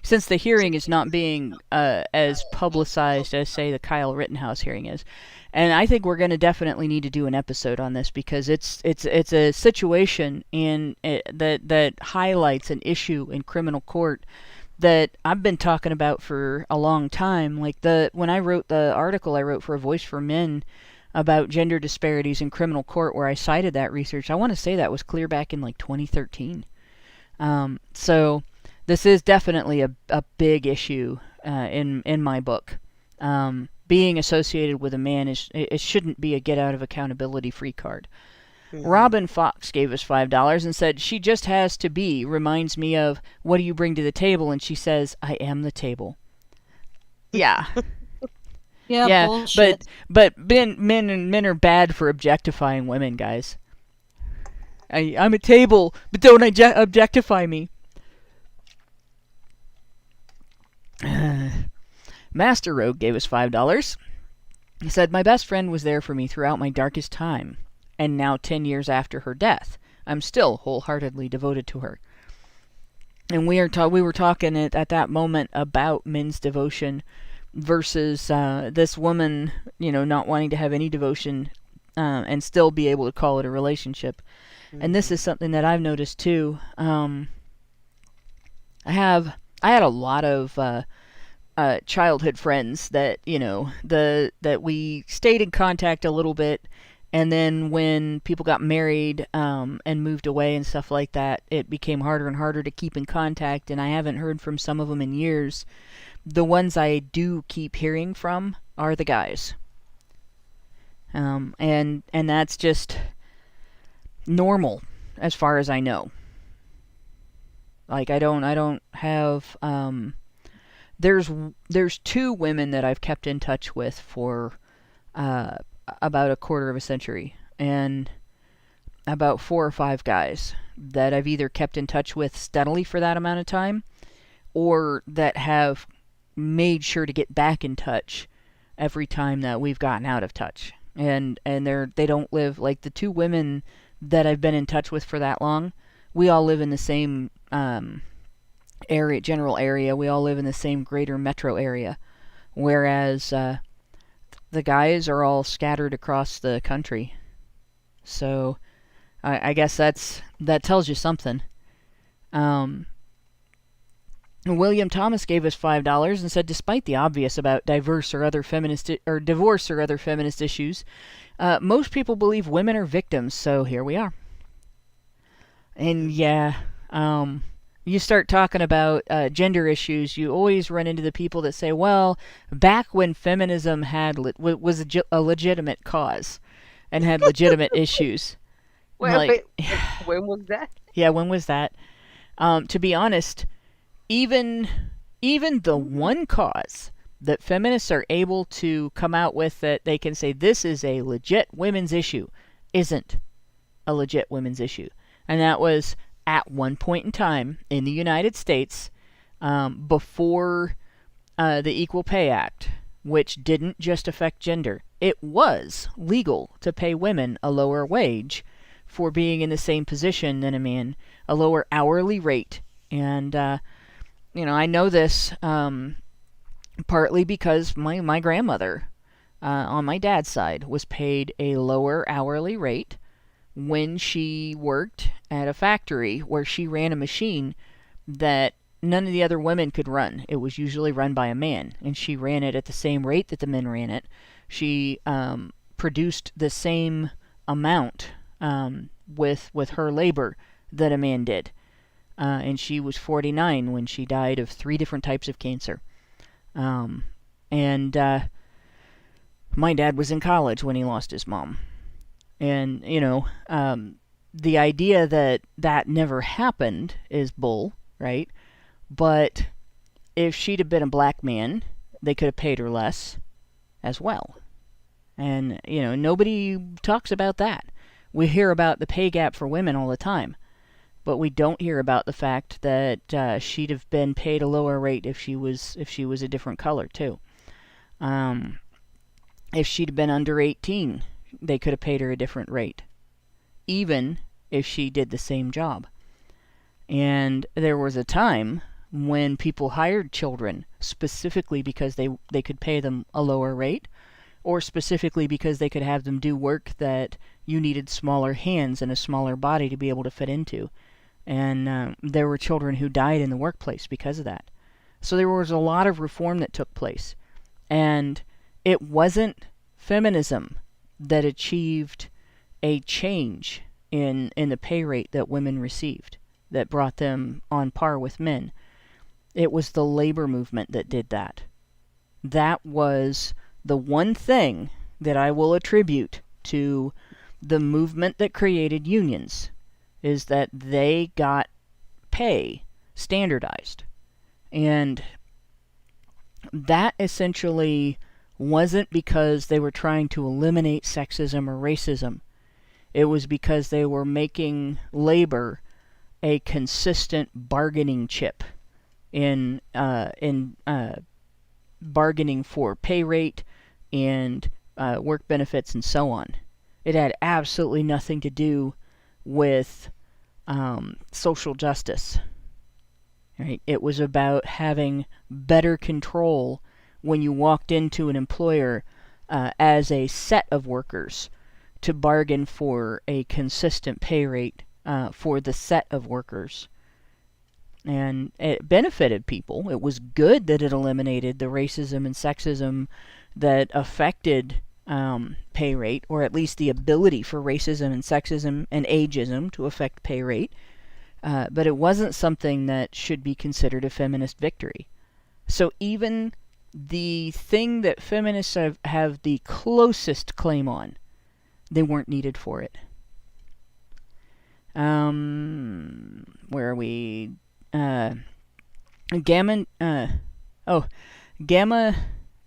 since the hearing is not being as publicized as, say, the Kyle Rittenhouse hearing is. And I think we're going to definitely need to do an episode on this, because it's a situation that highlights an issue in criminal court that I've been talking about for a long time. When I wrote the article I wrote for A Voice for Men about gender disparities in criminal court, where I cited that research, I want to say that was clear back in 2013. So this is definitely a big issue in my book. Being associated with a man it shouldn't be a get out of accountability free card. Mm-hmm. Robin Fox gave us $5 and said, she just has to be, reminds me of, what do you bring to the table? And she says, I am the table. Yeah.
Yeah, bullshit.
But men are bad for objectifying women, guys. I'm a table, but don't objectify me. Master Rogue gave us $5. He said, my best friend was there for me throughout my darkest time, and now 10 years after her death, I'm still wholeheartedly devoted to her. And we were talking at that moment about men's devotion versus this woman, not wanting to have any devotion and still be able to call it a relationship. Mm-hmm. And this is something that I've noticed too. I had a lot of childhood friends that that we stayed in contact a little bit, And then when people got married and moved away and stuff like that, it became harder and harder to keep in contact, and I haven't heard from some of them in years. The ones I do keep hearing from are the guys. And that's just normal as far as I know. Like, I don't have, there's 2 women that I've kept in touch with for about a quarter of a century, and about 4 or 5 guys that I've either kept in touch with steadily for that amount of time, or that have made sure to get back in touch every time that we've gotten out of touch. And they don't live, like the 2 women that I've been in touch with for that long, we all live in the same general area. We all live in the same greater metro area, whereas the guys are all scattered across the country. So I guess that tells you something. William Thomas gave us $5 and said, despite the obvious about divorce or other feminist issues, most people believe women are victims, so here we are. And yeah, you start talking about gender issues, you always run into the people that say, well, back when feminism was a legitimate cause and had legitimate issues.
Wait, when was that?
Yeah, when was that? To be honest, even the one cause that feminists are able to come out with that they can say this is a legit women's issue isn't a legit women's issue. And that was at one point in time in the United States, before the Equal Pay Act, which didn't just affect gender. It was legal to pay women a lower wage for being in the same position than a man, a lower hourly rate. And, I know this partly because my grandmother, on my dad's side, was paid a lower hourly rate when she worked at a factory where she ran a machine that none of the other women could run. It was usually run by a man, and she ran it at the same rate that the men ran it. She produced the same amount with her labor that a man did. And she was 49 when she died of 3 different types of cancer. And my dad was in college when he lost his mom. And, the idea that never happened is bull, right? But if she'd have been a black man, they could have paid her less as well. And, nobody talks about that. We hear about the pay gap for women all the time. But we don't hear about the fact that she'd have been paid a lower rate if she was a different color too. If she'd have been under 18, they could have paid her a different rate, even if she did the same job. And there was a time when people hired children specifically because they could pay them a lower rate, or specifically because they could have them do work that you needed smaller hands and a smaller body to be able to fit into. And there were children who died in the workplace because of that. So there was a lot of reform that took place. And it wasn't feminism that achieved a change in the pay rate that women received that brought them on par with men. It was the labor movement that did that. That was the one thing that I will attribute to the movement that created unions, is that they got pay standardized. And that essentially wasn't because they were trying to eliminate sexism or racism. It was because they were making labor a consistent bargaining chip in bargaining for pay rate and work benefits and so on. It had absolutely nothing to do with social justice. Right? It was about having better control when you walked into an employer as a set of workers to bargain for a consistent pay rate for the set of workers. And it benefited people. It was good that it eliminated the racism and sexism that affected pay rate, or at least the ability for racism and sexism and ageism to affect pay rate. But it wasn't something that should be considered a feminist victory. So even the thing that feminists have the closest claim on, they weren't needed for it. Where are we?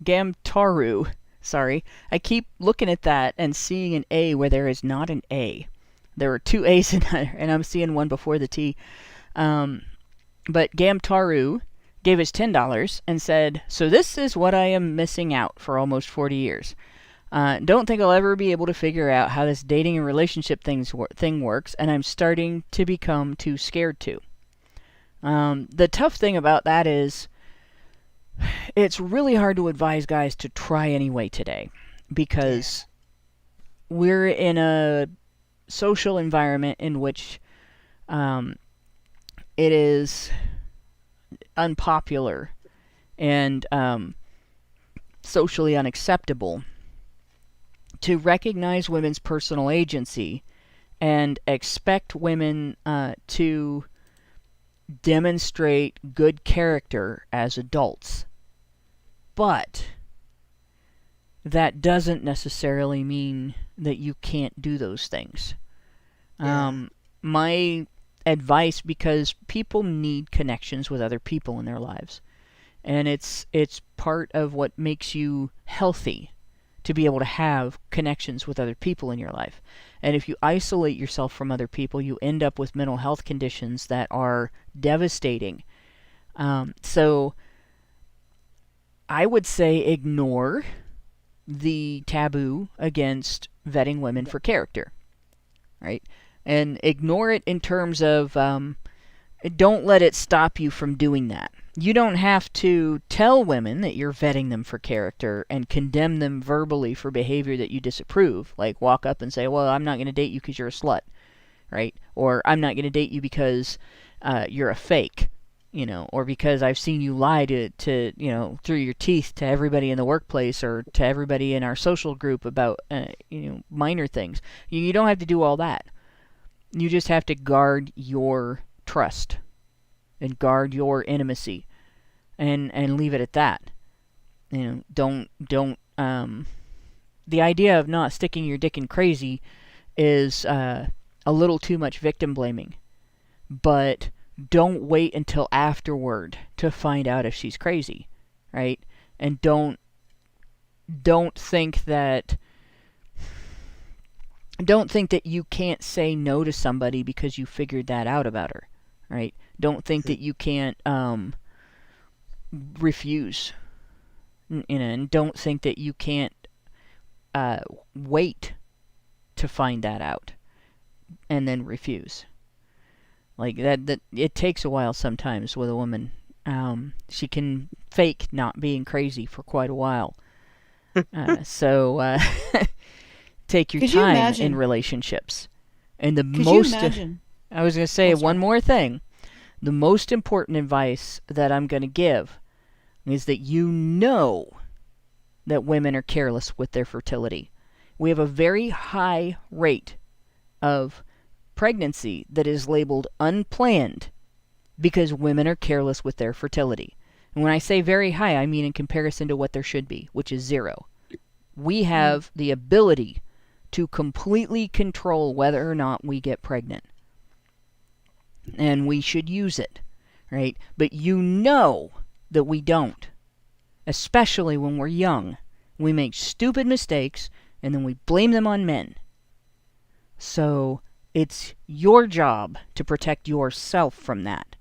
Gamtaru. Sorry. I keep looking at that and seeing an A where there is not an A. There are two A's in there, and I'm seeing one before the T. But Gamtaru gave us $10 and said, "So this is what I am missing out for almost 40 years. Don't think I'll ever be able to figure out how this dating and relationship thing works, and I'm starting to become too scared to." The tough thing about that is it's really hard to advise guys to try anyway today, because we're in a social environment in which it is unpopular and socially unacceptable to recognize women's personal agency and expect women to demonstrate good character as adults. But that doesn't necessarily mean that you can't do those things. My advice, because people need connections with other people in their lives, and it's part of what makes you healthy, to be able to have connections with other people in your life. And if you isolate yourself from other people, you end up with mental health conditions that are devastating. So I would say ignore the taboo against vetting women for character, right? And ignore it in terms of don't let it stop you from doing that. You don't have to tell women that you're vetting them for character and condemn them verbally for behavior that you disapprove. Like walk up and say, "Well, I'm not going to date you because you're a slut," right? Or "I'm not going to date you because you're a fake," or because I've seen you lie to through your teeth to everybody in the workplace or to everybody in our social group about minor things. You don't have to do all that. You just have to guard your trust and guard your intimacy, and leave it at that. Don't. The idea of not sticking your dick in crazy is a little too much victim blaming, but don't wait until afterward to find out if she's crazy, right? And don't think that you can't say no to somebody because you figured that out about her, right? Don't think that you can't refuse, and don't think that you can't wait to find that out and then refuse. Like that it takes a while sometimes with a woman. She can fake not being crazy for quite a while. So take your time in relationships. And I was going to say one more thing. The most important advice that I'm going to give is that that women are careless with their fertility. We have a very high rate of pregnancy that is labeled unplanned because women are careless with their fertility. And when I say very high, I mean in comparison to what there should be, which is 0. We have the ability to completely control whether or not we get pregnant. And we should use it, right? But that we don't. Especially when we're young. We make stupid mistakes, and then we blame them on men. So it's your job to protect yourself from that.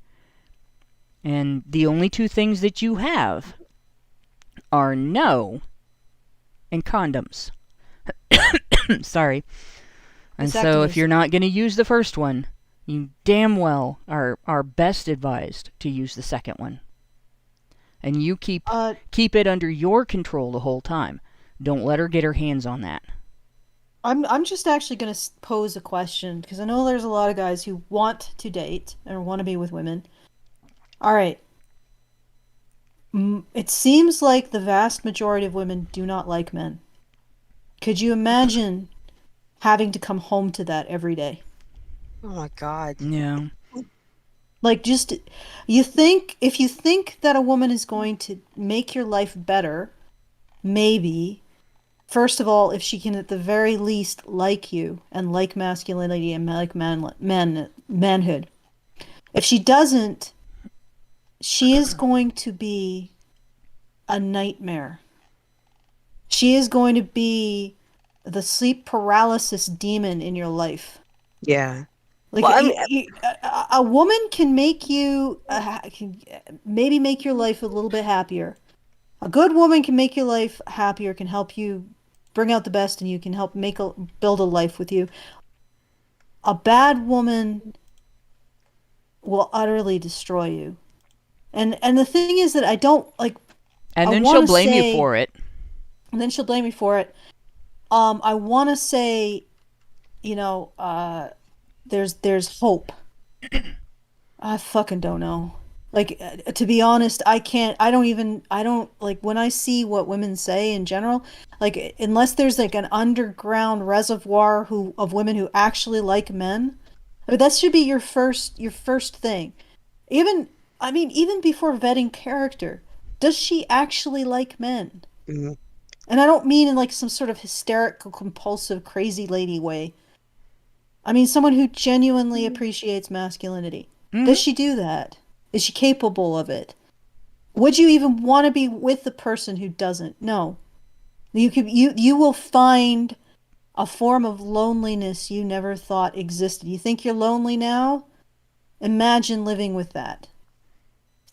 And the only two things that you have are no and condoms. Sorry. And so if you're not going to use the first one, you damn well are best advised to use the second one. And you keep it under your control the whole time. Don't let her get her hands on that.
I'm just actually going to pose a question, because I know there's a lot of guys who want to date or want to be with women. All right. It seems like the vast majority of women do not like men. Could you imagine having to come home to that every day?
Oh my God.
Yeah.
Like, just, if you think that a woman is going to make your life better, maybe, first of all, if she can at the very least like you and like masculinity and like manhood. If she doesn't, she is going to be a nightmare. She is going to be the sleep paralysis demon in your life.
Yeah.
Like,
Well, I mean,
a woman can make you, can maybe make your life a little bit happier. A good woman can make your life happier, can help you bring out the best in you, can help build a life with you. A bad woman will utterly destroy you. And the thing is that I don't, like...
And
I
then
wanna
she'll blame you
say-
for it.
And then she'll blame me for it. I want to say, you know, there's hope. I fucking don't know. Like, to be honest, I don't, like, when I see what women say in general, like, unless there's, like, an underground reservoir of women who actually like men, I mean, that should be your first thing. Even before vetting character, does she actually like men?
Mhm.
And I don't mean in, like, some sort of hysterical, compulsive, crazy lady way. I mean someone who genuinely appreciates masculinity. Does she do that? Is she capable of it? Would you even want to be with the person who doesn't? No. You will find a form of loneliness you never thought existed. You think you're lonely now? Imagine living with that.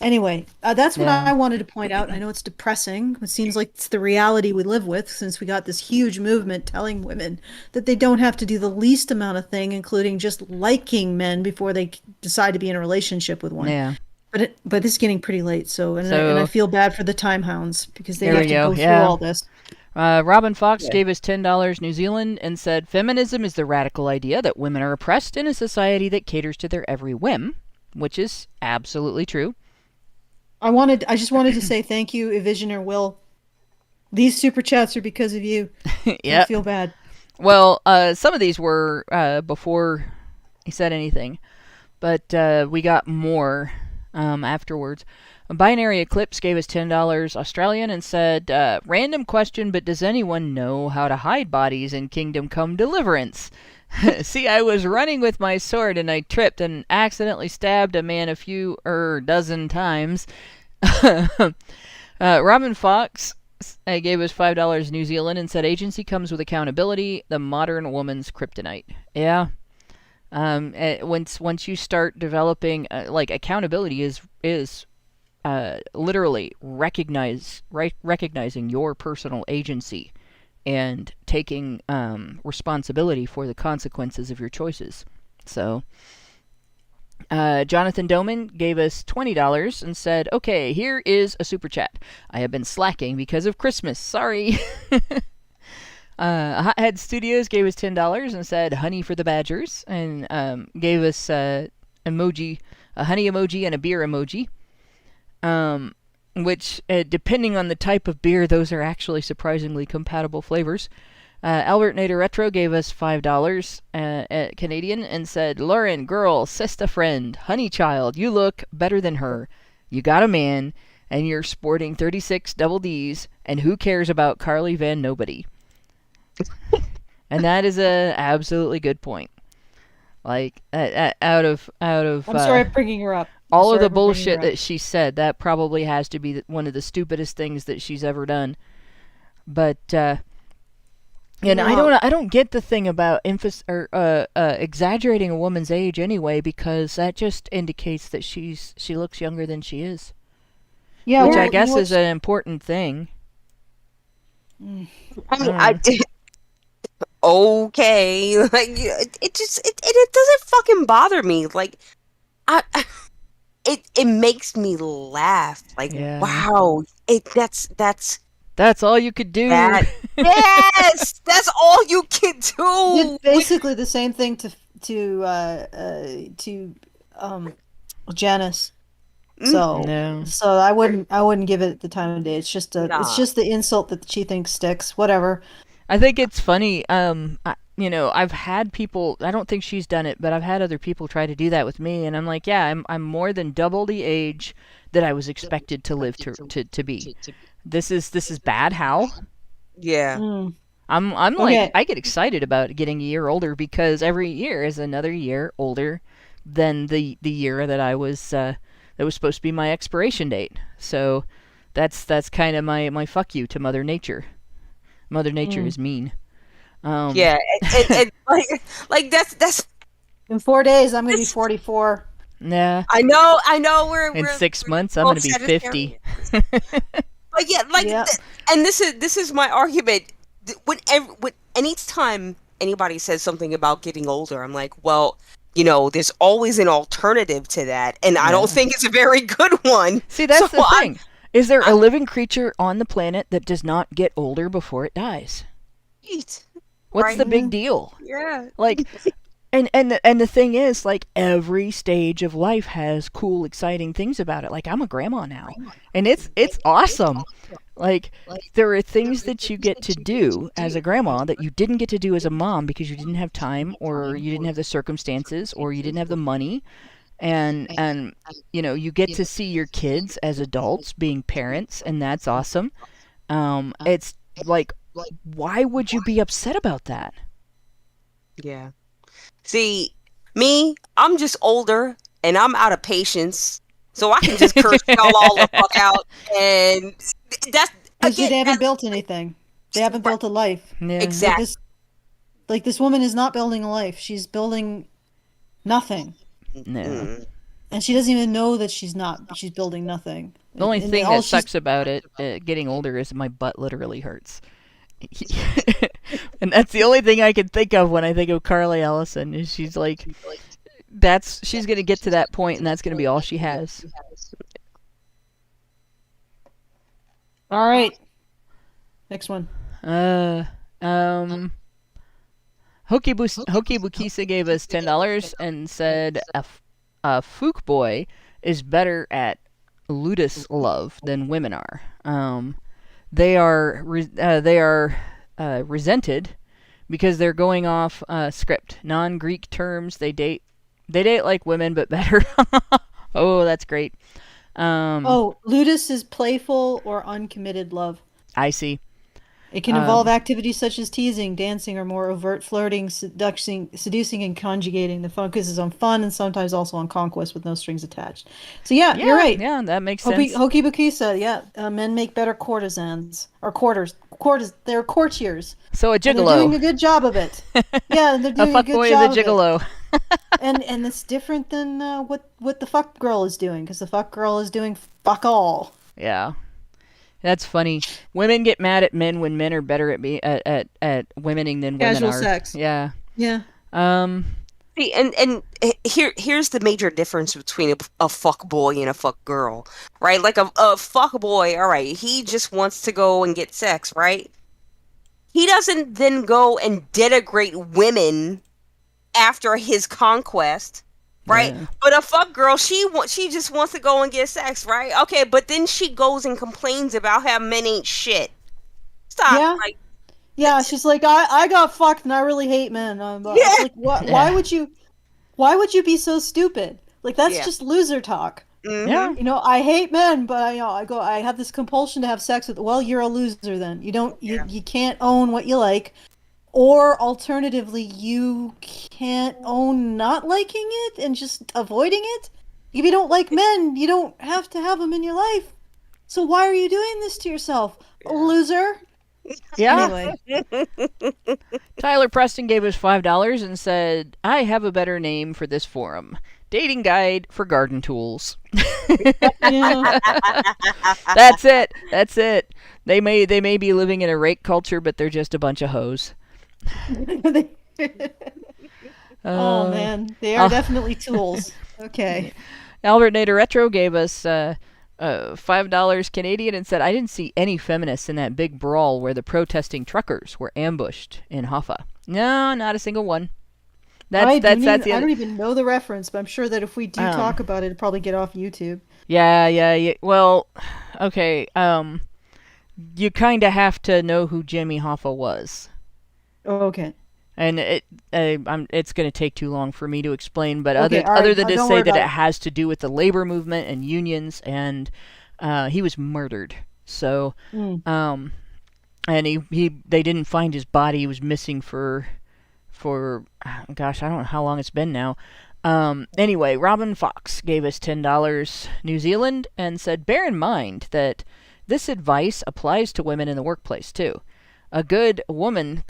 Anyway, that's what I wanted to point out. I know it's depressing. It seems like it's the reality we live with, since we got this huge movement telling women that they don't have to do the least amount of thing, including just liking men before they decide to be in a relationship with one.
Yeah.
But it's getting pretty late, and I feel bad for the time hounds because they
There
have
we
to
go,
go through
yeah.
all this.
Robin Fox gave us $10 New Zealand and said, feminism is the radical idea that women are oppressed in a society that caters to their every whim, which is absolutely true.
I just wanted to say thank you, Evisioner Will. These super chats are because of you.
Yeah.
I feel bad.
Well, some of these were before he said anything, but we got more afterwards. A Binary Eclipse gave us $10 Australian and said, random question, but does anyone know how to hide bodies in Kingdom Come Deliverance? See, I was running with my sword and I tripped and accidentally stabbed a man a dozen times. Robin Fox gave us $5 New Zealand and said, agency comes with accountability, the modern woman's kryptonite. Yeah. Once you start developing, like, accountability is literally recognizing your personal agency and taking responsibility for the consequences of your choices. So, Jonathan Doman gave us $20 and said, okay, here is a super chat. I have been slacking because of Christmas. Sorry. Hothead Studios gave us $10 and said, honey for the badgers, and gave us a honey emoji and a beer emoji. Which, depending on the type of beer, those are actually surprisingly compatible flavors. Albert Nader Retro gave us $5 Canadian and said, Lauren, girl, sister friend, honey child, you look better than her. You got a man, and you're sporting 36 double Ds, and who cares about Carly Van Nobody? And that is a absolutely good point. Like, out of
I'm sorry I'm bringing her up.
all of the bullshit that she said, that probably has to be one of the stupidest things that she's ever done. But and I don't get the thing about exaggerating a woman's age anyway, because that just indicates that she looks younger than she is.
Yeah,
which I guess is an important thing.
I mean, okay, like it doesn't fucking bother me. Like, it makes me laugh. Like, wow,
that's all you could do.
Yes, that's all you can do.
It's basically the same thing to Janice. So I wouldn't give it the time of day. It's just the insult that she thinks sticks. Whatever.
I think it's funny. I've had people. I don't think she's done it, but I've had other people try to do that with me, and I'm like, yeah, I'm more than double the age that I was expected to live to be. This is bad. How?
Yeah.
I'm
Okay.
like, I get excited about getting a year older because every year is another year older than the year that I was that was supposed to be my expiration date. So that's kind of my fuck you to Mother Nature. Mother Nature is mean.
Yeah, and like that's.
In 4 days, I'm gonna be 44.
Nah.
I know.
In
We're
6 months, I'm
both
gonna be 50.
But yeah, like,
Yep.
and this is my argument. When any time anybody says something about getting older, I'm like, well, there's always an alternative to that, and I don't think it's a very good one.
See, that's the thing. Is there a living creature on the planet that does not get older before it dies? What's the big deal?
Yeah.
Like, and the thing is, like, every stage of life has cool, exciting things about it. Like, I'm a grandma now, and it's awesome. Like, there are things that you get to do as a grandma that you didn't get to do as a mom because you didn't have time, or you didn't have the circumstances, or you didn't have the money. And you get to see your kids as adults being parents, and that's awesome. It's like, why would you be upset about that?
Yeah. See, me, I'm just older and I'm out of patience, so I can just curse y'all all the fuck out, and that's
Because they
again.
haven't built anything. They haven't built a life.
Yeah.
Exactly.
Like this woman is not building a life. She's building nothing.
No.
And she doesn't even know that she's building nothing.
The only
And
thing
all
that
she's-
sucks about it, getting older, is my butt literally hurts. And that's the only thing I can think of when I think of Carly Ellison. Is she's like, she's gonna get to that point, and that's gonna be all she has.
All right. Next one.
Hoki Bukisa gave us $10 and said a Fook boy is better at ludus love than women are. They are resented because they're going off script, non-Greek terms. They date like women but better. Oh, that's great.
Ludus is playful or uncommitted love.
I see.
It can involve activities such as teasing, dancing, or more overt flirting, seducing, and conjugating. The focus is on fun and sometimes also on conquest with no strings attached. So yeah, you're right.
Yeah, that makes sense.
Hoki Bukisa, yeah. Men make better courtesans. Or they're courtiers.
So a
And they're
gigolo.
doing a good job of it. Yeah, and they're
A
doing a good
fuckboy
job
is a gigolo.
of it. And it's different than what the fuck girl is doing, because the fuck girl is doing fuck all.
Yeah. That's funny. Women get mad at men when men are better at womening than women
Casual
are.
sex.
Yeah.
Yeah.
See, and here's the major difference between a fuck boy and a fuck girl, right? Like a fuck boy, all right, he just wants to go and get sex, right? He doesn't then go and denigrate women after his conquest, right?
Yeah.
But a fuck girl, she just wants to go and get sex, right? Okay, but then she goes and complains about how men ain't shit. Stop.
Yeah.
Like,
Yeah, she's like, I got fucked and I really hate men. It's like, why would you be so stupid? Like, that's just loser talk.
Yeah.
I hate men, but I have this compulsion to have sex with. Well, you're a loser then. You can't own what you like, or alternatively, you can't own not liking it and just avoiding it. If you don't like men, you don't have to have them in your life. So why are you doing this to yourself, loser?
Yeah.
Anyway.
Tyler Preston gave us $5 and said, I have a better name for this forum. Dating guide for garden tools.
Yeah.
That's it. They may be living in a rake culture, but they're just a bunch of hoes.
Oh man, they are definitely tools. Okay.
Albert Nader Retro gave us $5 Canadian and said, I didn't see any feminists in that big brawl where the protesting truckers were ambushed in Hoffa. No, not a single one.
I don't even know the reference, but I'm sure that if we do talk about it, it'll probably get off YouTube.
Yeah. Well, okay. You kind of have to know who Jimmy Hoffa was.
Okay.
And it's going to take too long for me to explain, but
Okay,
other than to
don't
say
worry
that
about
it has to do with the labor movement and unions, and he was murdered. So, and they didn't find his body. He was missing for gosh, I don't know how long it's been now. Anyway, Robin Fox gave us $10 New Zealand and said, bear in mind that this advice applies to women in the workplace too. A good woman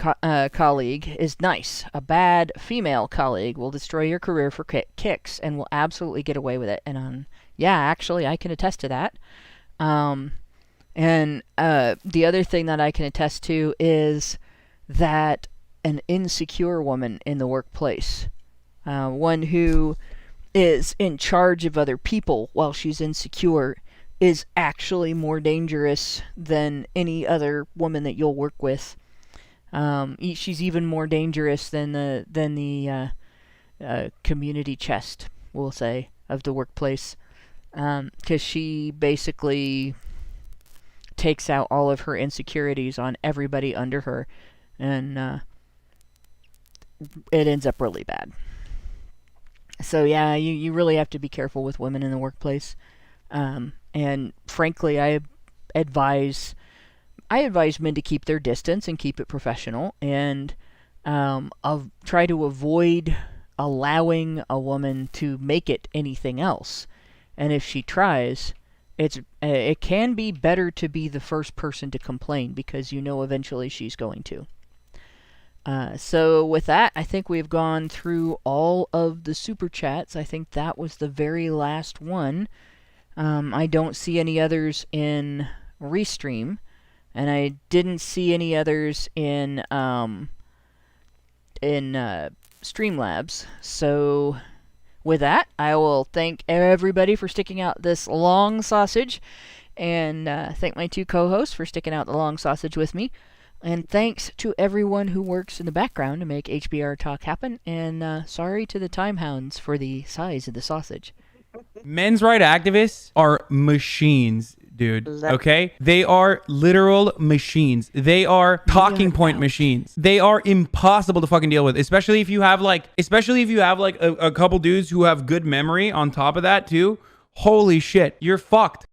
colleague is nice. A bad female colleague will destroy your career for kicks and will absolutely get away with it. And yeah, actually, I can attest to that. And the other thing that I can attest to is that an insecure woman in the workplace, one who is in charge of other people while she's insecure, is actually more dangerous than any other woman that you'll work with. She's even more dangerous than the community chest, we'll say, of the workplace, because she basically takes out all of her insecurities on everybody under her, and it ends up really bad. So yeah, you really have to be careful with women in the workplace. And frankly, I advise men to keep their distance and keep it professional, and try to avoid allowing a woman to make it anything else. And if she tries, it can be better to be the first person to complain, because you know eventually she's going to. So with that, I think we've gone through all of the super chats. I think that was the very last one. I don't see any others in Restream, and I didn't see any others in Streamlabs. So with that, I will thank everybody for sticking out this long sausage, and thank my two co-hosts for sticking out the long sausage with me. And thanks to everyone who works in the background to make HBR Talk happen, and sorry to the time hounds for the size of the sausage.
Men's rights activists are machines, dude. Okay? They are literal machines. They are talking point machines. They are impossible to fucking deal with, especially if you have like a couple dudes who have good memory on top of that too. Holy shit, you're fucked.